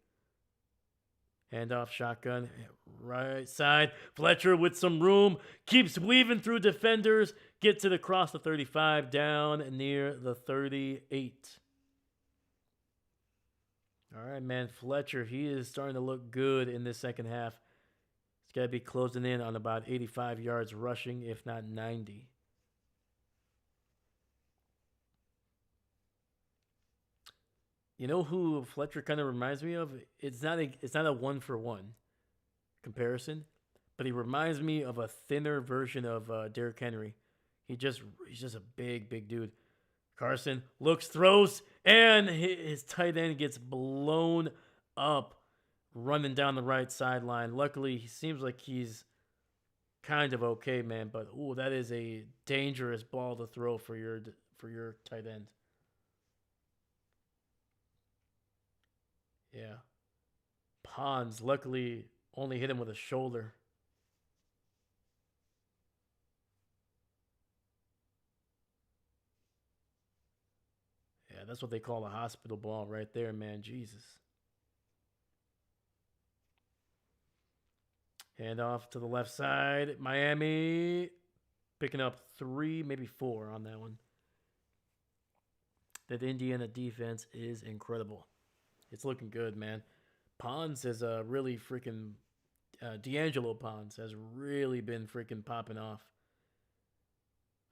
Handoff, shotgun, right side. Fletcher with some room. Keeps weaving through defenders. Get to the cross the 35, down near the 38. All right, man. Fletcher, he is starting to look good in this second half. He's got to be closing in on about 85 yards rushing, if not 90. You know who Fletcher kind of reminds me of? It's not a 1-for-1 comparison, but he reminds me of a thinner version of Derrick Henry. He's just a big dude. Carson looks, throws, and his tight end gets blown up running down the right sideline. Luckily, he seems like he's kind of okay, man. But ooh, that is a dangerous ball to throw for your tight end. Yeah. Pons luckily only hit him with a shoulder. Yeah, that's what they call a hospital ball right there, man. Jesus. Hand off to the left side. Miami picking up 3, maybe 4 on that one. That Indiana defense is incredible. It's looking good, man. Pons has really freaking D'Angelo Pons has really been freaking popping off.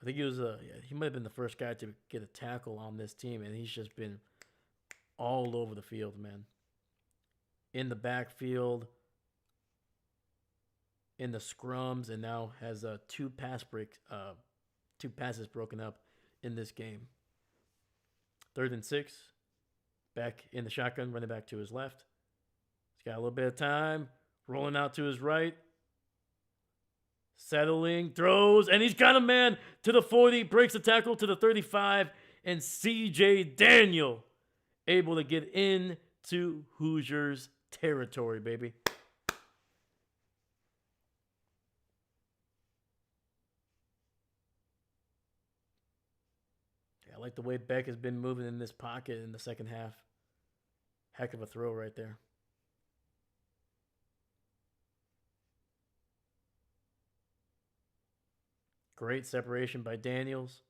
I think he might have been the first guy to get a tackle on this team, and he's just been all over the field, man. In the backfield, in the scrums, and now has 2 passes broken up in this game. 3rd and 6. Back in the shotgun, running back to his left. He's got a little bit of time. Rolling out to his right. Settling, throws, and he's got a man to the 40. Breaks the tackle to the 35. And C.J. Daniel able to get into Hoosiers territory, baby. I like the way Beck has been moving in this pocket in the second half. Heck of a throw right there. Great separation by Daniels.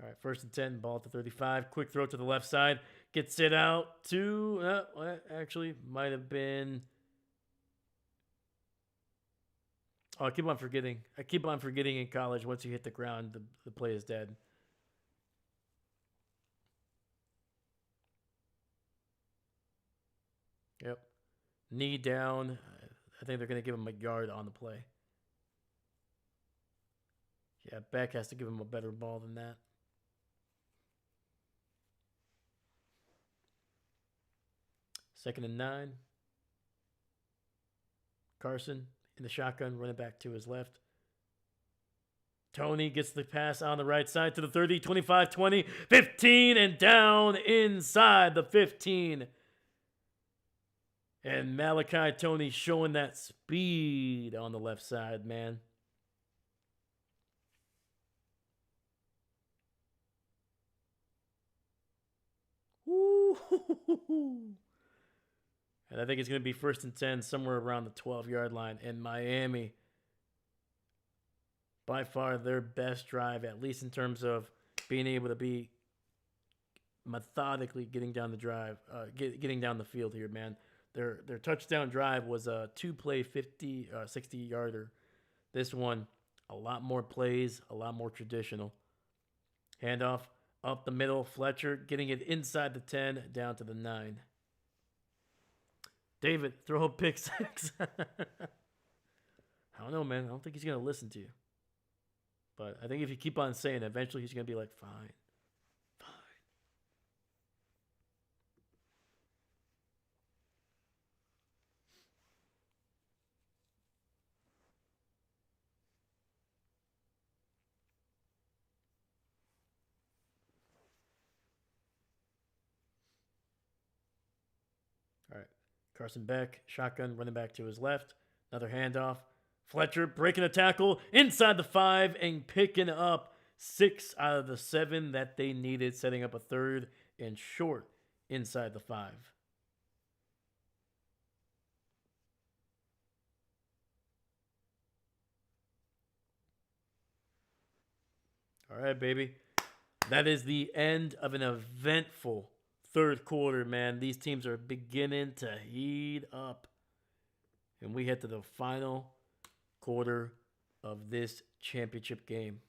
All right, 1st and 10, ball at the 35. Quick throw to the left side. Gets it out to, actually, might have been. Oh, I keep on forgetting. In college, once you hit the ground, the play is dead. Yep. Knee down. I think they're going to give him a yard on the play. Yeah, Beck has to give him a better ball than that. 2nd and 9. Carson in the shotgun, running back to his left. Tony gets the pass on the right side to the 30, 25, 20, 15, and down inside the 15. And Malachi Tony showing that speed on the left side, man. Woo! And I think it's going to be 1st and 10 somewhere around the 12-yard line. And Miami, by far their best drive, at least in terms of being able to be methodically getting down the drive, getting down the field here, man. Their touchdown drive was a 2-play 60-yarder. This one, a lot more plays, a lot more traditional. Handoff Up the middle, Fletcher getting it inside the 10, down to the 9. David, throw a pick six. I don't know, man. I don't think he's going to listen to you. But I think if you keep on saying it, eventually he's going to be like, fine. Fine. All right. Carson Beck, shotgun, running back to his left. Another handoff. Fletcher breaking a tackle inside the 5 and picking up 6 out of the 7 that they needed, setting up a 3rd and short inside the 5. All right, baby. That is the end of an eventful third quarter, man. These teams are beginning to heat up. And we head to the final quarter of this championship game.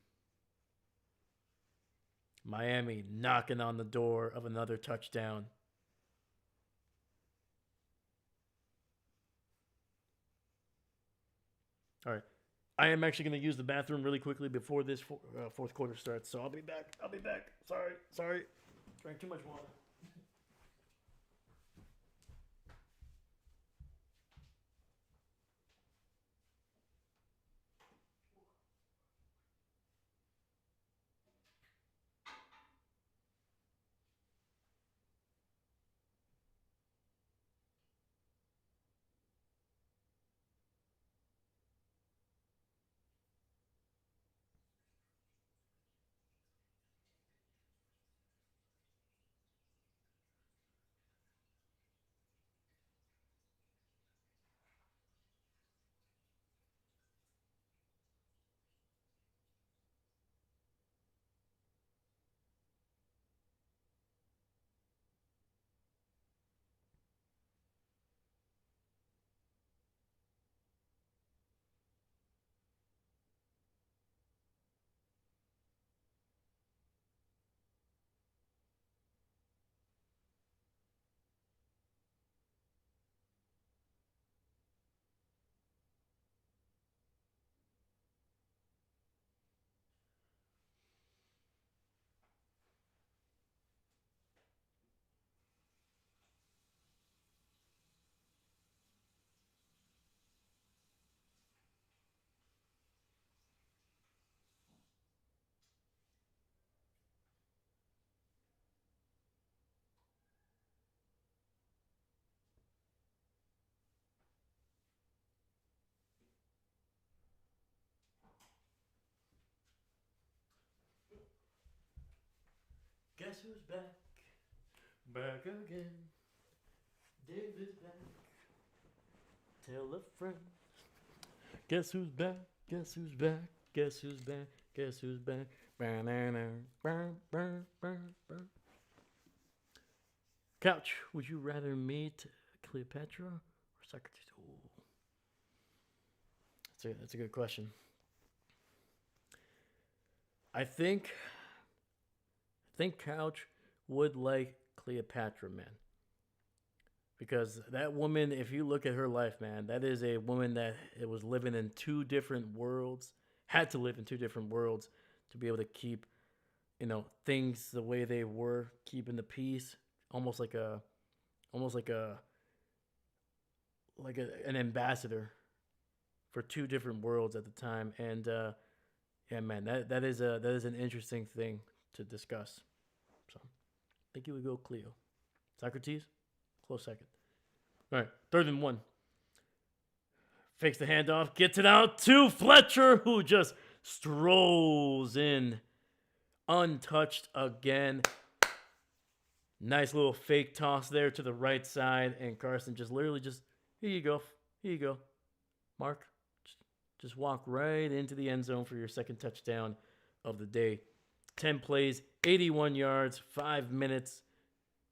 Miami knocking on the door of another touchdown. All right. I am actually going to use the bathroom really quickly before this fourth quarter starts. So I'll be back. Sorry. Drank too much water. Guess who's back? Back again. David's back. Tell a friend. Guess who's back? Guess who's back? Guess who's back? Guess who's back? Couch, would you rather meet Cleopatra or Socrates? Ooh. That's a good question. I think Couch would like Cleopatra, man. Because that woman, if you look at her life, man, that is a woman that it was living in 2 different worlds, had to live in 2 different worlds to be able to keep, things the way they were, keeping the peace, almost like an ambassador for 2 different worlds at the time. And yeah, man, that is an interesting thing to discuss. So I think you would go Cleo. Socrates, close second. All right, 3rd and 1. Fakes the handoff, gets it out to Fletcher, who just strolls in untouched again. Nice little fake toss there to the right side, and Carson just literally here you go, Mark. Just walk right into the end zone for your second touchdown of the day. 10 plays, 81 yards, 5 minutes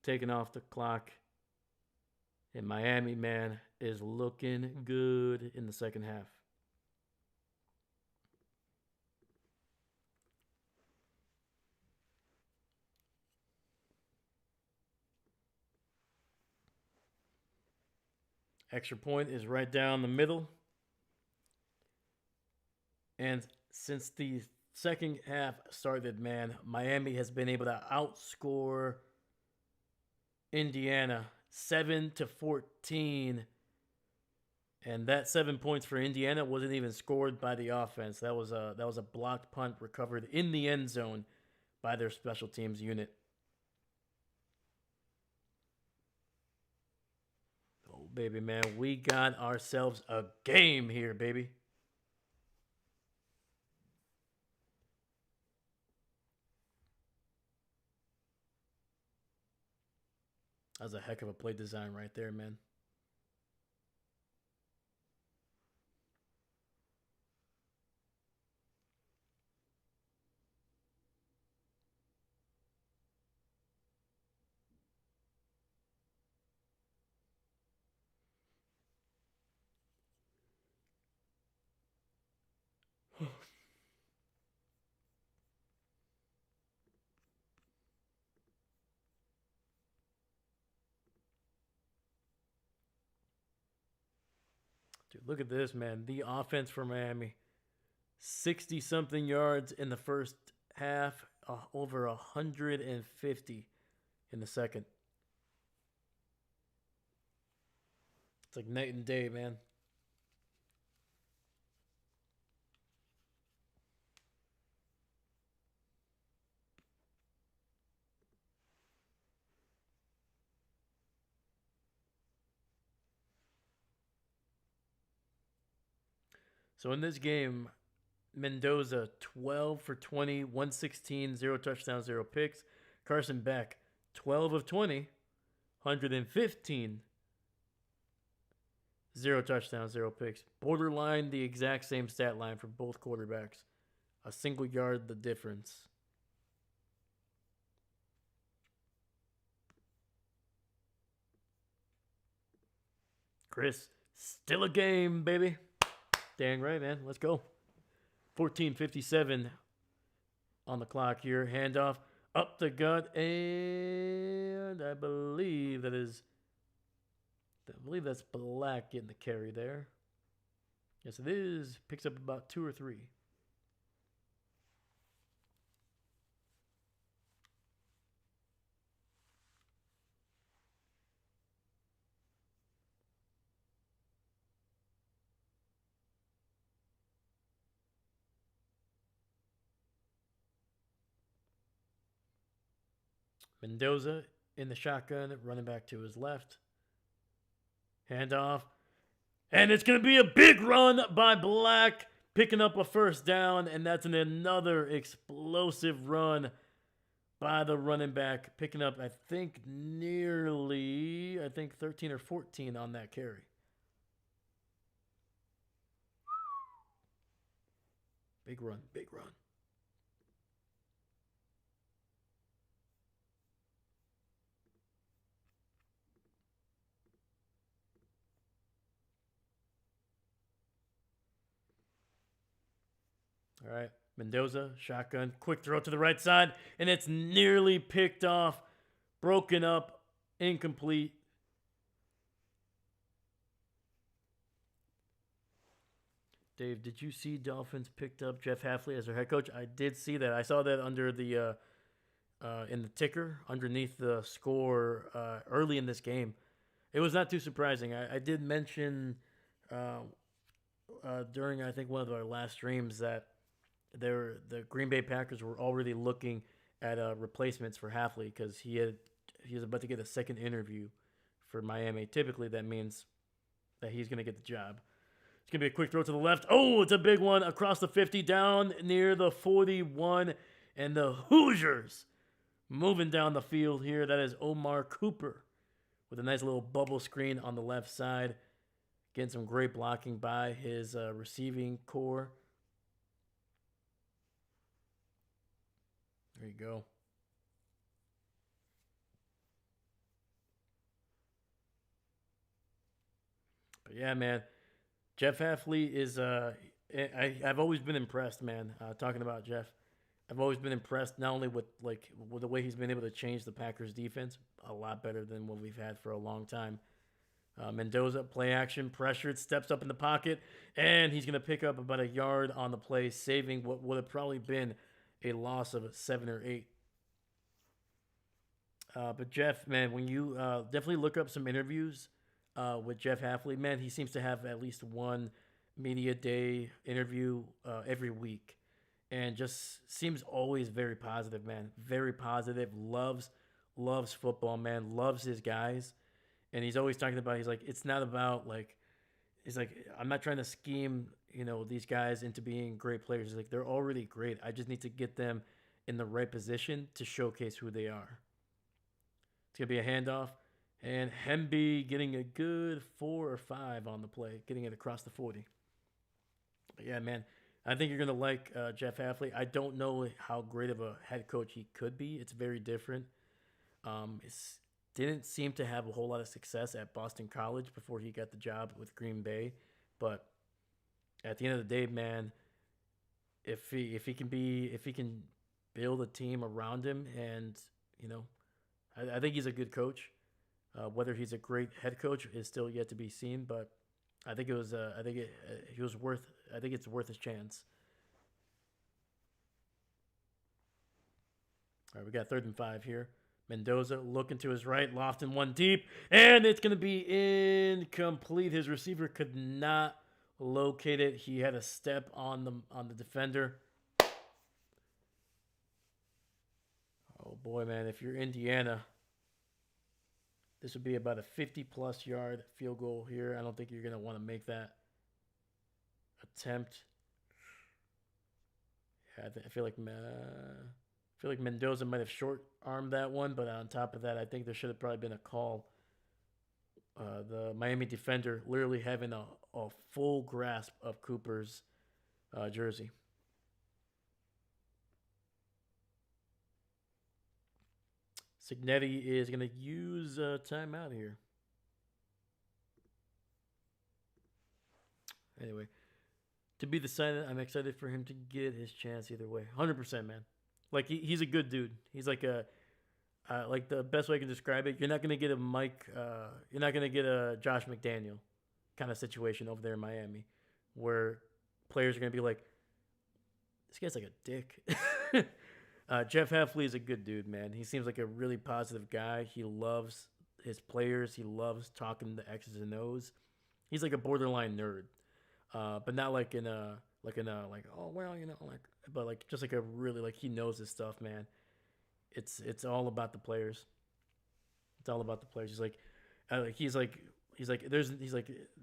taken off the clock. And Miami, man, is looking good in the second half. Extra point is right down the middle. And since the second half started, man, Miami has been able to outscore Indiana 7-14. And that 7 points for Indiana wasn't even scored by the offense. That was a blocked punt recovered in the end zone by their special teams unit. Oh, baby, man, we got ourselves a game here, baby. That was a heck of a play design right there, man. Dude, look at this, man. The offense for Miami, 60 something yards in the first half, over 150 in the second. It's like night and day, man. So in this game, Mendoza 12 for 20, 116, 0 touchdowns, 0 picks. Carson Beck 12 of 20, 115, 0 touchdowns, 0 picks. Borderline the exact same stat line for both quarterbacks. A single yard the difference. Chris, still a game, baby. Dang right, man. Let's go. 14:57 on the clock here. Handoff up the gut, and I believe that's Black getting the carry there. Yes, it is. Picks up about 2 or 3. Mendoza in the shotgun, running back to his left. Handoff. And it's going to be a big run by Black, picking up a first down, and that's another explosive run by the running back, picking up, I think 13 or 14 on that carry. Big run, big run. All right, Mendoza, shotgun, quick throw to the right side, and it's nearly picked off, broken up, incomplete. Dave, did you see Dolphins picked up Jeff Hafley as their head coach? I did see that. I saw that under the in the ticker underneath the score early in this game. It was not too surprising. I did mention during I think one of our last streams that the Green Bay Packers were already looking at replacements for Hafley because he was about to get a second interview for Miami. Typically, that means that he's going to get the job. It's going to be a quick throw to the left. Oh, it's a big one across the 50, down near the 41, and the Hoosiers moving down the field here. That is Omar Cooper with a nice little bubble screen on the left side. Getting some great blocking by his receiving core. There you go. But yeah, man, Jeff Hafley is. I've always been impressed, man. Talking about Jeff, I've always been impressed not only with the way he's been able to change the Packers defense a lot better than what we've had for a long time, Mendoza, play action, pressured, steps up in the pocket, and he's going to pick up about a yard on the play, saving what would have probably been a loss of 7 or 8. But Jeff, man, when you definitely look up some interviews with Jeff Halfley, man, he seems to have at least one media day interview every week, and just seems always very positive, man. Very positive. Loves football, man. Loves his guys, and he's always talking about. He's like, it's not about like. He's like, I'm not trying to scheme, these guys into being great players. He's like, they're already great. I just need to get them in the right position to showcase who they are. It's gonna be a handoff, and Hemby getting a good 4 or 5 on the play, getting it across the 40. But yeah, man, I think you're gonna like Jeff Halfley. I don't know how great of a head coach he could be. It's very different. It's didn't seem to have a whole lot of success at Boston College before he got the job with Green Bay, but at the end of the day, man, if he can build a team around him, and you know, I think he's a good coach. Whether he's a great head coach is still yet to be seen, but I think it was. He was worth. I think it's worth his chance. All right, we got 3rd and 5 here. Mendoza looking to his right, Lofton one deep, and it's going to be incomplete. His receiver could not locate it. He had a step on the defender. Oh boy, man! If you're Indiana, this would be about a 50-plus yard field goal here. I don't think you're going to want to make that attempt. Yeah, I feel like Mendoza might have short armed that one, but on top of that, I think there should have probably been a call. The Miami defender literally having a full grasp of Cooper's jersey. Signetti is going to use timeout here. Anyway, to be decided, I'm excited for him to get his chance either way. 100%, man. Like he's a good dude. He's like the best way I can describe it. You're not gonna get a Mike. You're not gonna get a Josh McDaniel kind of situation over there in Miami, where players are gonna be like, this guy's like a dick. Jeff Heffley is a good dude, man. He seems like a really positive guy. He loves his players. He loves talking the X's and O's. He's like a borderline nerd, but not like oh well like, but like just like a really like he knows his stuff, man. It's all about the players. It's all about the players. He's like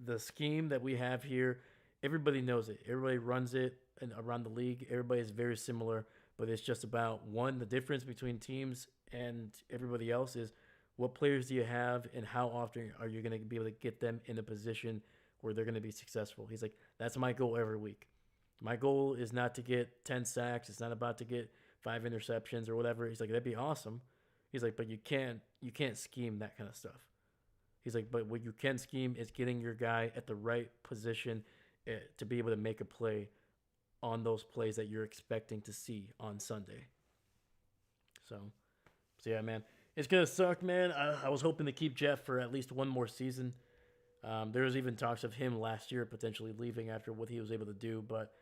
the scheme that we have here. Everybody knows it. Everybody runs it and around the league. Everybody is very similar, but it's just about one. The difference between teams and everybody else is what players do you have, and how often are you going to be able to get them in a position where they're going to be successful. He's like, that's my goal every week. My goal is not to get 10 sacks. It's not about to get 5 interceptions or whatever. He's like, that'd be awesome. He's like, but you can't scheme that kind of stuff. He's like, but what you can scheme is getting your guy at the right position to be able to make a play on those plays that you're expecting to see on Sunday. So yeah, man, it's gonna suck, man. I was hoping to keep Jeff for at least one more season. There was even talks of him last year potentially leaving after what he was able to do, but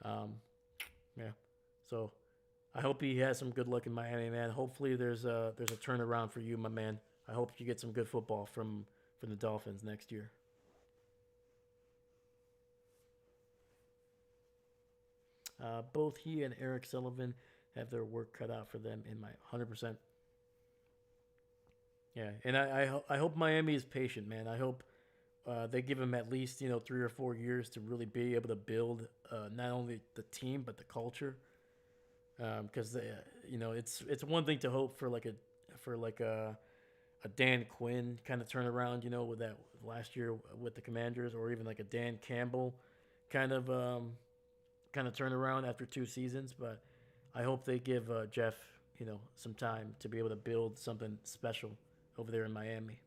yeah. So I hope he has some good luck in Miami, man. Hopefully there's a turnaround for you, my man. I hope you get some good football from the Dolphins next year. Both he and Eric Sullivan have their work cut out for them in my 100%. Yeah, and I hope Miami is patient, man. I hope they give him at least 3 or 4 years to really be able to build not only the team but the culture. Because it's one thing to hope for a Dan Quinn kind of turnaround, with that last year with the Commanders, or even like a Dan Campbell kind of turnaround after 2 seasons. But I hope they give Jeff some time to be able to build something special over there in Miami.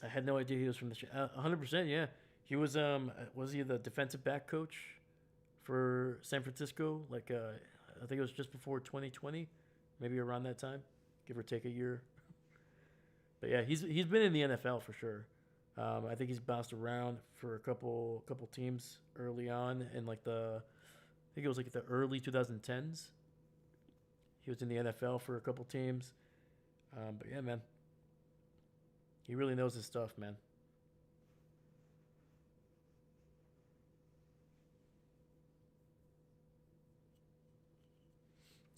I had no idea he was from the 100%. Yeah, he was he the defensive back coach for San Francisco? Like I think it was just before 2020, maybe around that time. give or take a year. But yeah, he's been in the NFL for sure. I think he's bounced around for a couple teams early on in like I think it was like the early 2010s. He was in the NFL for a couple teams. But yeah, man, he really knows his stuff, man.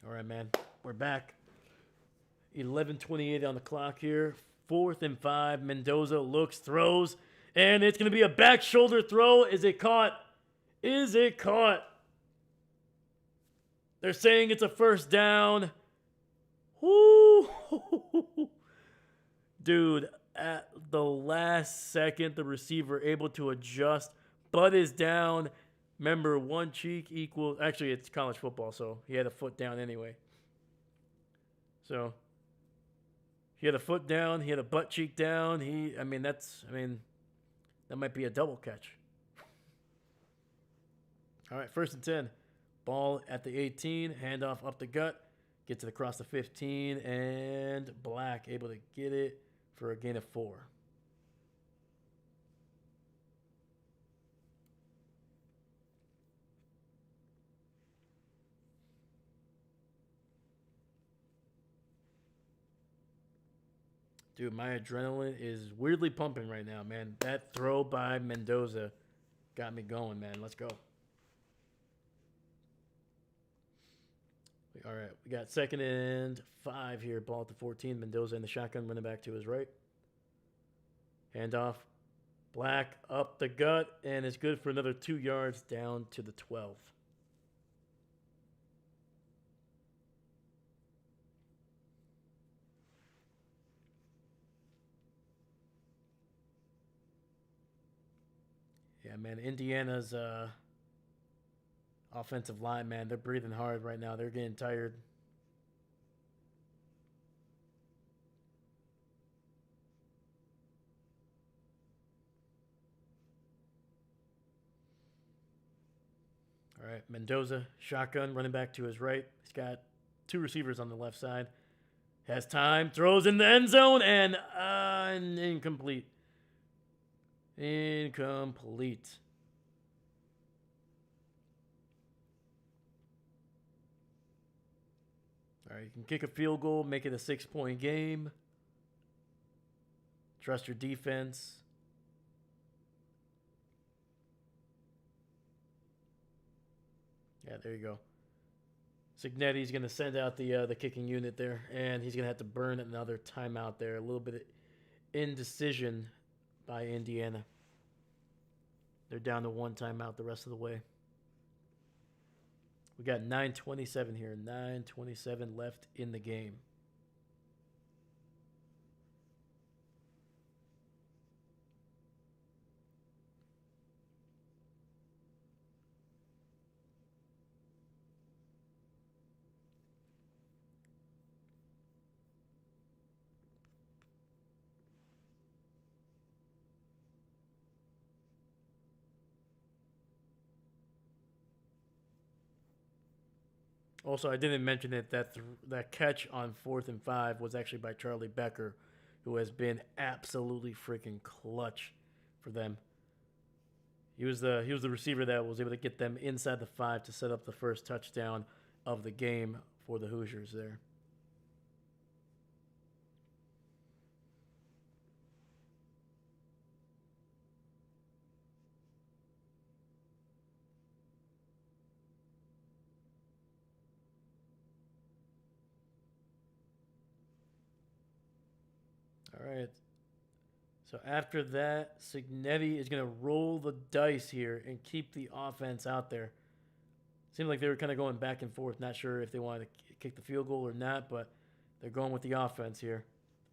All right, man, we're back. 11:28 on the clock here. 4th and 5. Mendoza looks, throws, and it's going to be a back shoulder throw. Is it caught? Is it caught? They're saying it's a first down. Woo! Dude, at the last second, the receiver able to adjust. Butt is down. Remember, one cheek equals... Actually, it's college football, so he had a foot down anyway. So... he had a foot down. He had a butt cheek down. That might be a double catch. All right, 1st and 10. Ball at the 18. Handoff up the gut. Get to the cross the 15. And Black able to get it for a gain of 4. Dude, my adrenaline is weirdly pumping right now, man. That throw by Mendoza got me going, man. Let's go. All right, we got 2nd and 5 here. Ball at the 14. Mendoza in the shotgun, running back to his right. Handoff. Black up the gut, and it's good for another 2 yards down to the 12. Yeah, man, Indiana's offensive line, man, they're breathing hard right now. They're getting tired. All right, Mendoza, shotgun, running back to his right. He's got 2 receivers on the left side. Has time, throws in the end zone, and incomplete. Incomplete. All right, you can kick a field goal, make it a 6-point game. Trust your defense. Yeah, there you go. Signetti's going to send out the kicking unit there, and he's going to have to burn another timeout there. A little bit of indecision by Indiana. They're down to 1 timeout the rest of the way. We got 9:27 here. 9:27 left in the game. Also, I didn't mention it that catch on 4th and 5 was actually by Charlie Becker, who has been absolutely freaking clutch for them. He was the receiver that was able to get them inside the 5 to set up the first touchdown of the game for the Hoosiers there. All right. So after that, Signetti is going to roll the dice here and keep the offense out there. Seemed like they were kind of going back and forth. Not sure if they wanted to kick the field goal or not, but they're going with the offense here.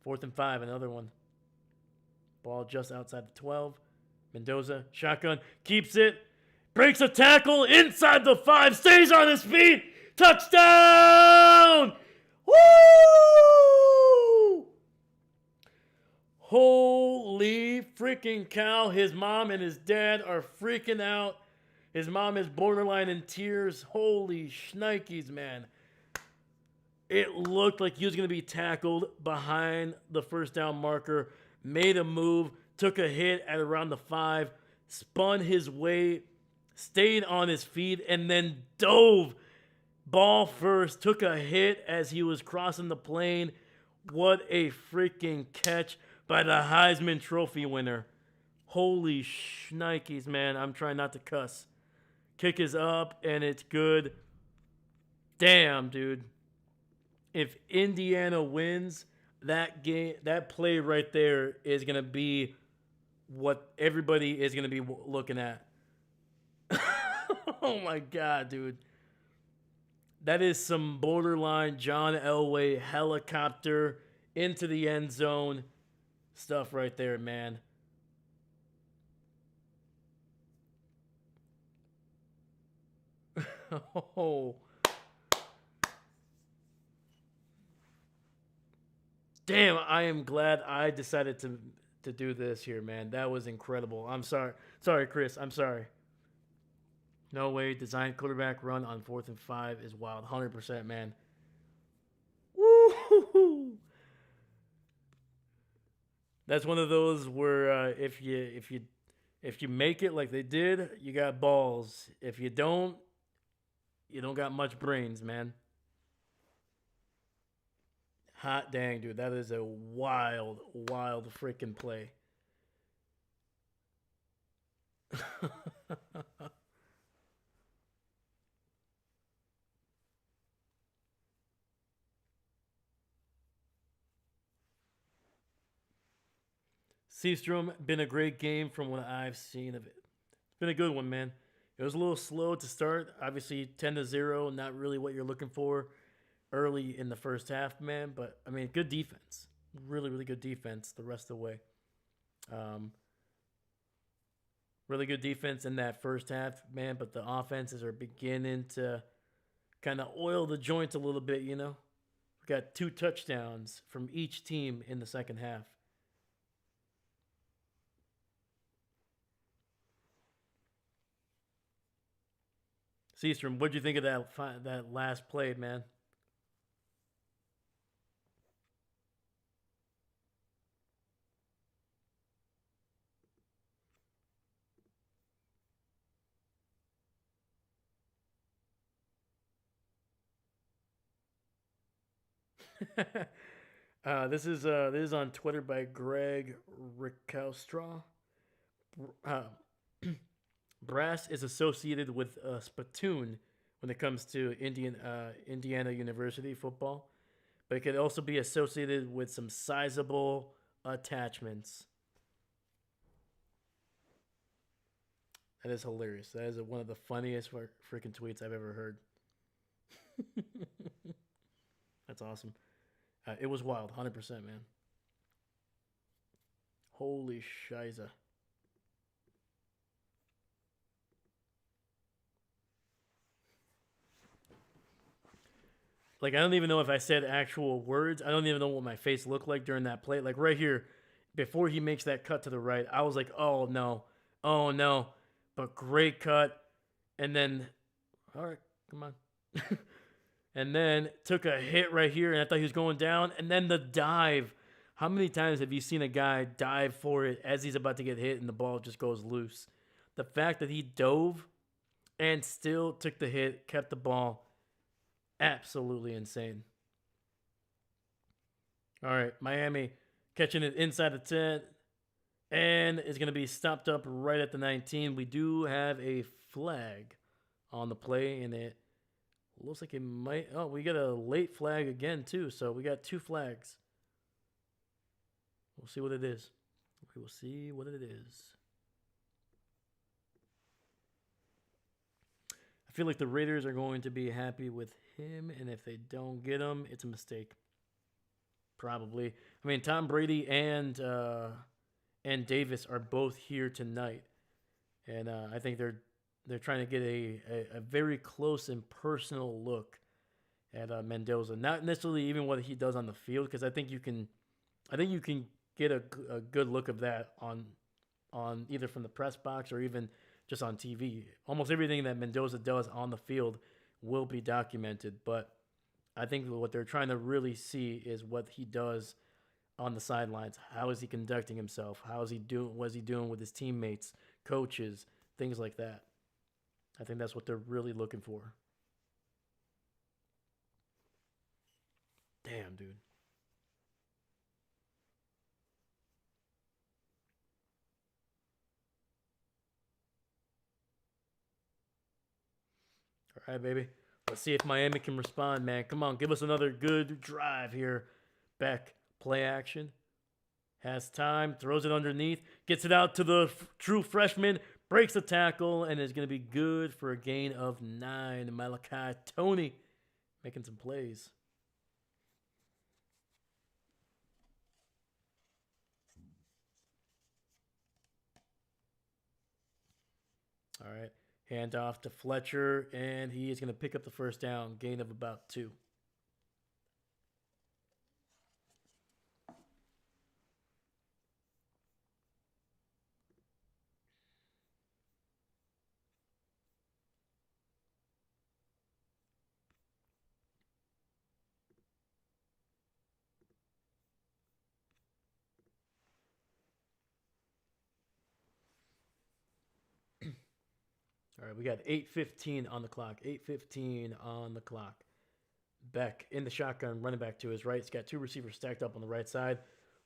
4th and 5, another one. Ball just outside the 12. Mendoza, shotgun, keeps it. Breaks a tackle inside the 5. Stays on his feet. Touchdown! Woo! Holy freaking cow. His mom and his dad are freaking out. His mom is borderline in tears. Holy shnikes, man. It looked like he was going to be tackled behind the first down marker, made a move, took a hit at around the 5, spun his way, stayed on his feet, and then dove ball first, took a hit as he was crossing the plane. What a freaking catch by the Heisman Trophy winner. Holy shnikes, man. I'm trying not to cuss. Kick is up, and it's good. Damn, dude. If Indiana wins, that game, that play right there is going to be what everybody is going to be looking at. Oh my God, dude. That is some borderline John Elway helicopter into the end zone stuff right there, man. Oh, damn, I am glad I decided to do this here, man. That was incredible. I'm sorry. Sorry, Chris. I'm sorry. No way. Design quarterback run on 4th and 5 is wild. 100%, man. Woo! That's one of those where if you make it like they did, you got balls. If you don't got much brains, man. Hot dang, dude. That is a wild, wild freaking play. Seastrom, been a great game from what I've seen of it. It's been a good one, man. It was a little slow to start. Obviously, 10-0, not really what you're looking for early in the first half, man. But, I mean, good defense. Really, really good defense the rest of the way. Um, really good defense in that first half, man. But the offenses are beginning to kind of oil the joint a little bit, you know? We got 2 touchdowns from each team in the second half. Seastrom, what'd you think of that last play, man? This is on Twitter by Greg Rikowstraw. Uh, Brass is associated with Spittoon when it comes to Indiana University football, but it could also be associated with some sizable attachments. That is hilarious. That is one of the funniest freaking tweets I've ever heard. That's awesome. It was wild, 100%, man. Holy shiza. Like, I don't even know if I said actual words. I don't even know what my face looked like during that play. Like, right here, before he makes that cut to the right, I was like, oh no. Oh no. But great cut. And then, all right, come on. And then took a hit right here, and I thought he was going down. And then the dive. How many times have you seen a guy dive for it as he's about to get hit and the ball just goes loose? The fact that he dove and still took the hit, kept the ball, absolutely insane. All right, Miami catching it inside the 10 and is going to be stopped up right at the 19. We do have a flag on the play, and it looks like it might. Oh, we got a late flag again, too. So we got 2 flags. We'll see what it is. We will see what it is. I feel like the Raiders are going to be happy with him, and if they don't get him, it's a mistake. Probably. I mean, Tom Brady and Davis are both here tonight, and I think they're trying to get a very close and personal look at Mendoza. Not necessarily even what he does on the field, because I think you can get a good look of that on either from the press box or even just on TV. Almost everything that Mendoza does on the field will be documented, but I think what they're trying to really see is what he does on the sidelines. How is he conducting himself? How is he doing? What is he doing with his teammates, coaches, things like that? I think that's what they're really looking for. Damn, dude. All right, baby. Let's see if Miami can respond, man. Come on, give us another good drive here. Beck, play action. Has time, throws it underneath, gets it out to the true freshman, breaks the tackle, and is going to be good for a gain of 9. Malachi Tony making some plays. All right. Hand off to Fletcher, and he is going to pick up the first down, gain of about 2. All right, we got 8:15 on the clock. 8:15 on the clock. Beck in the shotgun, running back to his right. He's got 2 receivers stacked up on the right side.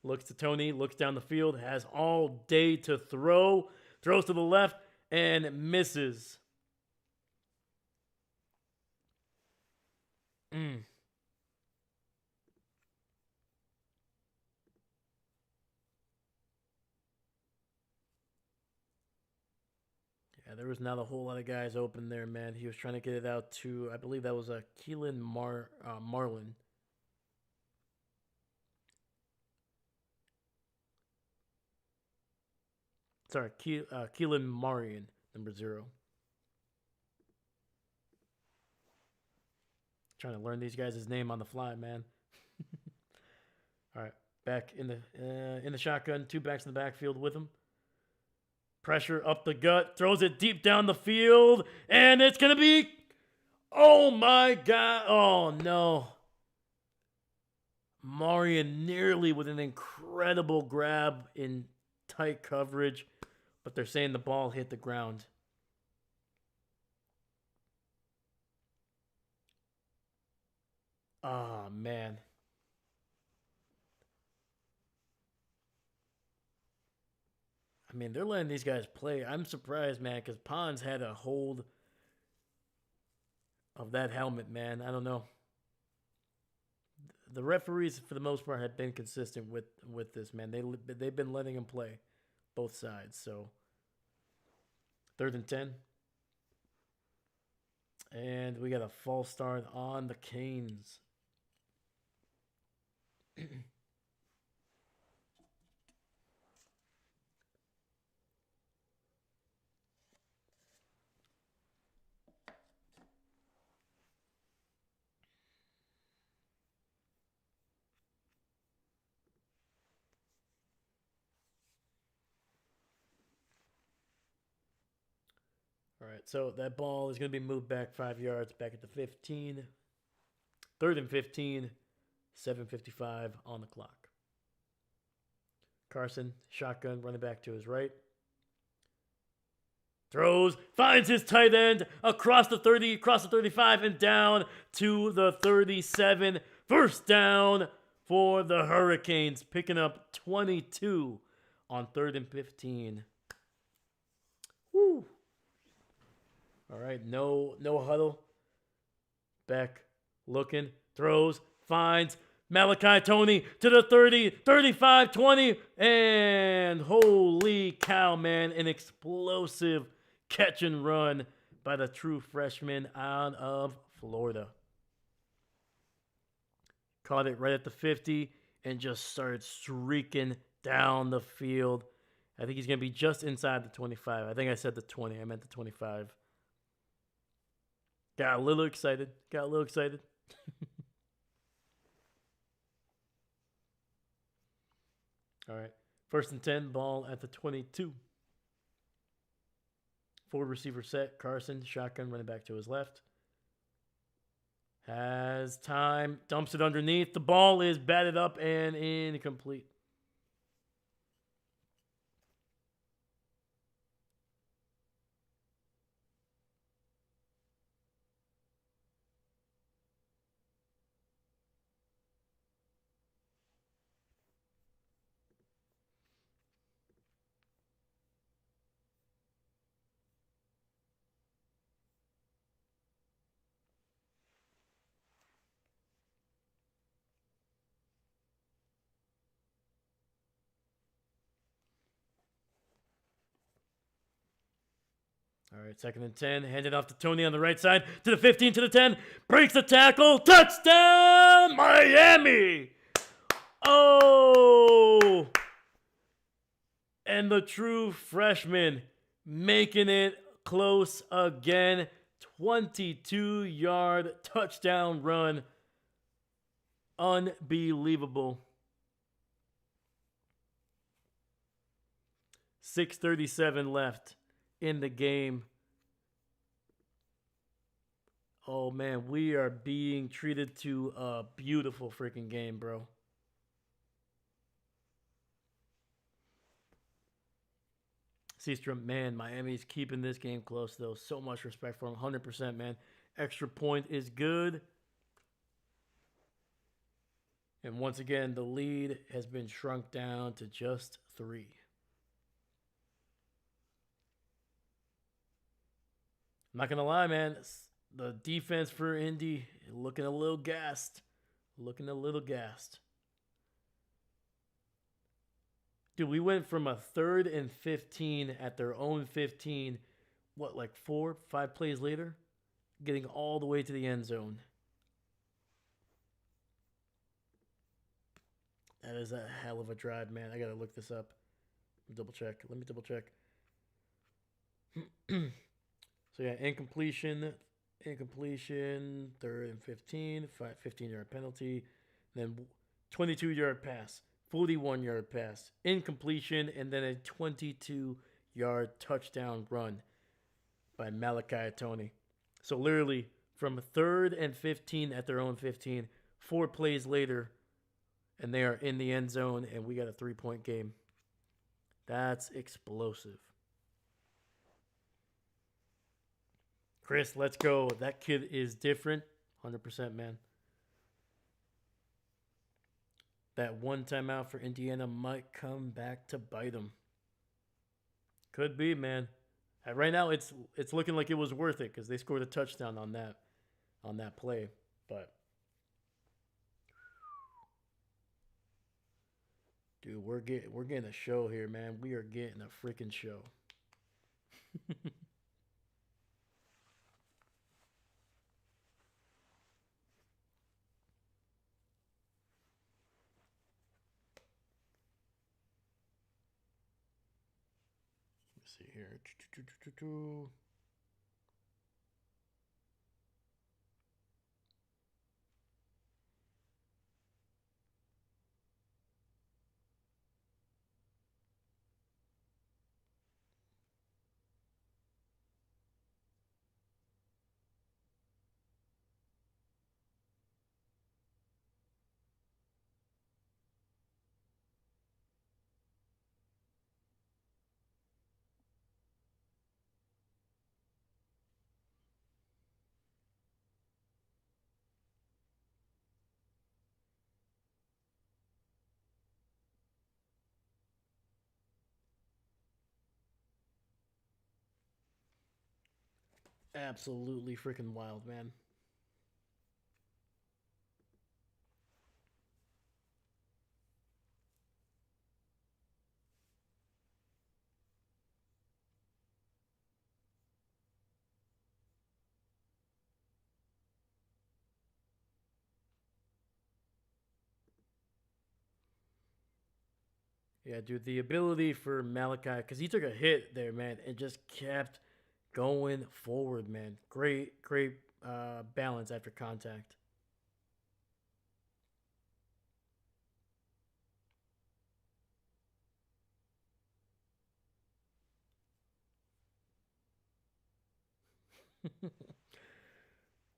Looks to Tony, looks down the field, has all day to throw. Throws to the left and misses. Mm. Yeah, there was not a whole lot of guys open there, man. He was trying to get it out to, I believe that was a Marlin. Sorry, Keelan Marion, number 0. Trying to learn these guys' name on the fly, man. All right, back in the shotgun, 2 backs in the backfield with him. Pressure up the gut, throws it deep down the field, and it's gonna be, oh my god, oh no. Marion nearly with an incredible grab in tight coverage, but they're saying the ball hit the ground. Oh, man. I mean, they're letting these guys play. I'm surprised, man, because Pons had a hold of that helmet, man. I don't know. The referees, for the most part, have been consistent with this, man. They've been letting him play both sides. So 3rd and 10. And we got a false start on the Canes. All right, so that ball is going to be moved back 5 yards, back at the 15. 3rd and 15, 7:55 on the clock. Carson, shotgun, running back to his right. Throws, finds his tight end across the 30, across the 35, and down to the 37. First down for the Hurricanes, picking up 22 on 3rd and 15. Woo. All right, no huddle. Beck looking, throws, finds Malachi Tony to the 30, 35, 20, and holy cow, man, an explosive catch and run by the true freshman out of Florida. Caught it right at the 50 and just started streaking down the field. I think he's going to be just inside the 25. I think I said the 20. I meant the 25. Got a little excited. All right. 1st and 10, ball at the 22. 4 receiver set. Carson, shotgun, running back to his left. Has time. Dumps it underneath. The ball is batted up and incomplete. All right, 2nd and 10. Hand it off to Tony on the right side. To the 15, to the 10. Breaks the tackle. Touchdown, Miami. Oh. And the true freshman making it close again. 22-yard touchdown run. Unbelievable. 6:37 left in the game. Oh man, we are being treated to a beautiful freaking game, bro. Seastrom, man, Miami's keeping this game close though. So much respect for him. 100%, man. Extra point is good. And once again, the lead has been shrunk down to just 3. I'm not going to lie, man. The defense for Indy looking a little gassed. Looking a little gassed. Dude, we went from a 3rd and 15 at their own 15, what, like 4, 5 plays later? Getting all the way to the end zone. That is a hell of a drive, man. I got to look this up. Double check. Let me double check. So yeah, incompletion, 3rd and 15, 15-yard penalty, then 22-yard pass, 41-yard pass, incompletion, and then a 22-yard touchdown run by Malachi Tony. So literally from 3rd and 15 at their own 15, 4 plays later, and they are in the end zone, and we got a 3-point game. That's explosive. Chris, let's go. That kid is different. 100%, man. That one timeout for Indiana might come back to bite him. Could be, man. Right now, it's looking like it was worth it because they scored a touchdown on that play. But dude, we're getting a show here, man. We are getting a freaking show. Let's see here. Absolutely freaking wild, man. Yeah, dude, the ability for Malachi, because he took a hit there, man, and just kept going forward, man. Great balance after contact.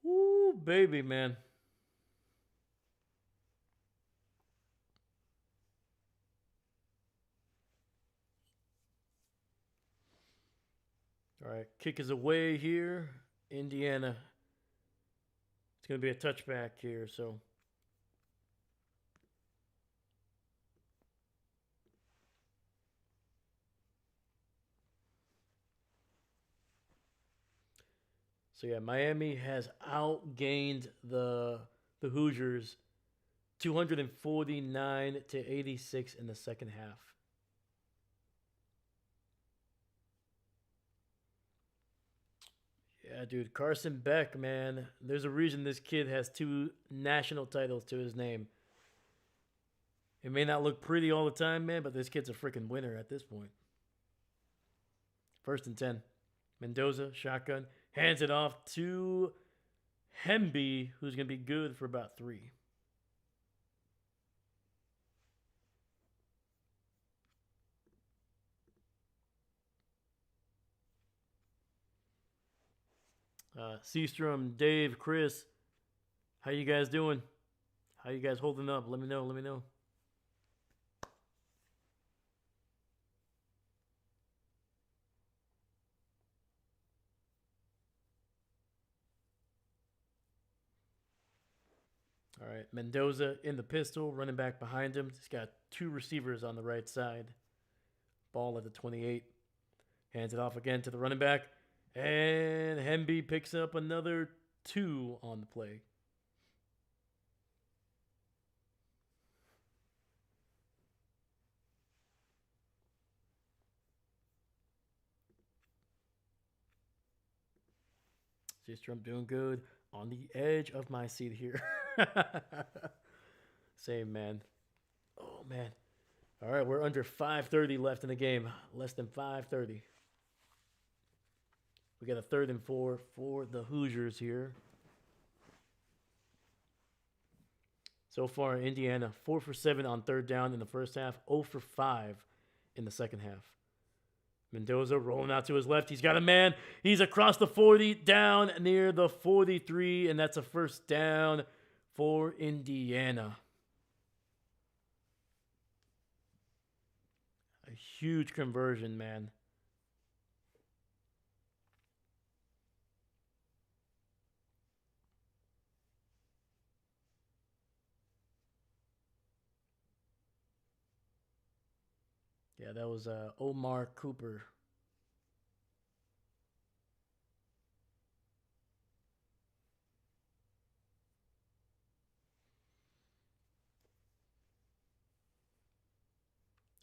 Woo, baby, man. All right, kick is away here. Indiana. It's going to be a touchback here, so. So yeah, Miami has outgained the Hoosiers 249 to 86 in the second half. Yeah, dude, Carson Beck, man. There's a reason this kid has 2 national titles to his name. It may not look pretty all the time, man, but this kid's a freaking winner at this point. 1st and 10. Mendoza, shotgun, hands it off to Hemby, who's going to be good for about 3. Seastrom, Dave, Chris, how you guys doing? How you guys holding up? Let me know. Let me know. All right, Mendoza in the pistol, running back behind him. He's got 2 receivers on the right side. Ball at the 28. Hands it off again to the running back. And Hemby picks up another 2 on the play. Trump doing good on the edge of my seat here. Same, man. Oh, man. All right, we're under 5:30 left in the game. Less than 5:30. We got a 3rd and 4 for the Hoosiers here. So far, Indiana 4 for 7 on 3rd down in the first half, 0 for 5 in the second half. Mendoza rolling out to his left. He's got a man. He's across the 40, down near the 43, and that's a 1st down for Indiana. A huge conversion, man. Yeah, that was Omar Cooper.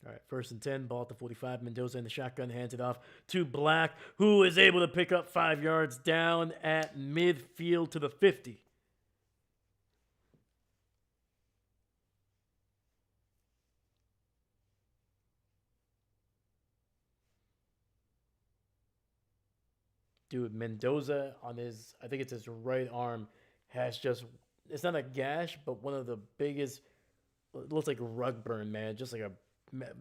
All right, 1st and 10, ball at the 45. Mendoza in the shotgun, hands it off to Black, who is able to pick up 5 yards down at midfield to the 50. Dude, Mendoza on his, I think it's his right arm, has just, it's not a gash, but one of the biggest, it looks like a rug burn, man. Just like a,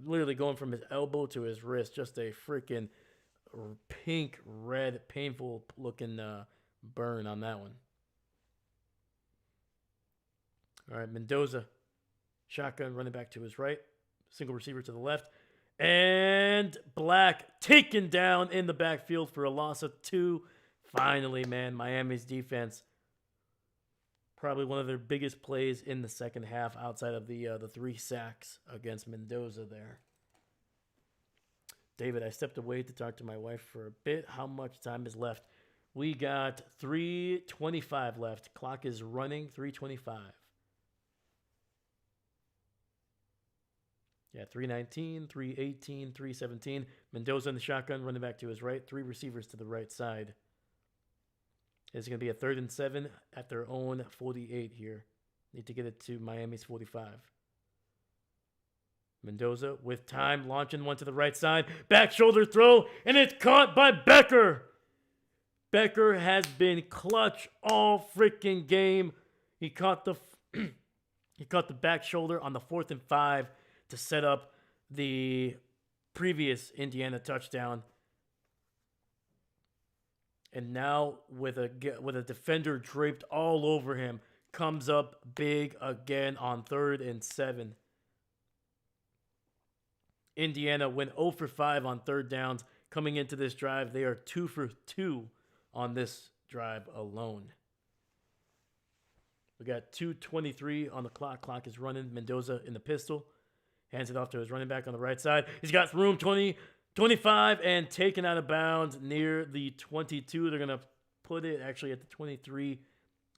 literally going from his elbow to his wrist, just a freaking pink, red, painful looking burn on that one. All right, Mendoza, shotgun running back to his right, single receiver to the left. And Black taken down in the backfield for a loss of 2. Finally, man, Miami's defense, probably one of their biggest plays in the second half outside of the 3 sacks against Mendoza there. David, I stepped away to talk to my wife for a bit. How much time is left? We got 3:25 left. Clock is running, 3:25. Yeah, 3:19, 3:18, 3:17. Mendoza in the shotgun, running back to his right. 3 receivers to the right side. It's going to be a 3rd and 7 at their own 48 here. Need to get it to Miami's 45. Mendoza with time, launching one to the right side. Back shoulder throw, and it's caught by Becker. Becker has been clutch all freaking game. He caught the he caught the back shoulder on the 4th and 5 to set up the previous Indiana touchdown. And now with a defender draped all over him, comes up big again on 3rd and 7. Indiana went 0 for 5 on third downs. Coming into this drive, they are 2 for 2 on this drive alone. We got 2:23 on the clock. Clock is running. Mendoza in the pistol. Hands it off to his running back on the right side. He's got room 20, 25, and taken out of bounds near the 22. They're going to put it actually at the 23,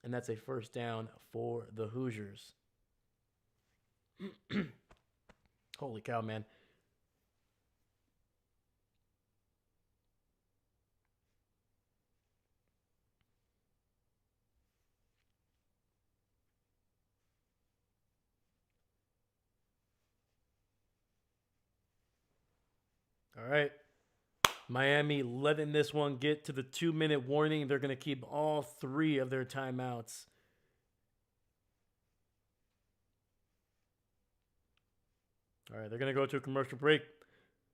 and that's a first down for the Hoosiers. Holy cow, man. All right. Miami letting this one get to the 2-minute warning. They're going to keep all 3 of their timeouts. All right, they're going to go to a commercial break.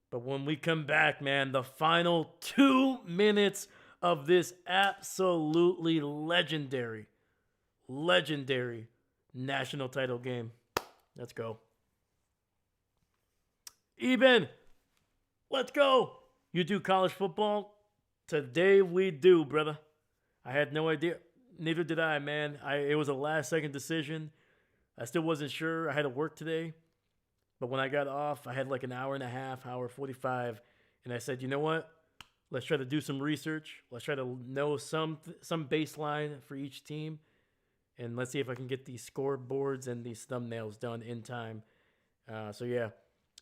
But when we come back, man, the final 2 minutes of this absolutely legendary national title game. Let's go. Eben, let's go. You do college football? Today we do, brother. I had no idea. Neither did I, man. It was a last-second decision. I still wasn't sure. I had to work today. But when I got off, I had like an hour and a half, hour 45. And I said, you know what? Let's try to do some research. Let's try to know some baseline for each team. And let's see if I can get these scoreboards and these thumbnails done in time. So, yeah.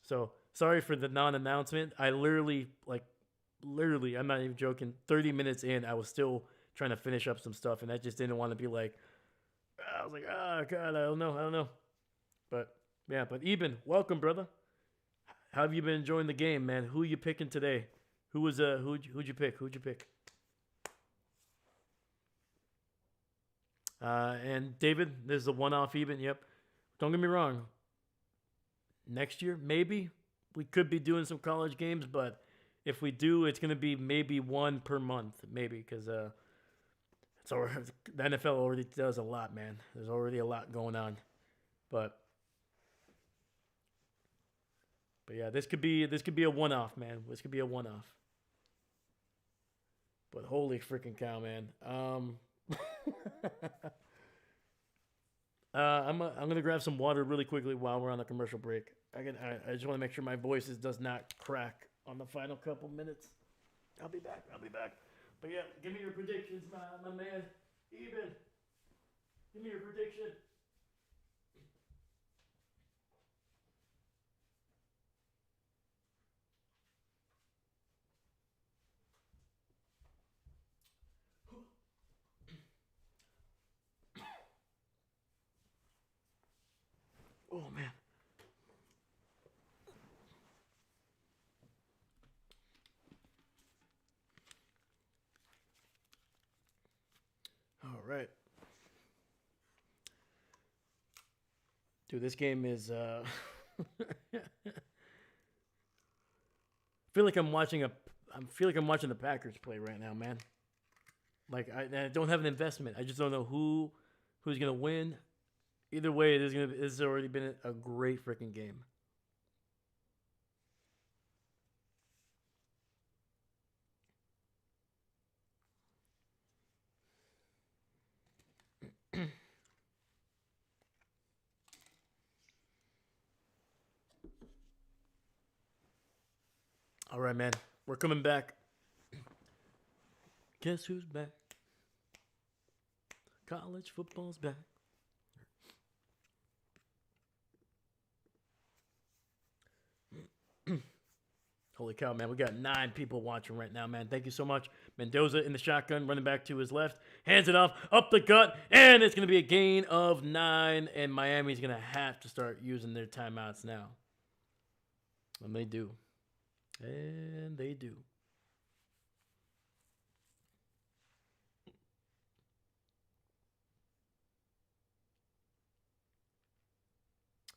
So, sorry for the non-announcement. I literally, I'm not even joking, 30 minutes in, I was still trying to finish up some stuff. And I just didn't want to be like, I was like, oh, God, I don't know. But, yeah, but Eben, welcome, brother. How have you been enjoying the game, man? Who you picking today? Who'd you pick? And David, this is a one-off Eben. Yep. Don't get me wrong. Next year, maybe we could be doing some college games, but if we do, it's going to be maybe one per month, maybe, because the NFL already does a lot, man. There's already a lot going on, but yeah, this could be a one-off, man. This could be a one-off. But holy freaking cow, man. I'm gonna grab some water really quickly while we're on the commercial break. I just want to make sure my voice does not crack on the final couple minutes. I'll be back. But yeah, give me your predictions, my man. Eben, give me your prediction. Oh man. All right. Dude, this game is I feel like I'm watching the Packers play right now, man. Like I don't have an investment. I just don't know who's going to win. Either way, this has already been a great freaking game. All right, man. We're coming back. Guess who's back? College football's back. Holy cow, man. We got 9 people watching right now, man. Thank you so much. Mendoza in the shotgun, running back to his left. Hands it off, up the gut, and it's going to be a gain of 9, and Miami's going to have to start using their timeouts now. And they do.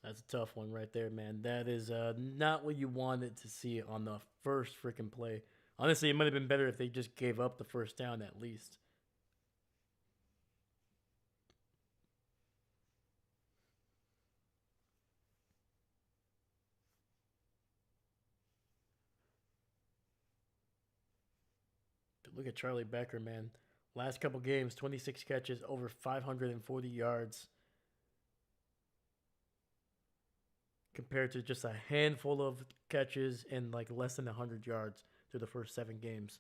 That's a tough one right there, man. That is not what you wanted to see on the first freaking play Honestly, it might have been better if they just gave up the first down at least. Look at Charlie Becker, man. Last couple games, 26 catches, over 540 yards, compared to just a handful of catches and like less than 100 yards through the first 7 games.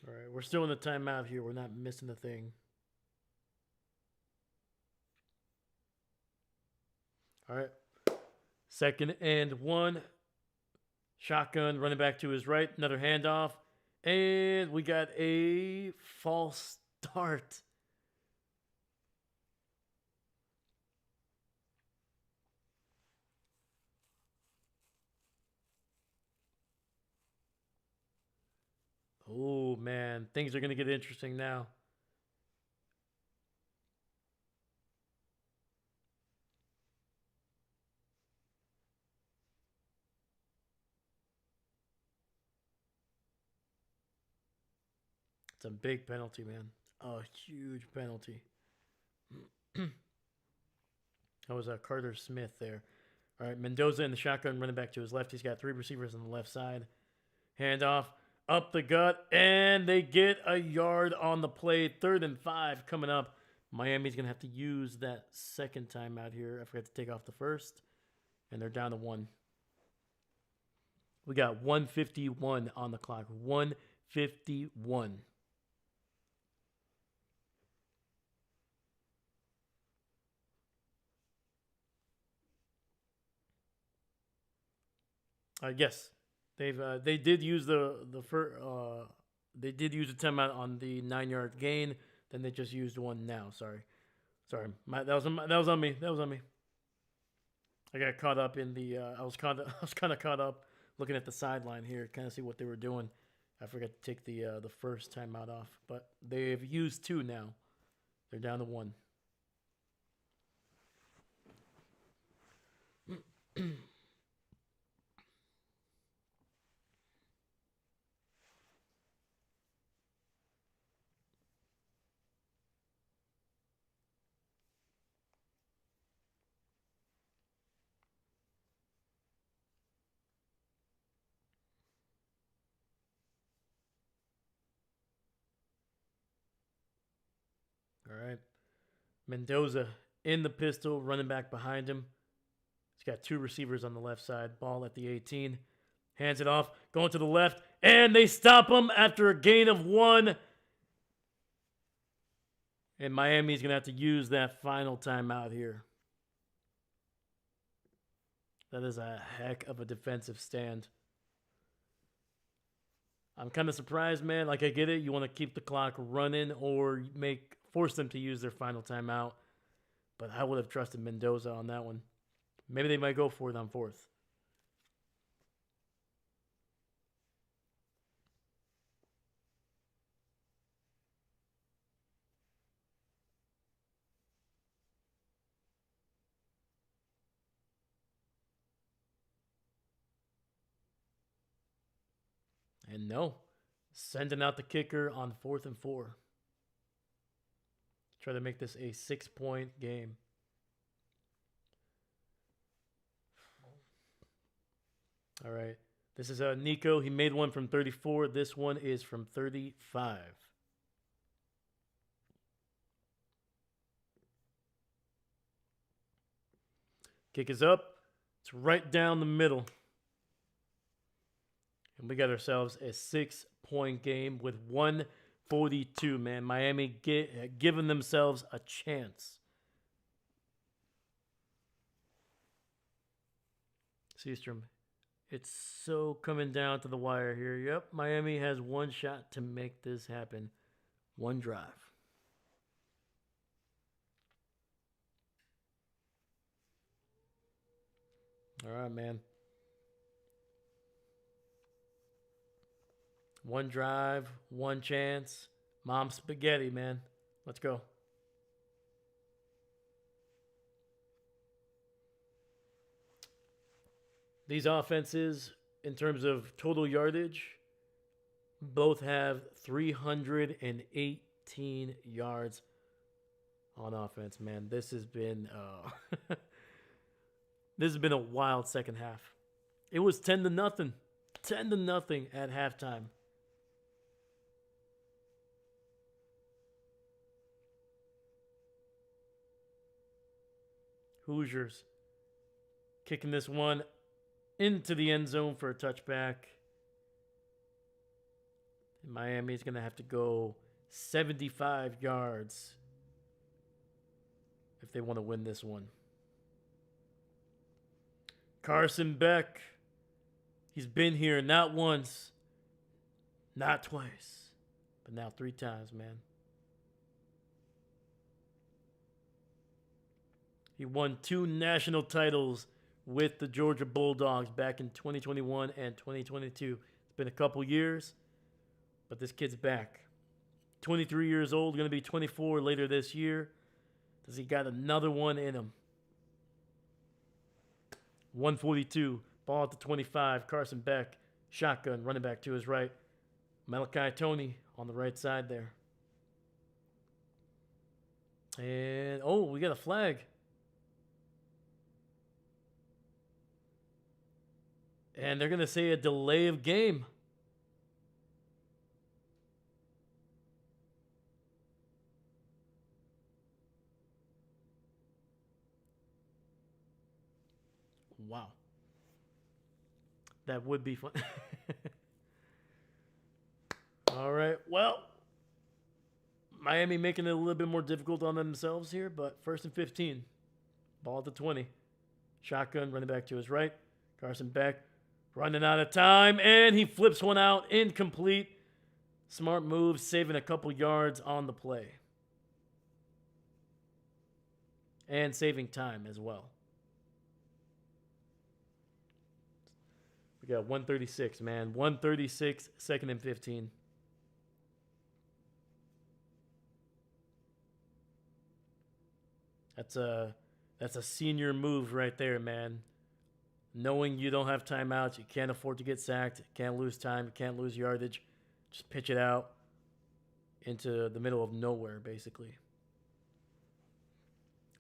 All right, we're still in the timeout here. We're not missing a thing. All right, 2nd and 1. Shotgun, running back to his right. Another handoff. And we got a false start. Oh, man. Things are going to get interesting now. It's a big penalty, man. A huge penalty. That was Carter Smith there. All right, Mendoza in the shotgun, running back to his left. He's got 3 receivers on the left side. Handoff up the gut, and they get a yard on the play. 3rd and 5 coming up. Miami's going to have to use that second timeout here. I forgot to take off the first, and they're down to 1. We got 151 on the clock. 151. Yes, they did use the first they did use a timeout on the 9-yard gain. Then they just used one now. Sorry, that was on me. That was on me. I got caught up in the. I was kind of caught up looking at the sideline here, kind of see what they were doing. I forgot to take the first timeout off, but they've used 2 now. They're down to 1. All right. Mendoza in the pistol, running back behind him. He's got 2 receivers on the left side. Ball at the 18. Hands it off, going to the left, and they stop him after a gain of 1. And Miami's going to have to use that final timeout here. That is a heck of a defensive stand. I'm kind of surprised, man. Like, I get it. You want to keep the clock running or force them to use their final timeout. But I would have trusted Mendoza on that one. Maybe they might go for it on 4th. And no, sending out the kicker on 4th and 4. Try to make this a 6-point game. All right. This is Nico. He made one from 34. This one is from 35. Kick is up. It's right down the middle. And we got ourselves a 6-point game with 142, man. Miami giving themselves a chance. Seastrom. It's so coming down to the wire here. Yep, Miami has one shot to make this happen. One drive. All right, man. One drive, one chance. Mom spaghetti, man. Let's go. These offenses, in terms of total yardage, both have 318 yards on offense, man. This has been this has been a wild second half. It was 10-0. 10-0 at halftime. Hoosiers kicking this one into the end zone for a touchback. And Miami's going to have to go 75 yards if they want to win this one. Carson Beck, he's been here not once, not twice, but now 3 times, man. He won 2 national titles with the Georgia Bulldogs back in 2021 and 2022. It's been a couple years, but this kid's back. 23 years old, going to be 24 later this year. Does he got another one in him? 142, ball at the 25. Carson Beck, shotgun, running back to his right. Malachi Tony on the right side there. And, oh, we got a flag. And they're going to say a delay of game. Wow. That would be fun. All right. Well, Miami making it a little bit more difficult on themselves here, but 1st and 15. Ball at the 20. Shotgun, running back to his right. Carson Beck running out of time, and he flips one out. Incomplete. Smart move, saving a couple yards on the play. And saving time as well. We got 136, man. 136, 2nd and 15. That's a senior move right there, man. Knowing you don't have timeouts, you can't afford to get sacked, can't lose time, you can't lose yardage. Just pitch it out into the middle of nowhere, basically.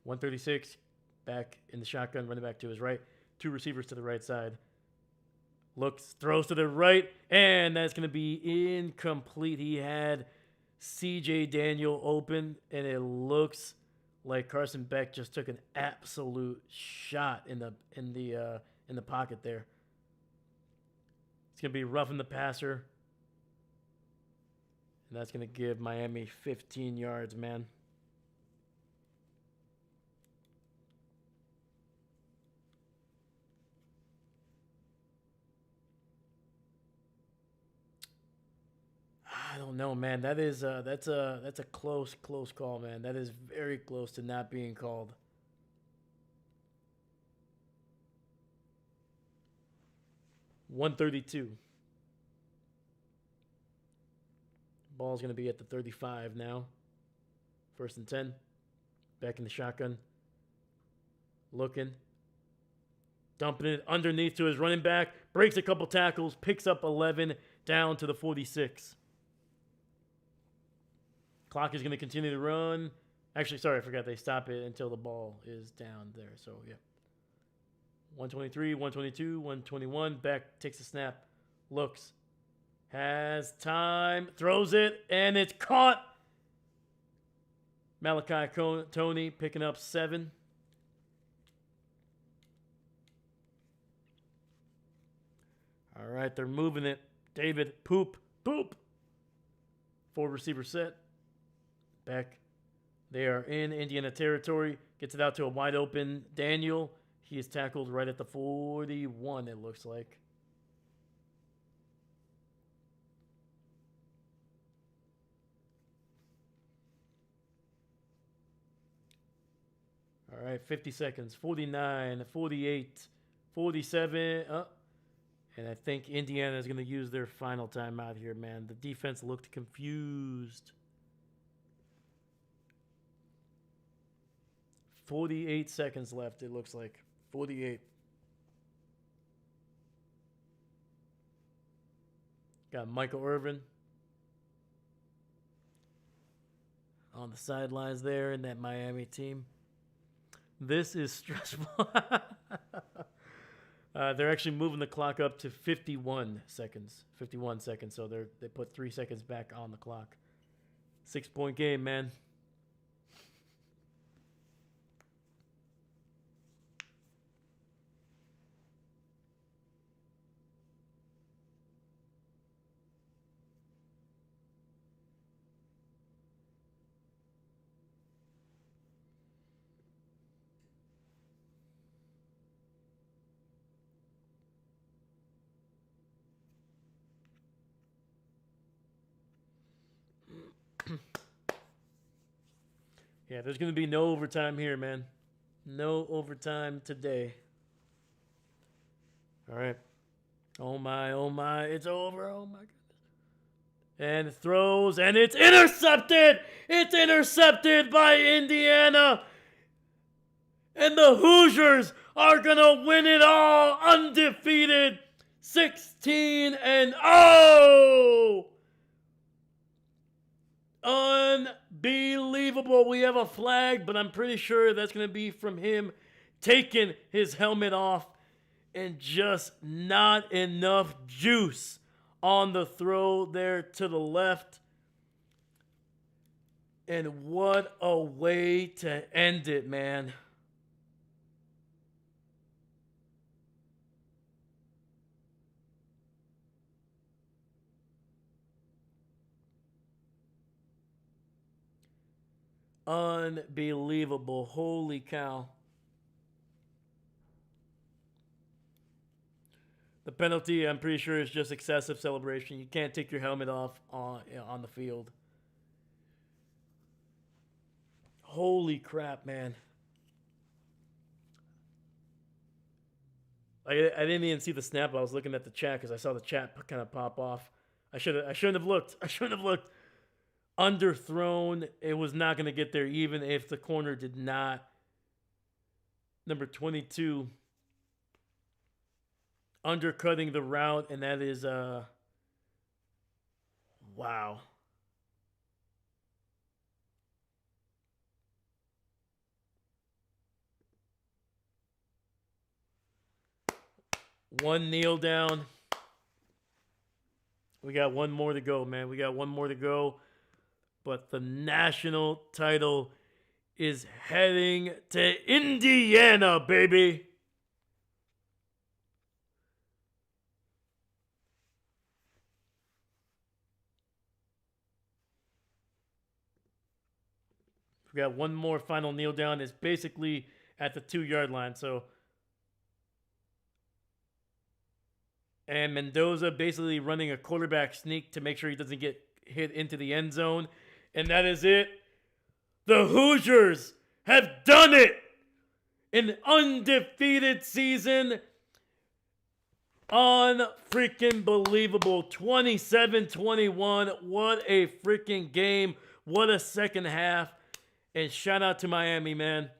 136, back in the shotgun, running back to his right. 2 receivers to the right side. Looks, throws to the right, and that's going to be incomplete. He had C.J. Daniel open, and it looks like Carson Beck just took an absolute shot in the pocket there. It's going to be roughing the passer, and that's going to give Miami 15 yards, man. I don't know, man. That's a close call, man. That is very close to not being called. .132. Ball's going to be at the 35 now. 1st and 10. Back in the shotgun. Looking. Dumping it underneath to his running back. Breaks a couple tackles. Picks up 11 down to the 46. Clock is going to continue to run. Actually, sorry, I forgot they stop it until the ball is down there. So, yeah. 123, 122, 121. Beck takes a snap. Looks. Has time. Throws it. And it's caught. Malachi Tony picking up 7. All right, they're moving it. David, poop. 4 receiver set. Beck. They are in Indiana territory. Gets it out to a wide open Daniel. He is tackled right at the 41, it looks like. All right, 50 seconds. 49, 48, 47. And I think Indiana is going to use their final timeout here, man. The defense looked confused. 48 seconds left, it looks like. 48. Got Michael Irvin on the sidelines there in that Miami team. This is stressful. They're actually moving the clock up to 51 seconds. 51 seconds, so they put 3 seconds back on the clock. 6-point game, man. Yeah, there's going to be no overtime here, man. No overtime today. All right. Oh, my. It's over. Oh, my goodness. And it throws, and it's intercepted. It's intercepted by Indiana. And the Hoosiers are going to win it all undefeated. 16-0. Unbelievable. We have a flag, but I'm pretty sure that's going to be from him taking his helmet off and just not enough juice on the throw there to the left. And what a way to end it, man. Unbelievable. Holy cow. The penalty, I'm pretty sure, is just excessive celebration. You can't take your helmet off on the field. Holy crap, man. I didn't even see the snap. I was looking at the chat because I saw the chat kind of pop off. I shouldn't have looked. I shouldn't have looked. Underthrown. It was not going to get there even if the corner did not. Number 22 undercutting the route, and that is wow. One kneel down. We got one more to go, man. We got one more to go. But the national title is heading to Indiana, baby. We got one more final kneel down. It's basically at the 2-yard line. So, and Mendoza basically running a quarterback sneak to make sure he doesn't get hit into the end zone. And that is it. The Hoosiers have done it. An undefeated season. Unfreaking believable. 27-21. What a freaking game. What a second half. And shout out to Miami, man.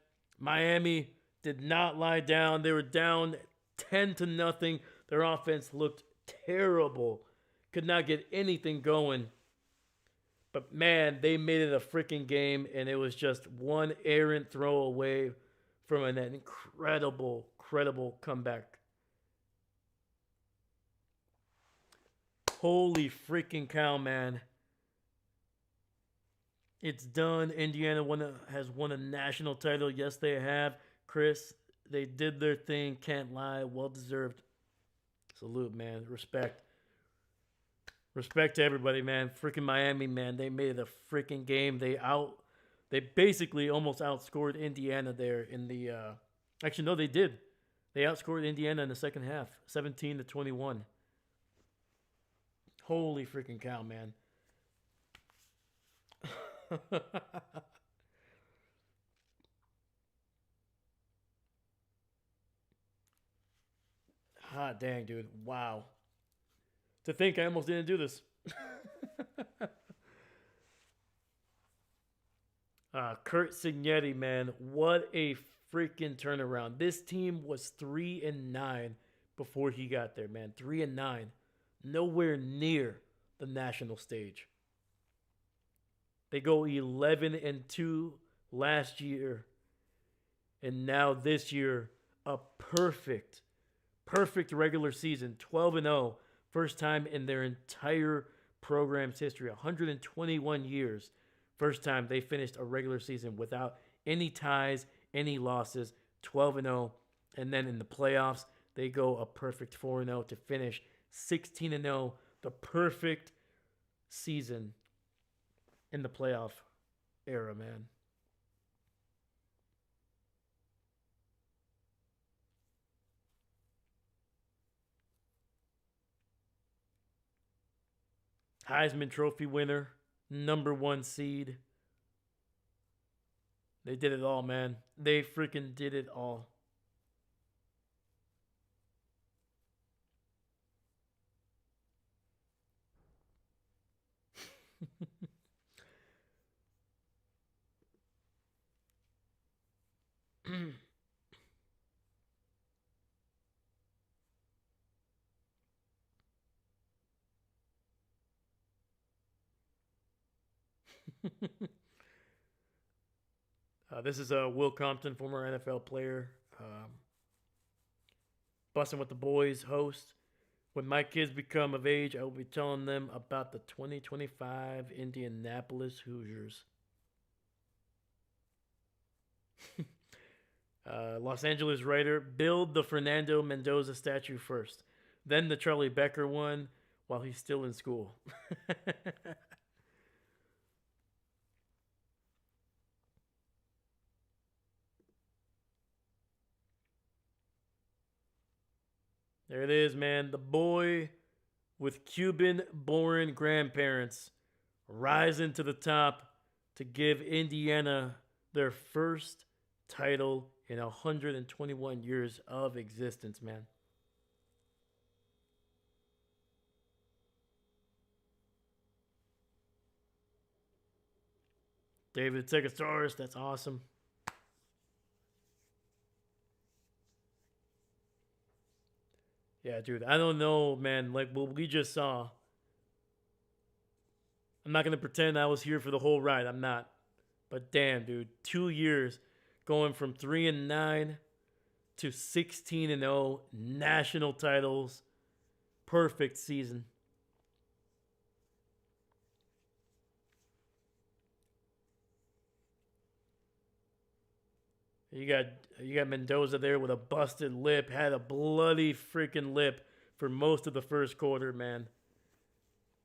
Miami did not lie down. They were down 10-0. Their offense looked terrible. Could not get anything going. But, man, they made it a freaking game, and it was just one errant throw away from an incredible comeback. Holy freaking cow, man. It's done. Indiana has won a national title. Yes, they have. Chris, they did their thing. Can't lie. Well-deserved. Salute, man. Respect. Respect to everybody, man. Freaking Miami, man. They made it a freaking game. They basically almost outscored Indiana there in the actually, no, they did. They outscored Indiana in the second half, 17-21. Holy freaking cow, man. Hot dang, dude. Wow. To think I almost didn't do this. Kurt Signetti, man, what a freaking turnaround! This team was 3-9 before he got there, man. 3-9, nowhere near the national stage. They go 11-2 last year, and now this year a perfect regular season, 12-0, first time in their entire program's history, 121 years. First time they finished a regular season without any ties, any losses, 12-0. And then in the playoffs, they go a perfect 4-0 to finish 16-0, the perfect season in the playoff era, man. Heisman Trophy winner, number one seed. They did it all, man. They freaking did it all. This is Will Compton, former NFL player, busting with the boys host. When my kids become of age, I will be telling them about the 2025 Indianapolis Hoosiers. Los Angeles writer, build the Fernando Mendoza statue first, then the Charlie Becker one while he's still in school. There it is, man. The boy with Cuban born grandparents rising to the top to give Indiana their first title in 121 years of existence, man. David Tegasaurus, that's awesome. Yeah, dude, I don't know, man. Like what we just saw, I'm not gonna pretend I was here for the whole ride. I'm not. But damn, dude, 2 years going from 3-9 to 16-0, national titles, perfect season. You got you got Mendoza there with a busted lip, had a bloody freaking lip for most of the first quarter, man.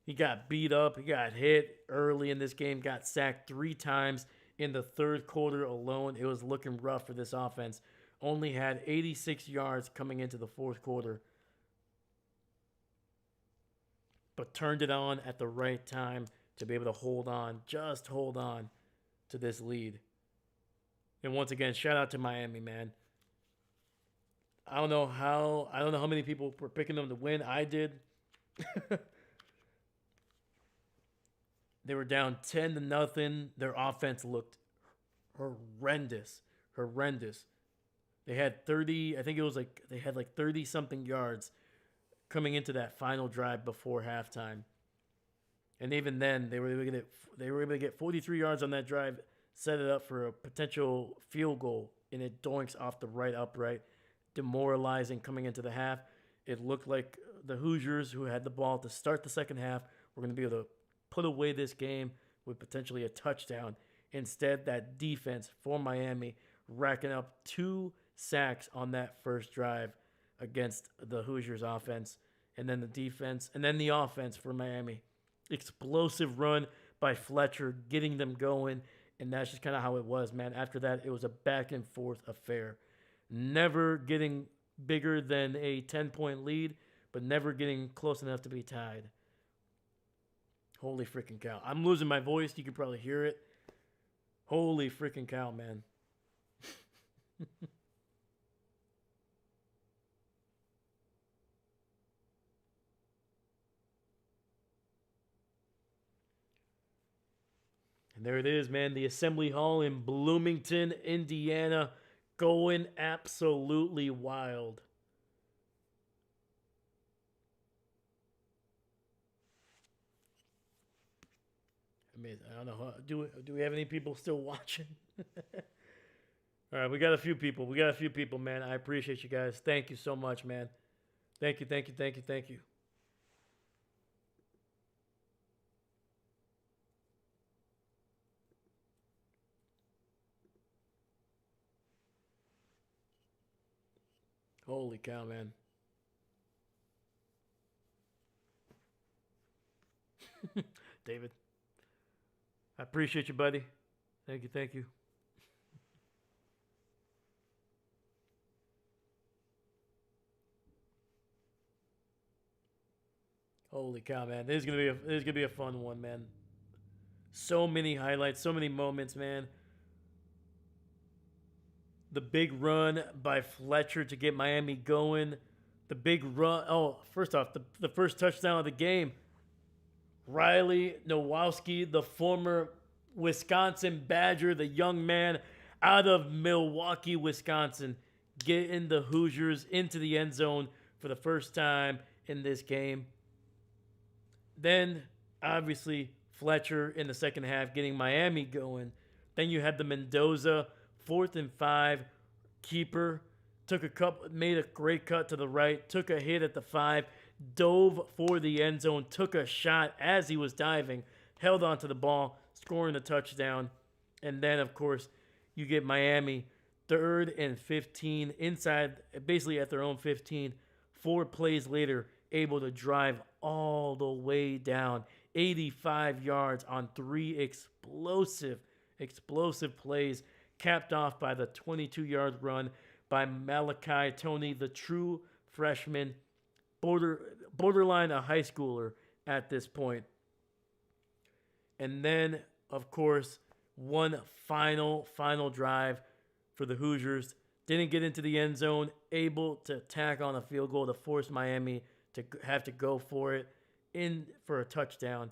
He got beat up, he got hit early in this game, got sacked 3 times in the third quarter alone. It was looking rough for this offense. Only had 86 yards coming into the fourth quarter, but turned it on at the right time to be able to hold on, just hold on to this lead. And once again, shout out to Miami, man. I don't know how many people were picking them to win. I did. They were down 10-0. Their offense looked horrendous. Horrendous. They had 30, I think it was like they had like 30 something yards coming into that final drive before halftime. And even then, they were able to get 43 yards on that drive, set it up for a potential field goal, and it doinks off the right upright, demoralizing coming into the half. It looked like the Hoosiers, who had the ball to start the second half, were going to be able to put away this game with potentially a touchdown. Instead, that defense for Miami racking up 2 sacks on that first drive against the Hoosiers offense. And then the defense, and then the offense for Miami. Explosive run by Fletcher, getting them going. And that's just kind of how it was, man. After that, it was a back and forth affair. Never getting bigger than a 10-point lead, but never getting close enough to be tied. Holy freaking cow. I'm losing my voice. You can probably hear it. Holy freaking cow, man. And there it is, man. The Assembly Hall in Bloomington, Indiana, going absolutely wild. I mean, I don't know. Do we have any people still watching? All right, we got a few people. We got a few people, man. I appreciate you guys. Thank you so much, man. Thank you, thank you, thank you, thank you. Holy cow, man. David, I appreciate you, buddy. Thank you, thank you. Holy cow, man. This is gonna be a fun one, man. So many highlights, so many moments, man. The big run by Fletcher to get Miami going. The big run. Oh, first off, the first touchdown of the game. Riley Nowowski, the former Wisconsin Badger, the young man out of Milwaukee, Wisconsin, getting the Hoosiers into the end zone for the first time in this game. Then, obviously, Fletcher in the second half getting Miami going. Then you had the Mendoza 4th and 5 keeper. Made a great cut to the right, took a hit at the 5, dove for the end zone, took a shot as he was diving, held onto the ball, scoring a touchdown. And then, of course, you get Miami 3rd and 15 inside, basically at their own 15. 4 plays later, able to drive all the way down 85 yards on 3 explosive plays, capped off by the 22-yard run by Malachi Tony, the true freshman, borderline a high schooler at this point. And then, of course, one final drive for the Hoosiers. Didn't get into the end zone, able to tack on a field goal to force Miami to have to go for it in for a touchdown.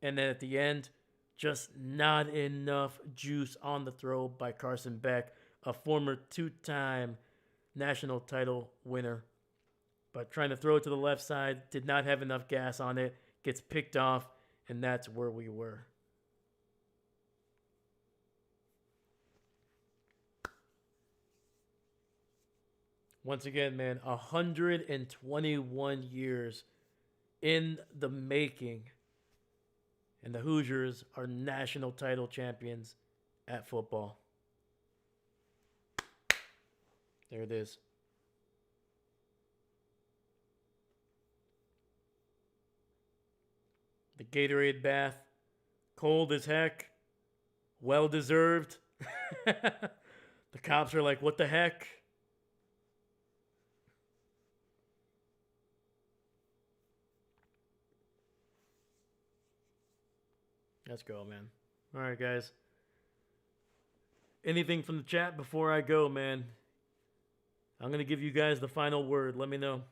And then at the end, just not enough juice on the throw by Carson Beck, a former 2-time national title winner. But trying to throw it to the left side, did not have enough gas on it, gets picked off, and that's where we were. Once again, man, 121 years in the making. And the Hoosiers are national title champions at football. There it is. The Gatorade bath, cold as heck, well deserved. The cops are like, what the heck? Let's go, man. All right, guys. Anything from the chat before I go, man? I'm going to give you guys the final word. Let me know.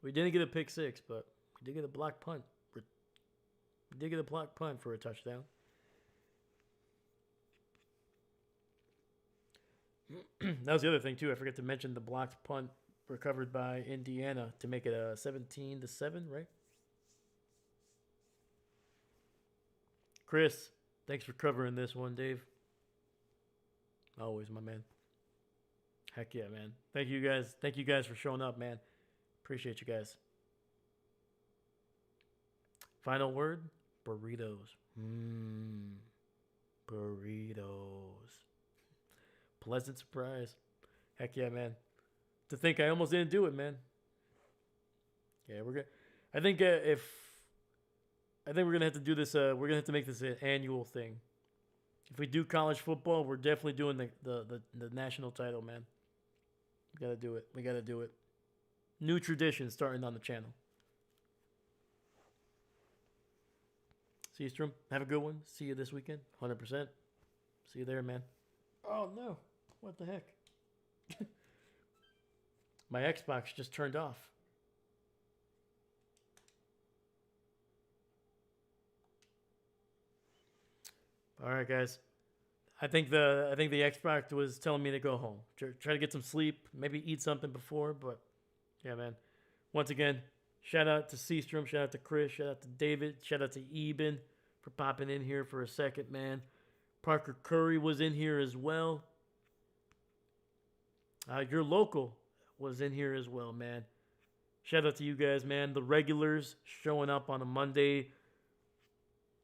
We didn't get a pick six, but we did get a block punt. We did get a block punt for a touchdown. That was the other thing, too. I forgot to mention the blocked punt recovered by Indiana to make it a 17-7, right? Chris, thanks for covering this one, Dave. Always, my man. Heck yeah, man. Thank you guys. Thank you guys for showing up, man. Appreciate you guys. Final word, burritos. Burritos. Pleasant surprise. Heck yeah, man. To think I almost didn't do it, man. Yeah, we're gonna. I think we're gonna have to do this. We're gonna have to make this an annual thing. If we do college football, we're definitely doing the national title, man. We gotta do it. We gotta do it. New tradition starting on the channel. Seastrom, have a good one. See you this weekend. 100%. See you there, man. Oh, no. What the heck? My Xbox just turned off. All right, guys. I think the Xbox was telling me to go home. Try to get some sleep, maybe eat something before, but yeah, man. Once again, shout out to Seastrom, shout out to Chris, shout out to David, shout out to Eben for popping in here for a second, man. Parker Curry was in here as well. Your local was in here as well, man. Shout out to you guys, man. The regulars showing up on a Monday.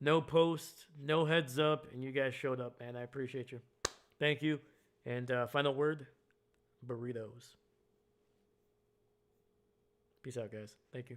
No post, no heads up, and you guys showed up, man. I appreciate you. Thank you. And final word, burritos. Peace out, guys. Thank you.